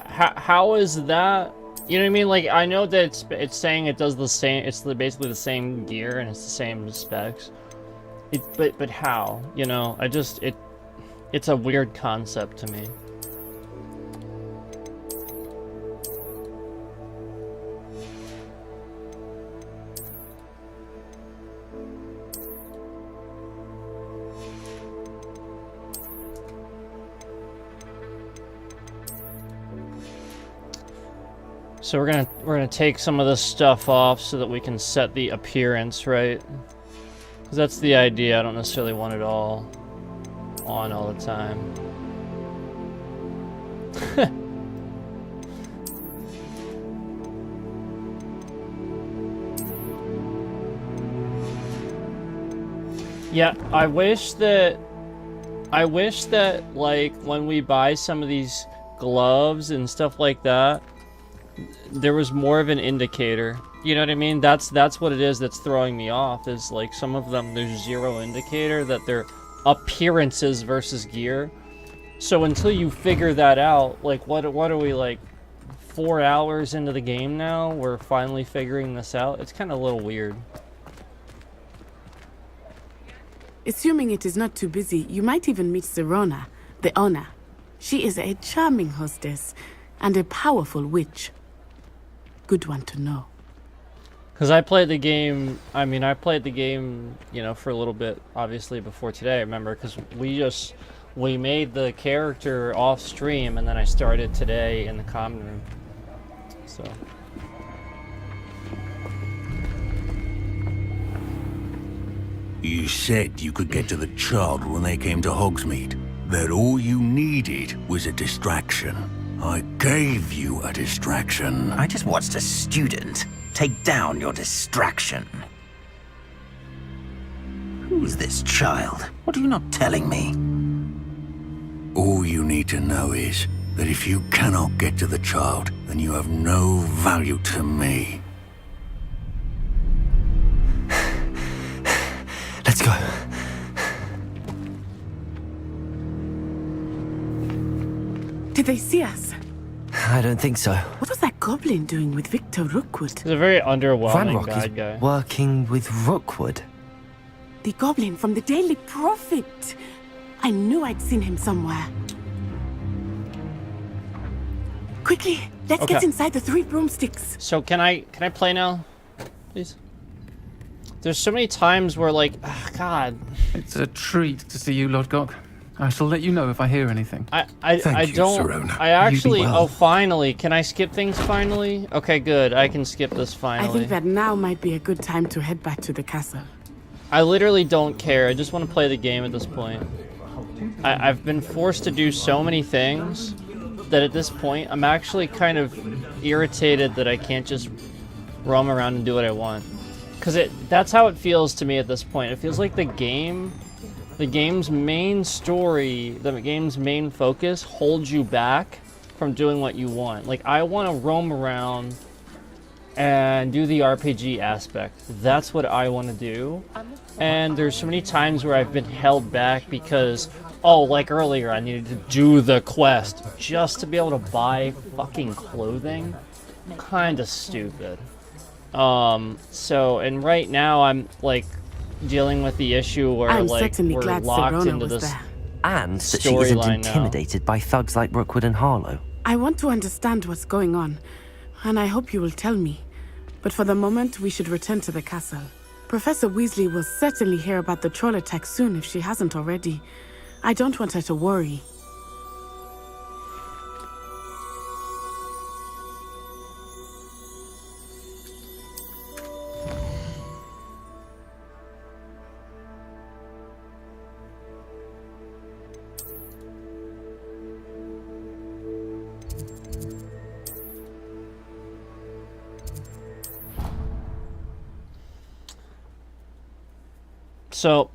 How is that? You know what I mean? Like, I know that it's saying it does the same. It's basically the same gear and it's the same specs. But how? You know, it's a weird concept to me. So we're gonna take some of this stuff off so that we can set the appearance right. Because that's the idea. I don't necessarily want it all on all the time. Yeah, I wish that like when we buy some of these gloves and stuff like that, there was more of an indicator. You know what I mean? That's what it is that's throwing me off, is like some of them there's zero indicator that they're appearances versus gear. So until you figure that out, like what are we, like 4 hours into the game now? We're finally figuring this out. It's kind of a little weird. Assuming it is not too busy, you might even meet Zerona, the owner. She is a charming hostess and a powerful witch. Good one to know. Because I played the game, you know, for a little bit, obviously, before today, remember? Because we made the character off stream, and then I started today in the common room. So. You said you could get to the child when they came to Hogsmeade. That all you needed was a distraction. I gave you a distraction. I just watched a student take down your distraction. Who's this child? What are you not telling me? All you need to know is that if you cannot get to the child, then you have no value to me. Let's go. Did they see us? I don't think so. What was that goblin doing with Victor Rookwood? He's a very underwhelming Ranrock bad is guy. working with Rookwood. The goblin from the Daily Prophet. I knew I'd seen him somewhere. Quickly, let's get inside the 3 broomsticks. So can I play now, please? There's so many times where, like, God. It's a treat to see you, Lodgok. I shall let you know if I hear anything. I don't. Serona. I actually. You be well. Oh, finally. Can I skip things finally? Okay, good. I can skip this I finally. think that now might be a good time to head back to the castle. I literally don't care. I just want to play the game at this point. I've been forced to do so many things that at this point I'm actually kind of irritated that I can't just roam around and do what I want. Because that's how it feels to me at this point. It feels like the game's main story, the game's main focus holds you back from doing what you want. Like, I want to roam around and do the RPG aspect. That's what I want to do. And there's so many times where I've been held back because, oh, like earlier, I needed to do the quest just to be able to buy fucking clothing. Kinda stupid. And right now I'm, like, dealing with the issue where, I'm like, certainly we're glad locked Serona into was this there. And that she isn't storyline now. intimidated by thugs like Rookwood and Harlow. I want to understand what's going on, and I hope you will tell me. But for the moment, we should return to the castle. Professor Weasley will certainly hear about the troll attack soon if she hasn't already. I don't want her to worry. So,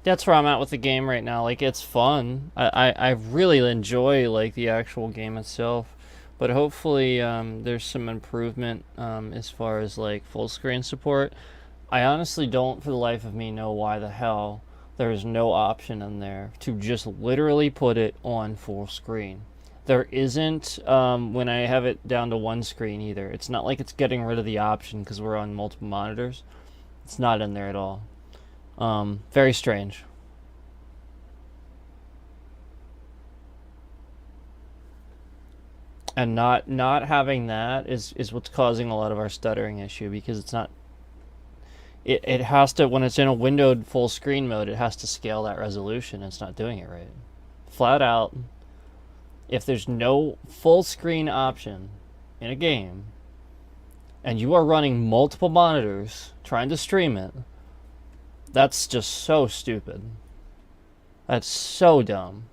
that's where I'm at with the game right now. Like, it's fun. I really enjoy, like, the actual game itself. But hopefully, there's some improvement as far as, like, full screen support. I honestly don't, for the life of me, know why the hell There's no option in there to just literally put it on full screen. There isn't when I have it down to one screen either. It's not like it's getting rid of the option because we're on multiple monitors. It's not in there at all. Very strange. And not having that is what's causing a lot of our stuttering issue, because it's not. It has to, when it's in a windowed full screen mode, it has to scale that resolution. It's not doing it right. Flat out, if there's no full screen option in a game, and you are running multiple monitors trying to stream it, that's just so stupid. That's so dumb.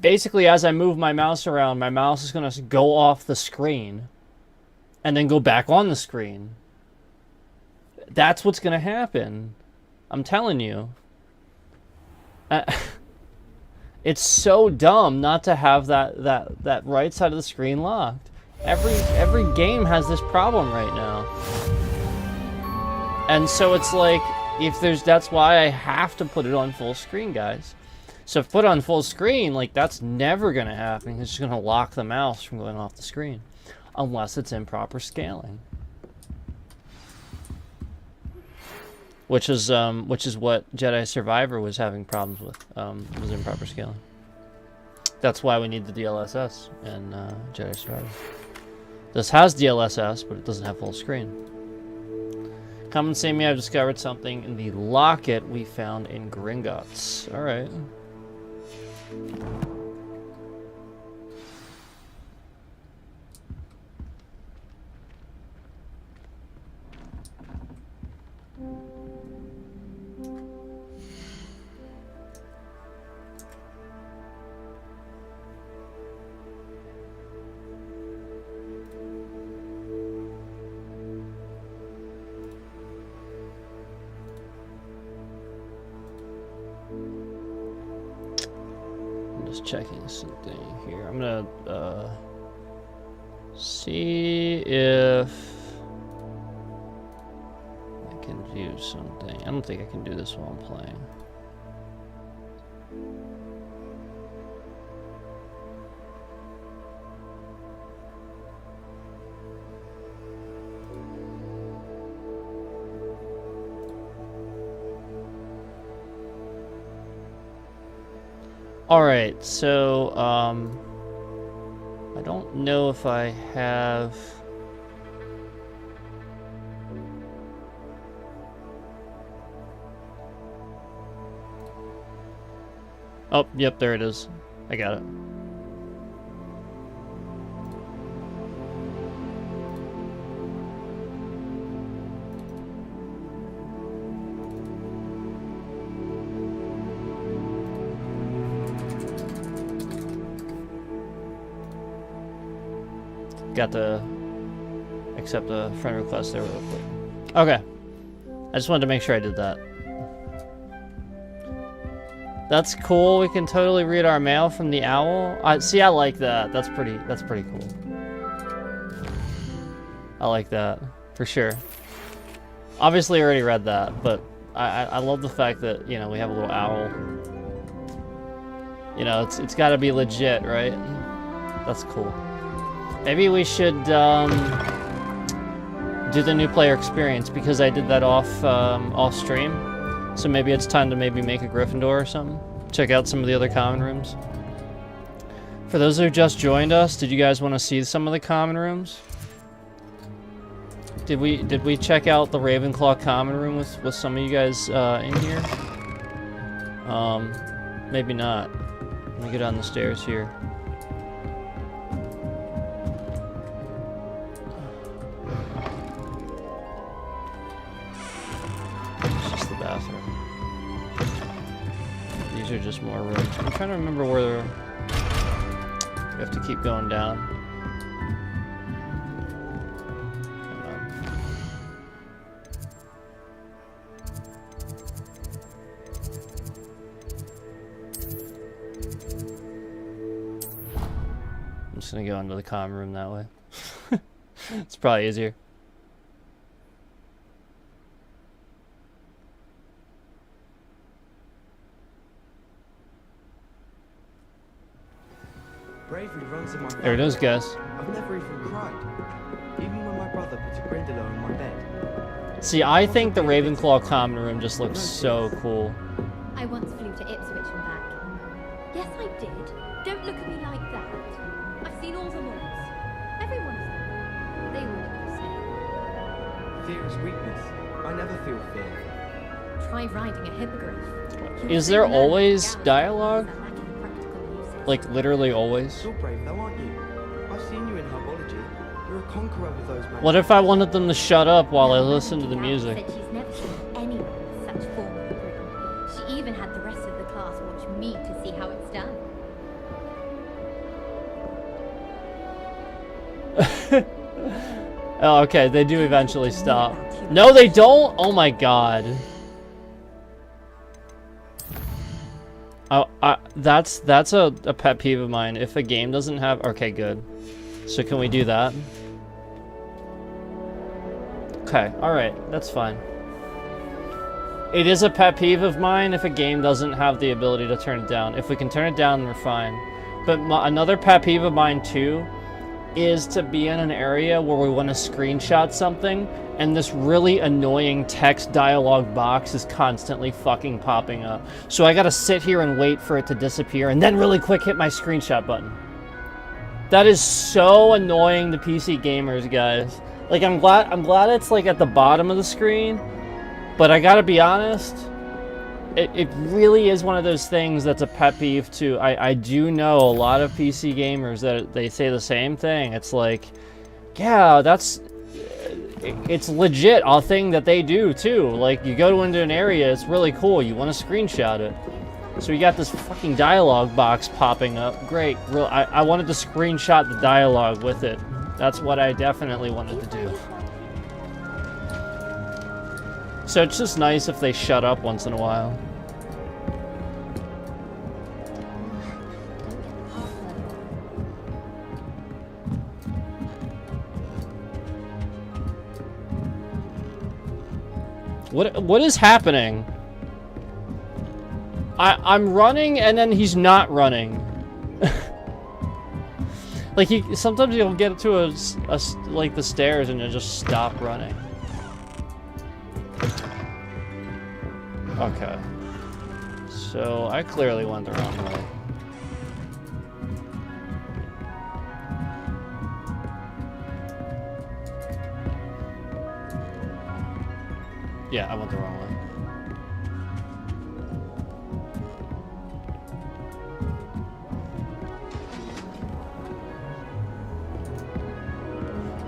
Basically, as I move my mouse around, my mouse is going to go off the screen and then go back on the screen. That's what's going to happen. I'm telling you. It's so dumb not to have that right side of the screen locked. Every game has this problem right now. And so it's like, that's why I have to put it on full screen, guys. So if put on full screen, like, that's never going to happen. It's just going to lock the mouse from going off the screen. Unless it's improper scaling. Which is what Jedi Survivor was having problems with, was improper scaling. That's why we need the DLSS in Jedi Survivor. This has DLSS, but it doesn't have full screen. Come and see me, I've discovered something in the locket we found in Gringotts. Alright. Checking something here. I'm gonna see if I can do something. I don't think I can do this while I'm playing. Alright, so, I don't know if I have... Oh, yep, there it is. I got it. Got to accept a friend request there real quick. Okay. I just wanted to make sure I did that. That's cool. We can totally read our mail from the owl. See, I like that. That's pretty cool. I like that, for sure. Obviously, I already read that, but I love the fact that, you know, we have a little owl. You know, it's got to be legit, right? That's cool. Maybe we should do the new player experience, because I did that off stream. So maybe it's time to maybe make a Gryffindor or something. Check out some of the other common rooms. For those who just joined us, did you guys want to see some of the common rooms? Did we check out the Ravenclaw common room with some of you guys in here? Maybe not. Let me go down the stairs here. These are just more rooms. I'm trying to remember where we have to keep going down. I'm just gonna go into the common room that way. It's probably easier. Bravery runs in my There it is, guys. I've never even cried. Even when my brother puts a Grindylow in my bed. See, I think the Ravenclaw common room just looks so cool. I once flew to Ipswich and back. Yes, I did. Don't look at me like that. I've seen all the lords. Everyone's there. They all look the same. Fear is weakness. I never feel fear. Try riding a hippogriff. Is there always dialogue? Like, literally always? You're brave though, aren't you? I've seen you in herbology. You're a conqueror with those magic. What if I wanted them to shut up while I listen to the music? Said she's never seen anyone with such form of a broom. She even had the rest of the class watch me to see how it's done. Oh, okay, they do eventually stop. No, they don't! Oh my god. That's a pet peeve of mine. If a game doesn't have... Okay, good. So can we do that? Okay, alright, that's fine. It is a pet peeve of mine if a game doesn't have the ability to turn it down. If we can turn it down, we're fine. But another pet peeve of mine, too, is to be in an area where we want to screenshot something, and this really annoying text dialogue box is constantly fucking popping up. So I gotta sit here and wait for it to disappear, and then really quick hit my screenshot button. That is so annoying to PC gamers, guys. Like, I'm glad it's like at the bottom of the screen, but I gotta be honest, it really is one of those things that's a pet peeve too. I do know a lot of PC gamers that they say the same thing. It's like, yeah, it's legit a thing that they do too. Like, you go into an area, it's really cool, you want to screenshot it. So you got this fucking dialogue box popping up. Great. I wanted to screenshot the dialogue with it. That's what I definitely wanted to do. So it's just nice if they shut up once in a while. What is happening? I'm running and then he's not running. Like, sometimes you'll get to like the stairs and you'll just stop running. Okay. So I clearly went the wrong way. Yeah, I went the wrong way.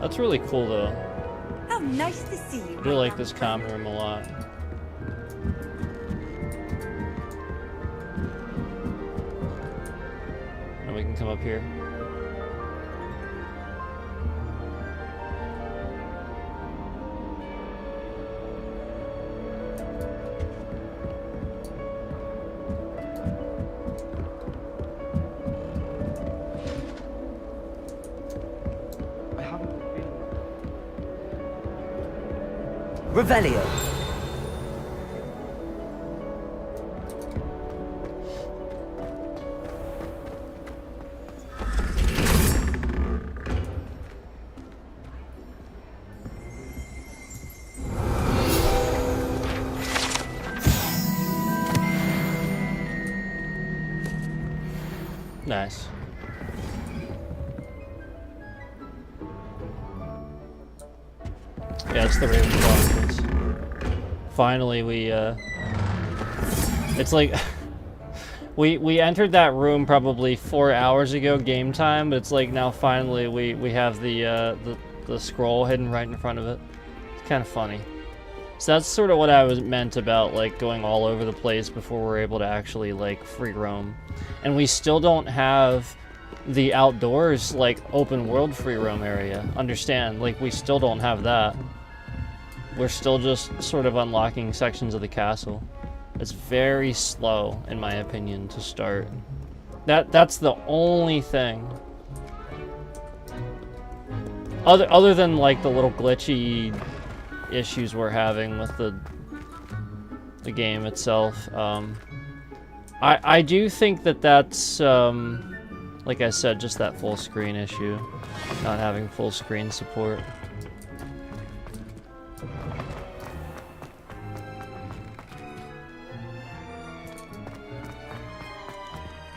That's really cool, though. How nice to see you. I do like this common room a lot. And we can come up here. Revelio. Nice. Yeah, it's the Ravenclaw entrance. Finally, it's like we entered that room probably 4 hours ago, game time, but it's like now finally we have the scroll hidden right in front of it. It's kind of funny. So that's sort of what I was meant about, like, going all over the place before we're able to actually, like, free roam. And we still don't have the outdoors, like, open world free roam area. Understand, like, we still don't have that. We're still just sort of unlocking sections of the castle. It's very slow, in my opinion, to start. That's the only thing. Other than, like, the little glitchy issues we're having with the game itself. I do think that's Like I said, just that full screen issue. Not having full screen support.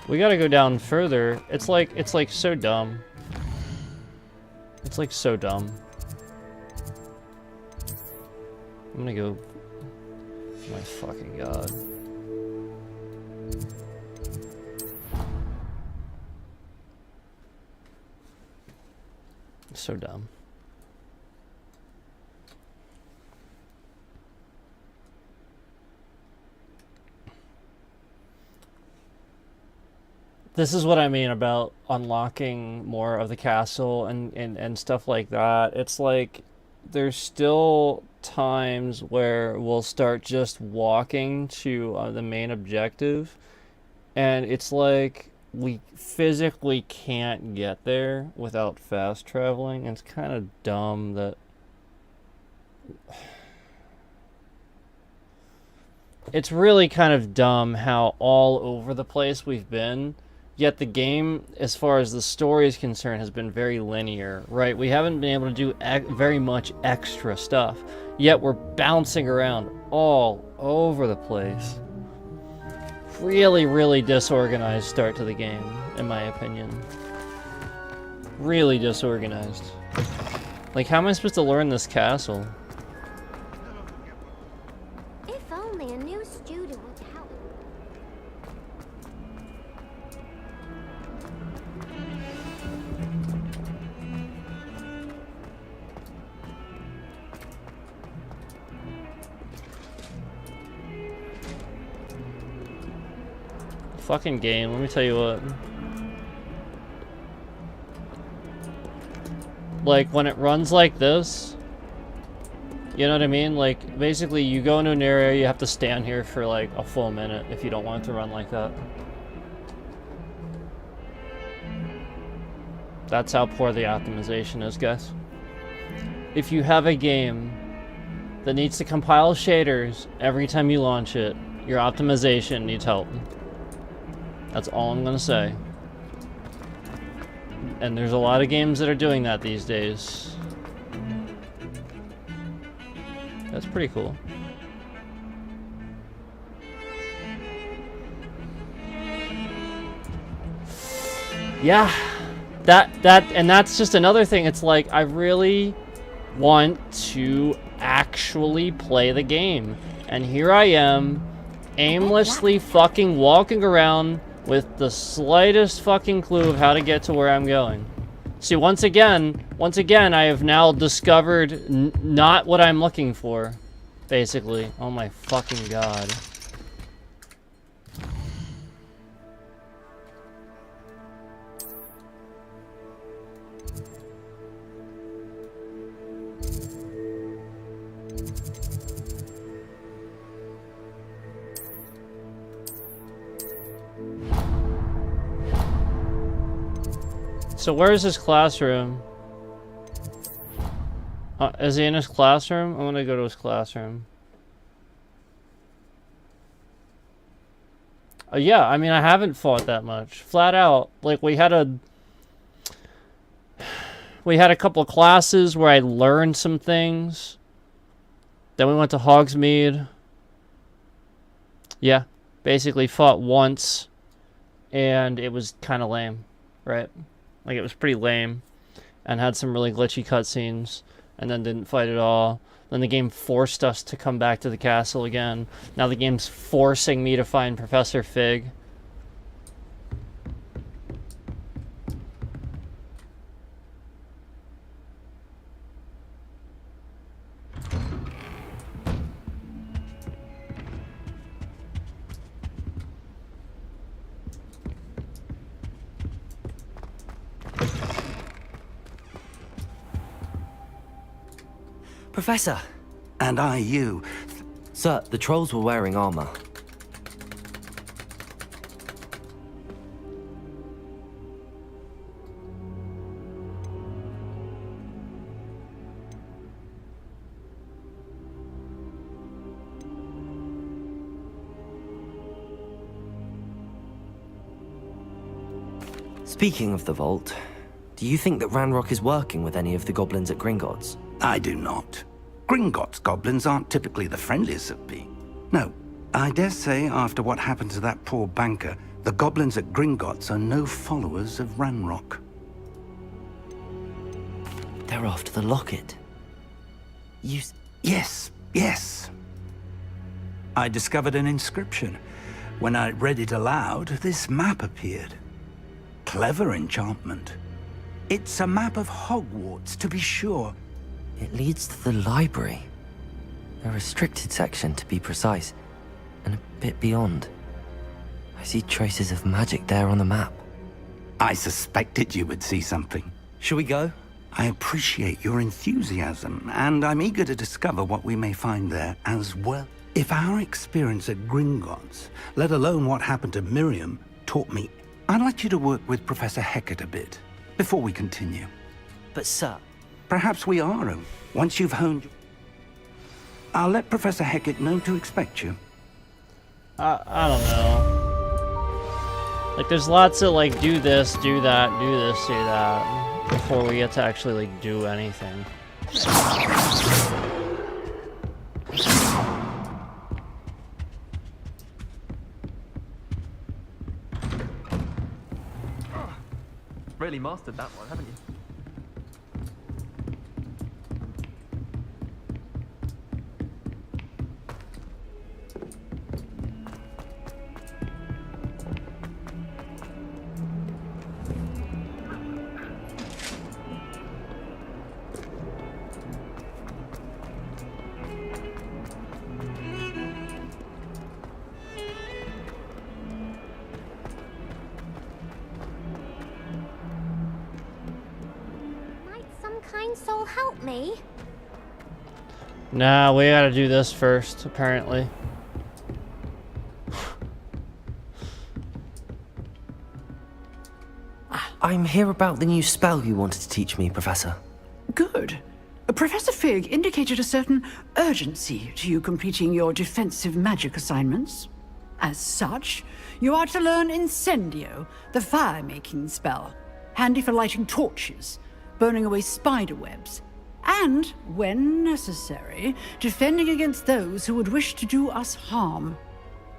We gotta go down further. It's like so dumb. It's like so dumb. I'm gonna go. My fucking god. So dumb. This is what I mean about unlocking more of the castle and stuff like that. It's like there's still times where we'll start just walking to the main objective, and it's like we physically can't get there without fast traveling. It's kind of dumb that it's really kind of dumb how all over the place we've been. Yet the game, as far as the story is concerned, has been very linear, right? We haven't been able to do very much extra stuff. Yet we're bouncing around all over the place. Really, really disorganized start to the game, in my opinion. Really disorganized. Like, how am I supposed to learn this castle? If only a new student would help. Fucking game, let me tell you what. Like, when it runs like this, you know what I mean? Like, basically, you go into an area, you have to stand here for like a full minute if you don't want it to run like that. That's how poor the optimization is, guys. If you have a game that needs to compile shaders every time you launch it, your optimization needs help. That's all I'm gonna say. And there's a lot of games that are doing that these days. That's pretty cool. Yeah. That's just another thing. It's like, I really want to actually play the game. And here I am, aimlessly fucking walking around with the slightest fucking clue of how to get to where I'm going. See, once again, I have now discovered not what I'm looking for, basically. Oh my fucking god. So where's his classroom? Is he in his classroom? I want to go to his classroom. Yeah, I mean, I haven't fought that much. Flat out. Like, we had a couple of classes where I learned some things. Then we went to Hogsmeade. Yeah, basically fought once. And it was kind of lame, right? Like, it was pretty lame, and had some really glitchy cutscenes, and then didn't fight at all. Then the game forced us to come back to the castle again. Now the game's forcing me to find Professor Fig. Professor! And I you. Sir, the trolls were wearing armor. Speaking of the vault, do you think that Ranrock is working with any of the goblins at Gringotts? I do not. Gringotts goblins aren't typically the friendliest of me. No, I dare say after what happened to that poor banker, the goblins at Gringotts are no followers of Ranrock. They're after the locket. Yes. I discovered an inscription. When I read it aloud, this map appeared. Clever enchantment. It's a map of Hogwarts, to be sure. It leads to the library. A restricted section, to be precise, and a bit beyond. I see traces of magic there on the map. I suspected you would see something. Shall we go? I appreciate your enthusiasm, and I'm eager to discover what we may find there as well. If our experience at Gringotts, let alone what happened to Miriam, taught me, I'd like you to work with Professor Hecat a bit, before we continue. But sir... Perhaps we are. Once you've honed... I'll let Professor Hecat know to expect you. I don't know. Like, there's lots of, like, do this, do that, do this, do that, before we get to actually, like, do anything. Really mastered that one, haven't you? Soul help me? Nah, we gotta do this first, apparently. I'm here about the new spell you wanted to teach me, Professor. Good. Professor Fig indicated a certain urgency to you completing your defensive magic assignments. As such, you are to learn Incendio, the fire-making spell, handy for lighting torches, burning away spider webs, and, when necessary, defending against those who would wish to do us harm.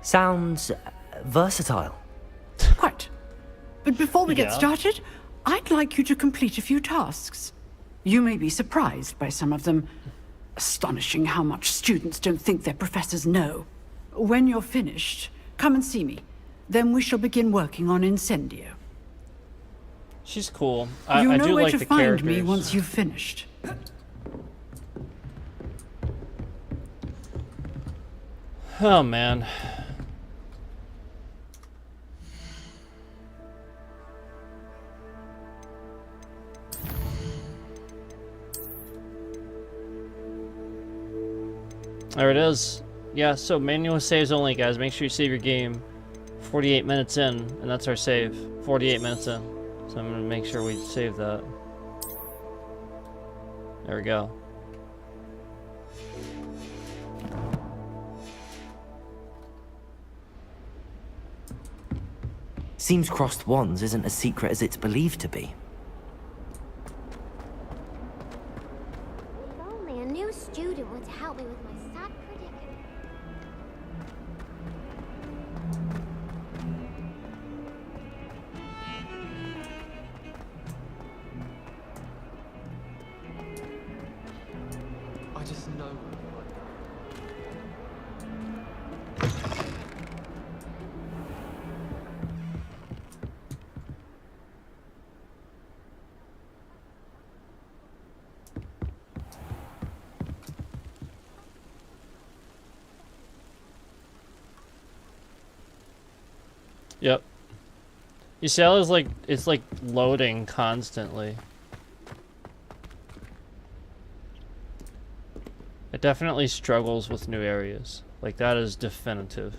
Sounds versatile. Quite. But before we get started, I'd like you to complete a few tasks. You may be surprised by some of them. Astonishing how much students don't think their professors know. When you're finished, come and see me. Then we shall begin working on Incendio. She's cool. I do know where like to the find characters. me once you've finished. Oh man. There it is. Yeah, so manual saves only, guys. Make sure you save your game 48 minutes in, and that's our save. 48 minutes in. So I'm gonna make sure we save that. There we go. Seems crossed wands isn't as secret as it's believed to be. If only a new student were to help me with my sad predicament. I just know. Yep. You see how it's like loading constantly. It definitely struggles with new areas. Like, that is definitive.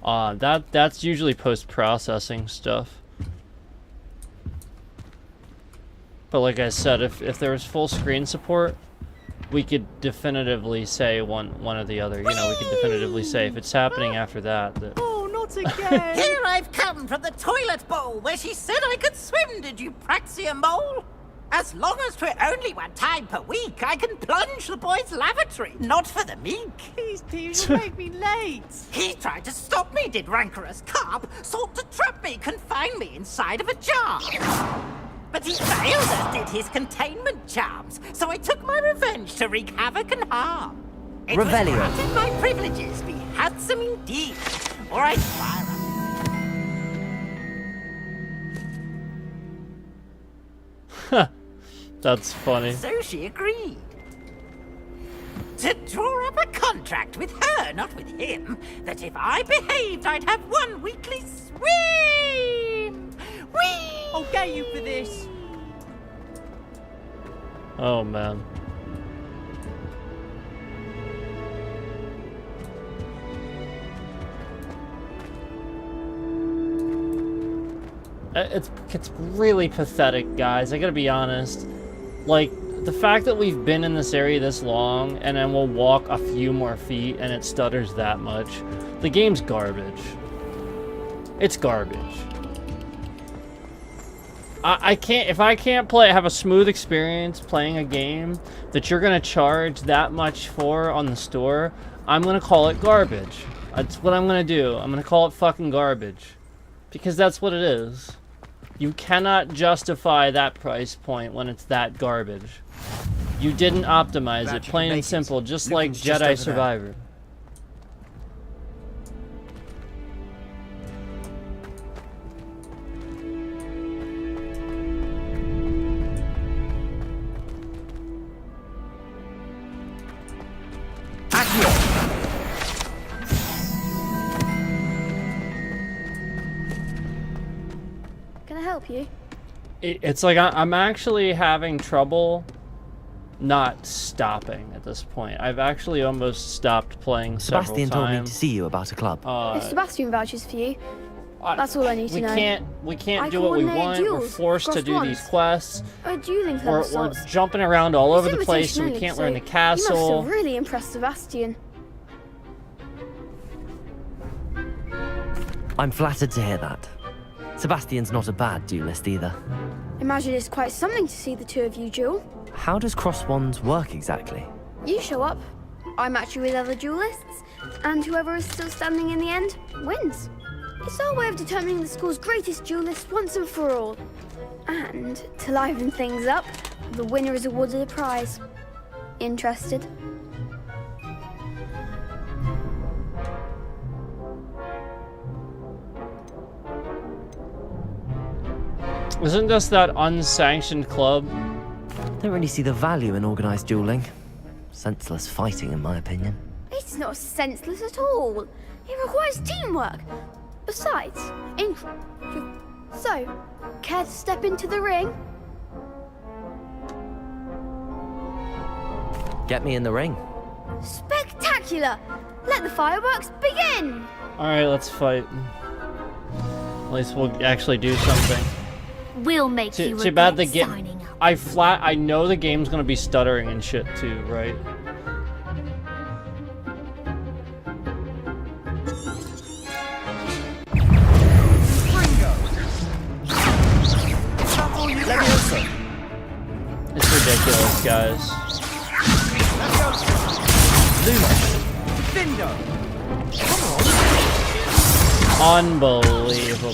That's usually post-processing stuff. But like I said, if there was full screen support, we could definitively say one or the other. You know, we could definitively say if it's happening after that. Oh, not Not again! Here I've come from the toilet bowl where she said I could swim, did you praxia mole? As long as 'twere only one time per week, I can plunge the boy's lavatory, not for the meek. Please, Steve, you'll make me late. He tried to stop me, did rancorous carp, sought to trap me, confine me inside of a jar. But he failed as did his containment charms, so I took my revenge to wreak havoc and harm. It Revelio. was granted my privileges be handsome indeed, or I'd fire up. That's funny. So she agreed. To draw up a contract with her, not with him, that if I behaved, I'd have one weekly swim! Whee! I'll get you for this. Oh, man. It's really pathetic, guys. I gotta be honest. Like, the fact that we've been in this area this long, and then we'll walk a few more feet, and it stutters that much. The game's garbage. It's garbage. I can't, if I can't have a smooth experience playing a game that you're gonna charge that much for on the store, I'm gonna call it garbage. That's what I'm gonna do. I'm gonna call it fucking garbage. Because that's what it is. You cannot justify that price point when it's that garbage. You didn't optimize it, plain and simple, just like Jedi Survivor. Can I help you? It's like I'm actually having trouble not stopping at this point. I've actually almost stopped playing several times. Sebastian told me to see you about a club. If Sebastian vouches for you, that's all I need to know. We can't do what we want. We're forced to do these quests. A dueling club of We're sorts. jumping around all over the It's place, so we invitation can't only, learn the You castle. must have really impressed Sebastian. I'm flattered to hear that. Sebastian's not a bad duelist either. Imagine it's quite something to see the two of you duel. How does cross wands work exactly? You show up, I match you with other duelists, and whoever is still standing in the end wins. It's our way of determining the school's greatest duelist once and for all. And to liven things up, the winner is awarded a prize. Interested? Isn't this that unsanctioned club? Don't really see the value in organized dueling. Senseless fighting, in my opinion. It's not senseless at all. It requires teamwork. Besides, so, care to step into the ring? Get me in the ring. Spectacular! Let the fireworks begin! Alright, let's fight. At least we'll actually do something. We'll make you Too bad the regret game. signing up. I know the game's gonna be stuttering and shit too, right? It's ridiculous, guys. Unbelievable.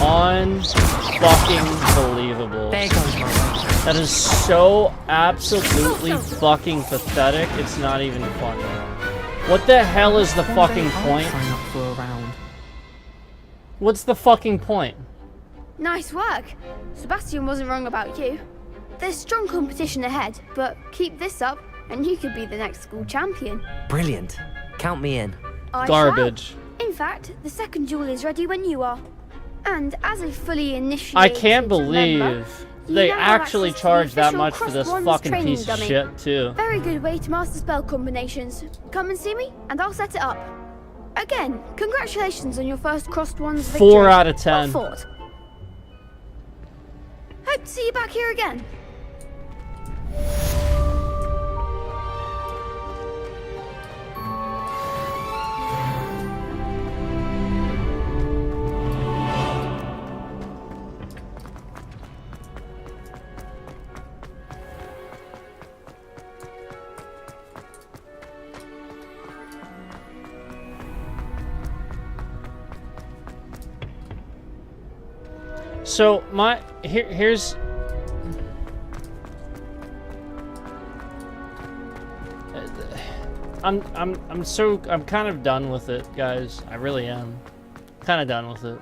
Un-fucking believable. That is so absolutely fucking pathetic, it's not even funny. What the hell is the fucking point? Sign up for a round. What's the fucking point? Nice work. Sebastian wasn't wrong about you. There's strong competition ahead, but keep this up and you could be the next school champion. Brilliant. Count me in. I Garbage. shall. In fact, the second duel is ready when you are. And as a fully initiated I can't believe member, you they now have actually access to the charge that official much for this Crossed fucking Wands piece of training shit too. Very good way to master spell combinations. Come and see me, and I'll set it up. Again, congratulations on your first Crossed Wands victory. 4 out of 10. Well fought. Hope to see you back here again. So here's I'm kind of done with it, guys. I really am. Kind of done with it.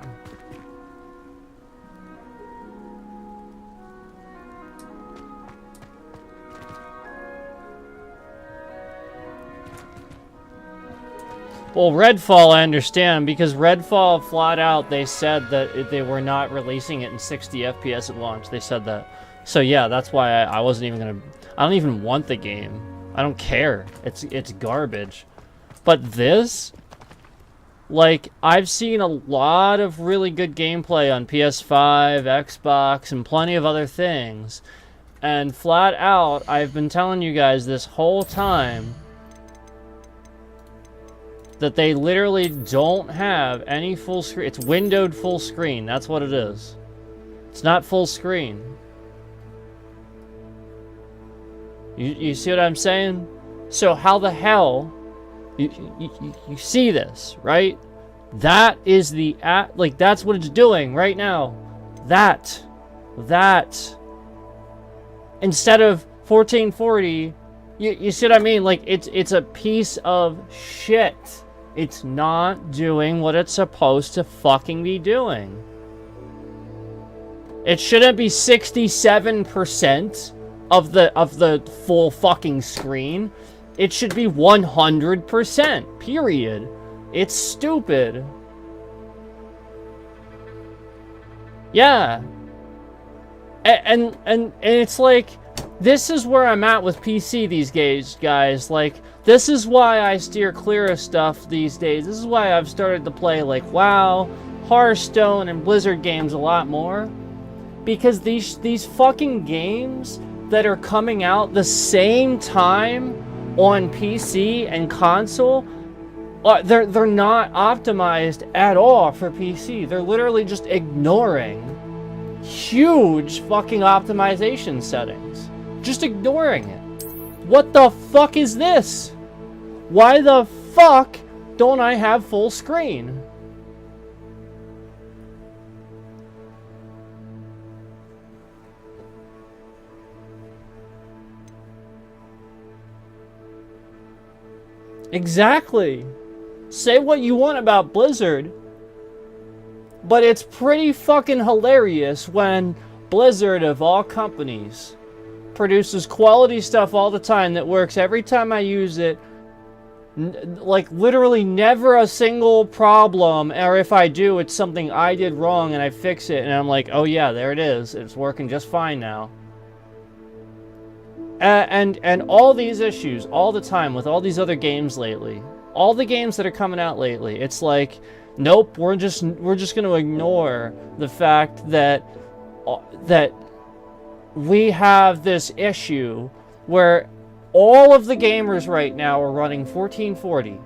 Well, Redfall, I understand, because Redfall, flat out, they said that they were not releasing it in 60 FPS at launch. They said that. So yeah, that's why I wasn't even gonna... I don't even want the game. I don't care. It's garbage. But this... Like, I've seen a lot of really good gameplay on PS5, Xbox, and plenty of other things. And flat out, I've been telling you guys this whole time that they literally don't have any full screen. It's windowed full screen. That's what it is. It's not full screen. You see what I'm saying? So how the hell you see this, right? That is the like that's what it's doing right now. That instead of 1440, you see what I mean? Like it's a piece of shit. It's not doing what it's supposed to fucking be doing. It shouldn't be 67% of the full fucking screen. It should be 100%, period. It's stupid. Yeah. And it's like, this is where I'm at with PC these days, guys. Like, this is why I steer clear of stuff these days. This is why I've started to play, like, WoW, Hearthstone, and Blizzard games a lot more. Because these fucking games that are coming out the same time on PC and console, they're not optimized at all for PC. They're literally just ignoring huge fucking optimization settings. Just ignoring it. What the fuck is this? Why the fuck don't I have full screen? Exactly. Say what you want about Blizzard, but it's pretty fucking hilarious when Blizzard, of all companies, produces quality stuff all the time that works every time I use it. Like, literally never a single problem, or if I do, it's something I did wrong and I fix it, and I'm like, oh yeah, there it is. It's working just fine now. And all these issues all the time with all these other games lately, all the games that are coming out lately, it's like, nope, we're just going to ignore the fact that we have this issue where all of the gamers right now are running 1440.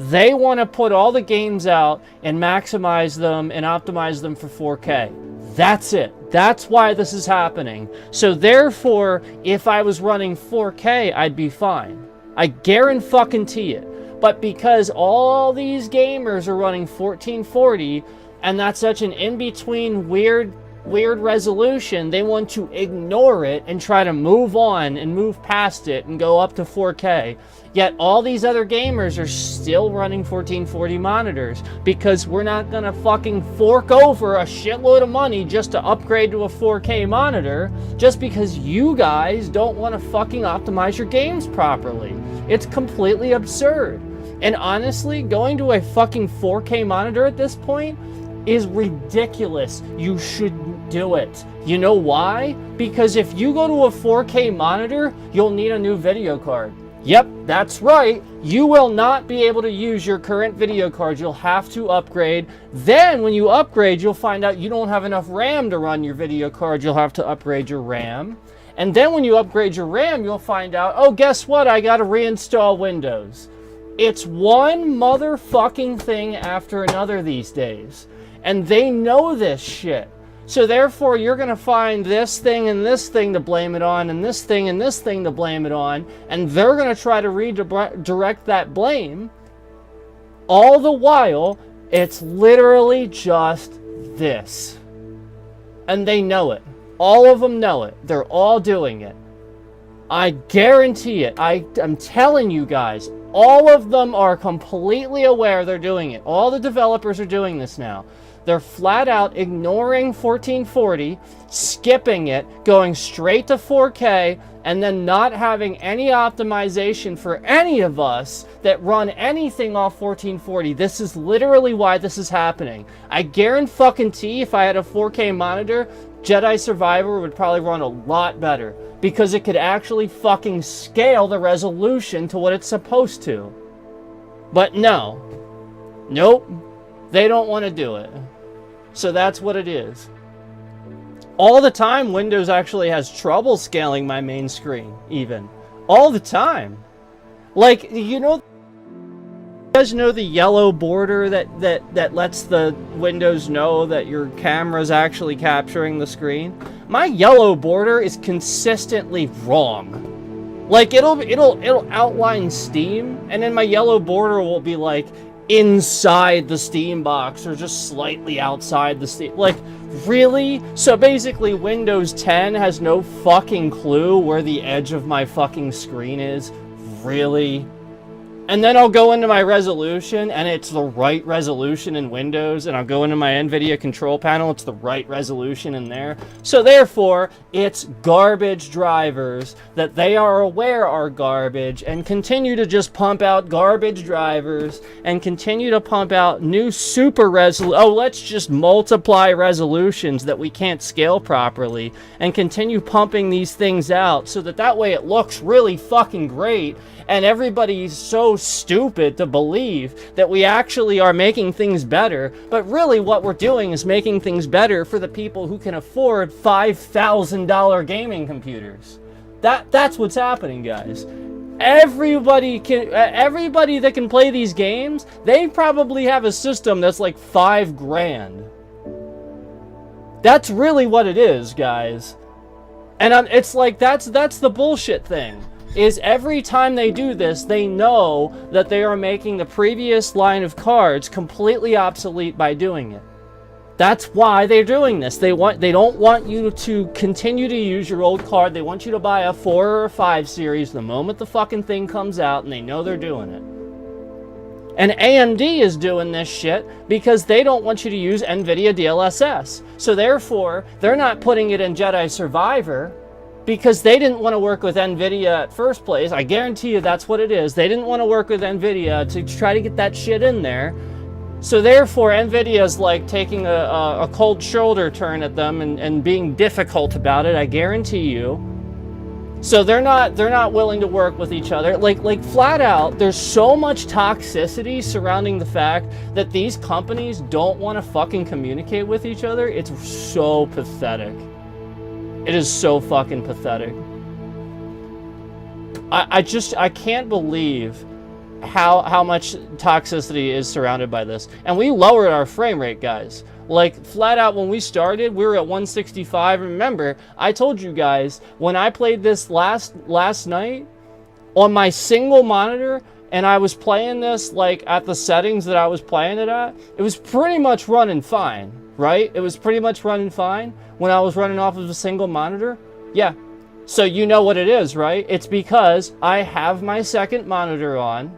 They want to put all the games out and maximize them and optimize them for 4K. That's it. That's why this is happening. So therefore, if I was running 4K, I'd be fine. I guarantee it. But because all these gamers are running 1440, and that's such an in-between weird resolution, they want to ignore it and try to move on and move past it and go up to 4K. Yet all these other gamers are still running 1440 monitors because we're not gonna fucking fork over a shitload of money just to upgrade to a 4K monitor just because you guys don't want to fucking optimize your games properly. It's completely absurd. And honestly, going to a fucking 4K monitor at this point is ridiculous. You shouldn't do it. You know why? Because if you go to a 4K monitor, you'll need a new video card. Yep, that's right. You will not be able to use your current video card. You'll have to upgrade. Then when you upgrade, you'll find out you don't have enough RAM to run your video card. You'll have to upgrade your RAM. And then when you upgrade your RAM, you'll find out, oh, guess what? I got to reinstall Windows. It's one motherfucking thing after another these days. And they know this shit. So therefore, you're going to find this thing and this thing to blame it on, and this thing and this thing to blame it on, and they're going to try to redirect that blame. All the while, it's literally just this. And they know it. All of them know it. They're all doing it. I guarantee it. I'm telling you guys, all of them are completely aware they're doing it. All the developers are doing this now. They're flat out ignoring 1440, skipping it, going straight to 4K, and then not having any optimization for any of us that run anything off 1440. This is literally why this is happening. I guarantee if I had a 4K monitor, Jedi Survivor would probably run a lot better, because it could actually fucking scale the resolution to what it's supposed to. But no. Nope. They don't want to do it. So that's what it is. All the time, Windows actually has trouble scaling my main screen, even. All the time. Like, you know, you guys know the yellow border that lets the Windows know that your camera's actually capturing the screen? My yellow border is consistently wrong. Like, it'll outline Steam, and then my yellow border will be like inside the Steam box or just slightly outside the Steam. Like, really? So basically Windows 10 has no fucking clue where the edge of my fucking screen is? Really? And then I'll go into my resolution, and it's the right resolution in Windows, and I'll go into my NVIDIA control panel, it's the right resolution in there. So therefore, it's garbage drivers that they are aware are garbage, and continue to just pump out garbage drivers, and continue to pump out new super oh, let's just multiply resolutions that we can't scale properly, and continue pumping these things out, so that way it looks really fucking great, and everybody's so stupid to believe that we actually are making things better, but really what we're doing is making things better for the people who can afford $5,000 gaming computers. That's what's happening, guys. Everybody that can play these games, they probably have a system that's like $5 grand. That's really what it is, guys. And it's like, that's the bullshit thing. Is every time they do this, they know that they are making the previous line of cards completely obsolete by doing it. That's why they're doing this. They don't want you to continue to use your old card. They want you to buy a 4 or a 5 series the moment the fucking thing comes out, and they know they're doing it. And AMD is doing this shit because they don't want you to use NVIDIA DLSS. So therefore, they're not putting it in Jedi Survivor, because they didn't want to work with NVIDIA at first place. I guarantee you that's what it is. They didn't want to work with NVIDIA to try to get that shit in there. So therefore, NVIDIA's like taking a cold shoulder turn at them and being difficult about it, I guarantee you. So they're not willing to work with each other. Like flat out, there's so much toxicity surrounding the fact that these companies don't want to fucking communicate with each other. It's so pathetic. It is so fucking pathetic. I can't believe how much toxicity is surrounded by this. And we lowered our frame rate, guys. Like, flat out, when we started, we were at 165. Remember, I told you guys, when I played this last night, on my single monitor, and I was playing this, like, at the settings that I was playing it at, it was pretty much running fine, right? It was pretty much running fine when I was running off of a single monitor. Yeah. So you know what it is, right? It's because I have my second monitor on.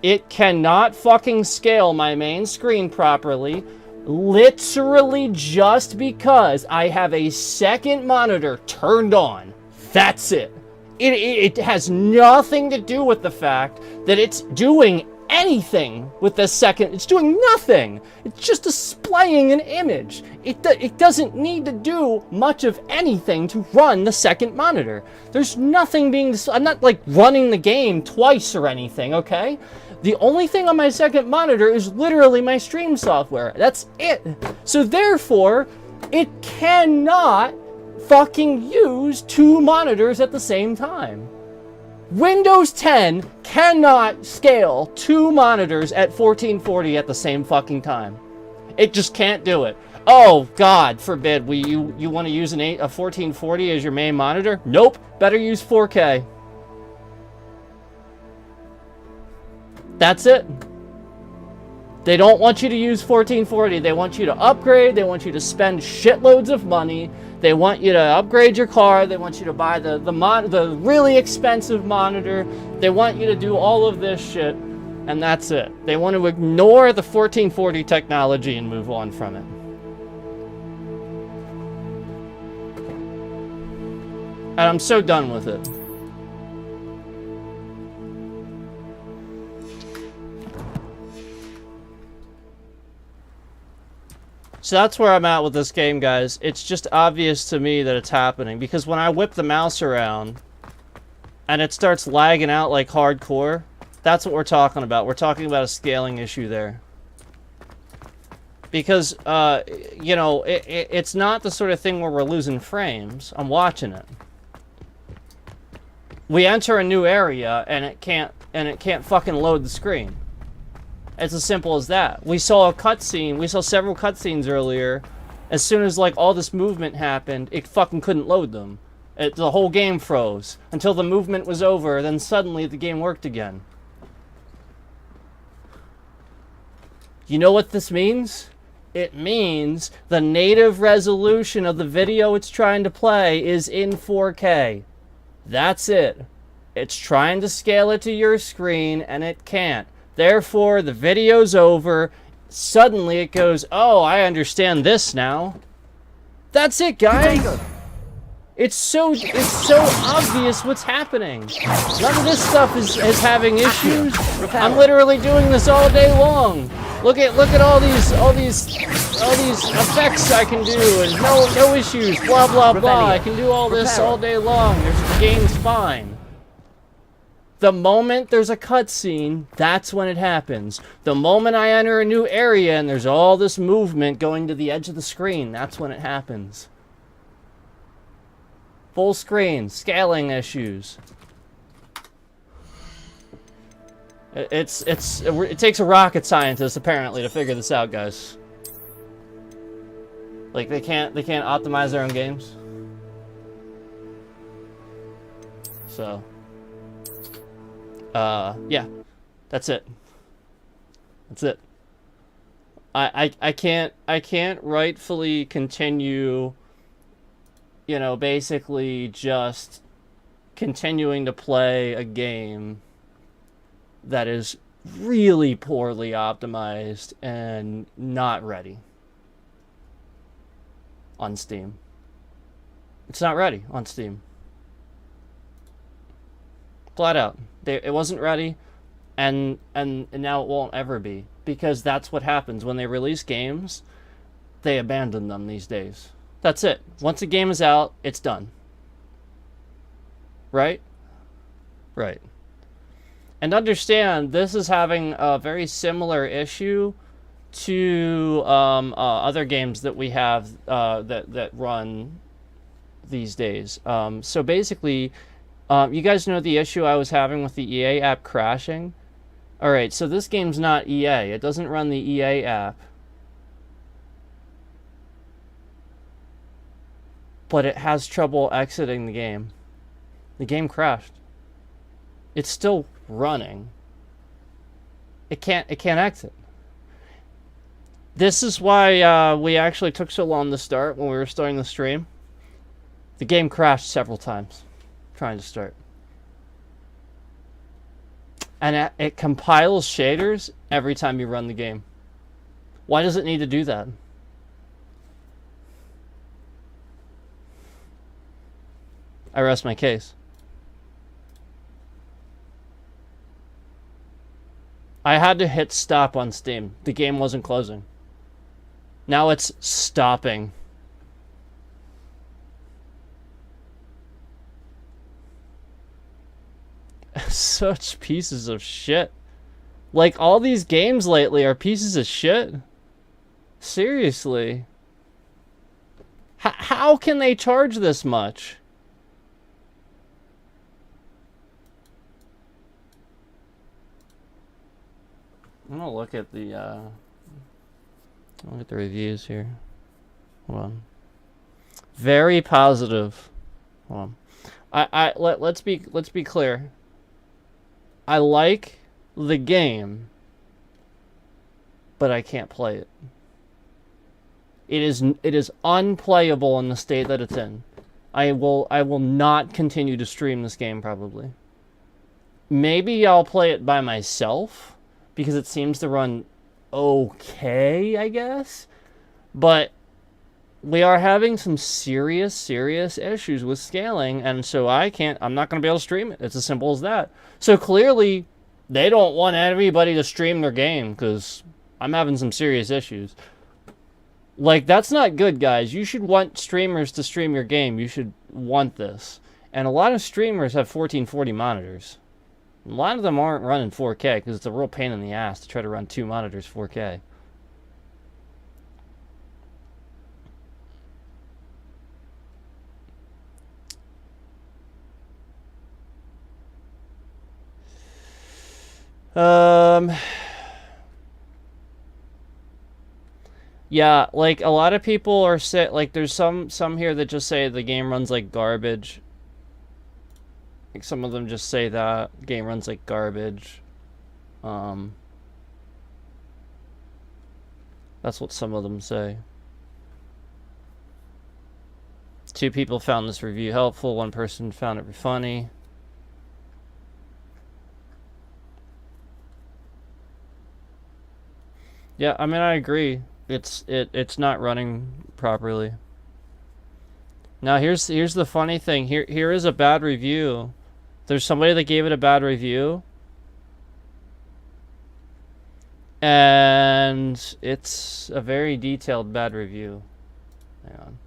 It cannot fucking scale my main screen properly, literally just because I have a second monitor turned on. That's it. It has nothing to do with the fact that it's doing anything with the second. It's doing nothing. It's just displaying an image. It doesn't need to do much of anything to run the second monitor. There's nothing being... I'm not like running the game twice or anything, okay? The only thing on my second monitor is literally my stream software. That's it. So therefore, it cannot fucking use 2 monitors at the same time. Windows 10 cannot scale 2 monitors at 1440 at the same fucking time. It just can't do it. Oh, God forbid, you want to use a 1440 as your main monitor? Nope, better use 4K. That's it. They don't want you to use 1440. They want you to upgrade. They want you to spend shitloads of money. They want you to upgrade your car. They want you to buy the really expensive monitor. They want you to do all of this shit, and that's it. They want to ignore the 1440 technology and move on from it. And I'm so done with it. So that's where I'm at with this game, guys. It's just obvious to me that it's happening, because when I whip the mouse around and it starts lagging out like hardcore, that's what we're talking about. We're talking about a scaling issue there. Because, you know, it's not the sort of thing where we're losing frames. I'm watching it. We enter a new area and it can't fucking load the screen. It's as simple as that. We saw a cutscene. We saw several cutscenes earlier. As soon as like all this movement happened, it fucking couldn't load them. The whole game froze until the movement was over. Then suddenly the game worked again. You know what this means? It means the native resolution of the video it's trying to play is in 4K. That's it. It's trying to scale it to your screen and it can't. Therefore, the video's over. Suddenly it goes, oh, I understand this now. That's it, guys. It's so obvious what's happening. None of this stuff is having issues. I'm literally doing this all day long. Look at all these effects I can do and no issues. Blah blah blah. I can do all this all day long. The game's fine. The moment there's a cutscene, that's when it happens. The moment I enter a new area and there's all this movement going to the edge of the screen, that's when it happens. Full screen, scaling issues. It takes a rocket scientist apparently to figure this out, guys. Like they can't optimize their own games. So yeah, that's it. That's it. I can't rightfully continue, you know, basically just continuing to play a game that is really poorly optimized and not ready on Steam. It's not ready on Steam. Flat out. It wasn't ready, and now it won't ever be, because that's what happens when they release games. They abandon them these days. That's it. Once a game is out, it's done. Right? Right. And understand, this is having a very similar issue to other games that we have that run these days. So basically, you guys know the issue I was having with the EA app crashing? Alright, so this game's not EA. It doesn't run the EA app. But it has trouble exiting the game. The game crashed. It's still running. It can't exit. This is why we actually took so long to start when we were starting the stream. The game crashed several times trying to start. And it compiles shaders every time you run the game. Why does it need to do that? I rest my case. I had to hit stop on Steam. The game wasn't closing. Now it's stopping. Such pieces of shit. Like, all these games lately are pieces of shit. Seriously. How can they charge this much? I'm gonna look at the reviews here. Hold on. Very positive. Hold on. Let's be clear. I like the game. but I can't play it. It is unplayable in the state that it's in. I will not continue to stream this game probably. Maybe I'll play it by myself because it seems to run okay, I guess. But we are having some serious issues with scaling, and so I'm not going to be able to stream it. It's as simple as that. So clearly, they don't want everybody to stream their game because I'm having some serious issues. Like, that's not good, guys. You should want streamers to stream your game. You should want this. And a lot of streamers have 1440 monitors. A lot of them aren't running 4K because it's a real pain in the ass to try to run 2 monitors 4K. Yeah, like a lot of people are like there's some here that just say the game runs like garbage. Like some of them just say that game runs like garbage. That's what some of them say. 2 people found this review helpful, 1 person found it funny. Yeah, I mean, I agree. It's not running properly. Now here's the funny thing. Here is a bad review. There's somebody that gave it a bad review. And it's a very detailed bad review. Hang on.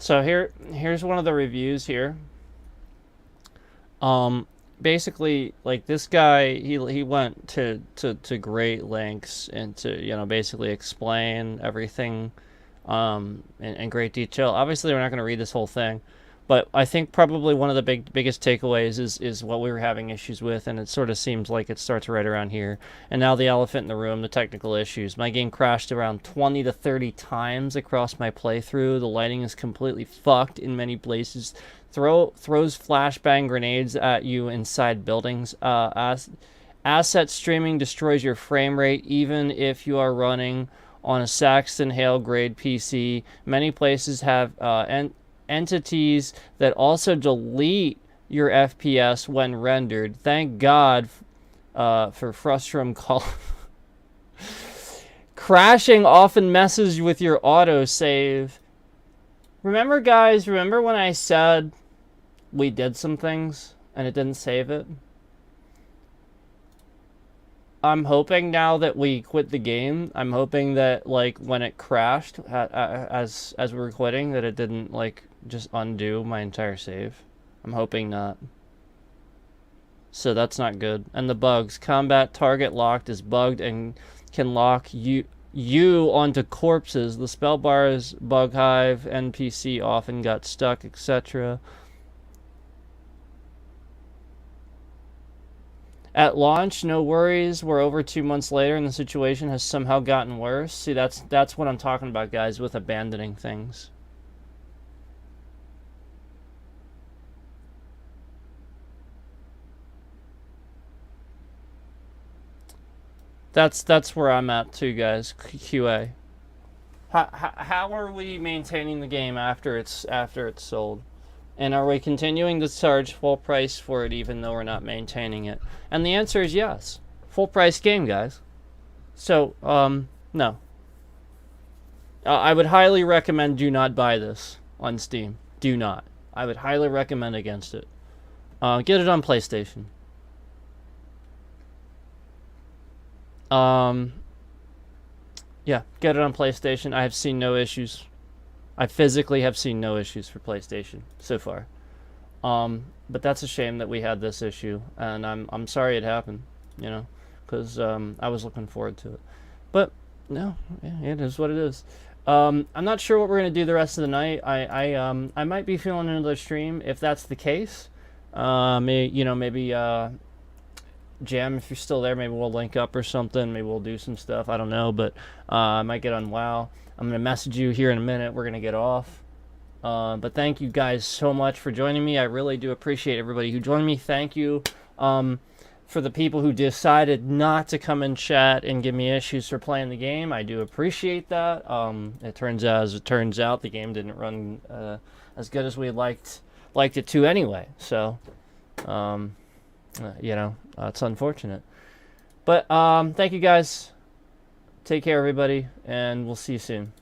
So here's one of the reviews here. Basically, like, this guy, he went to great lengths and to, you know, basically explain everything in great detail. Obviously, we're not going to read this whole thing, but I think probably one of the biggest takeaways is what we were having issues with, and it sort of seems like it starts right around here. And now the elephant in the room, the technical issues. My game crashed around 20 to 30 times across my playthrough. The lighting is completely fucked in many places. Throws flashbang grenades at you inside buildings. Asset streaming destroys your frame rate even if you are running on a Saxton Hale grade PC. Many places have entities that also delete your FPS when rendered. Thank God for Frustrum call. Crashing often messes with your autosave. Remember, guys, remember when I said we did some things and it didn't save it? I'm hoping now that we quit the game, I'm hoping that, like, when it crashed as we were quitting, that it didn't, like, just undo my entire save. I'm hoping not. So that's not good. And the bugs. Combat target locked is bugged and can lock you onto corpses. The spell bars, bug hive, NPC often got stuck, etc. At launch, no worries. We're over 2 months later and the situation has somehow gotten worse. See, that's what I'm talking about, guys, with abandoning things. That's where I'm at too, guys. QA. How are we maintaining the game after it's sold? And are we continuing to charge full price for it even though we're not maintaining it? And the answer is yes. Full price game, guys. So, no. I would highly recommend do not buy this on Steam. Do not. I would highly recommend against it. Get it on PlayStation. Yeah, get it on PlayStation. I have seen no issues. I physically have seen no issues for PlayStation so far. But that's a shame that we had this issue, and I'm sorry it happened, you know, because I was looking forward to it. But no, yeah, it is what it is. I'm not sure what we're gonna do the rest of the night. I might be feeling another stream if that's the case. Maybe Jam, if you're still there, maybe we'll link up or something. Maybe we'll do some stuff. I don't know, but I might get on WoW. I'm gonna message you here in a minute. We're gonna get off. But thank you guys so much for joining me. I really do appreciate everybody who joined me. Thank you for the people who decided not to come and chat and give me issues for playing the game. I do appreciate that. It turns out, the game didn't run as good as we liked it to anyway. So, it's unfortunate. But thank you guys. Take care, everybody, and we'll see you soon.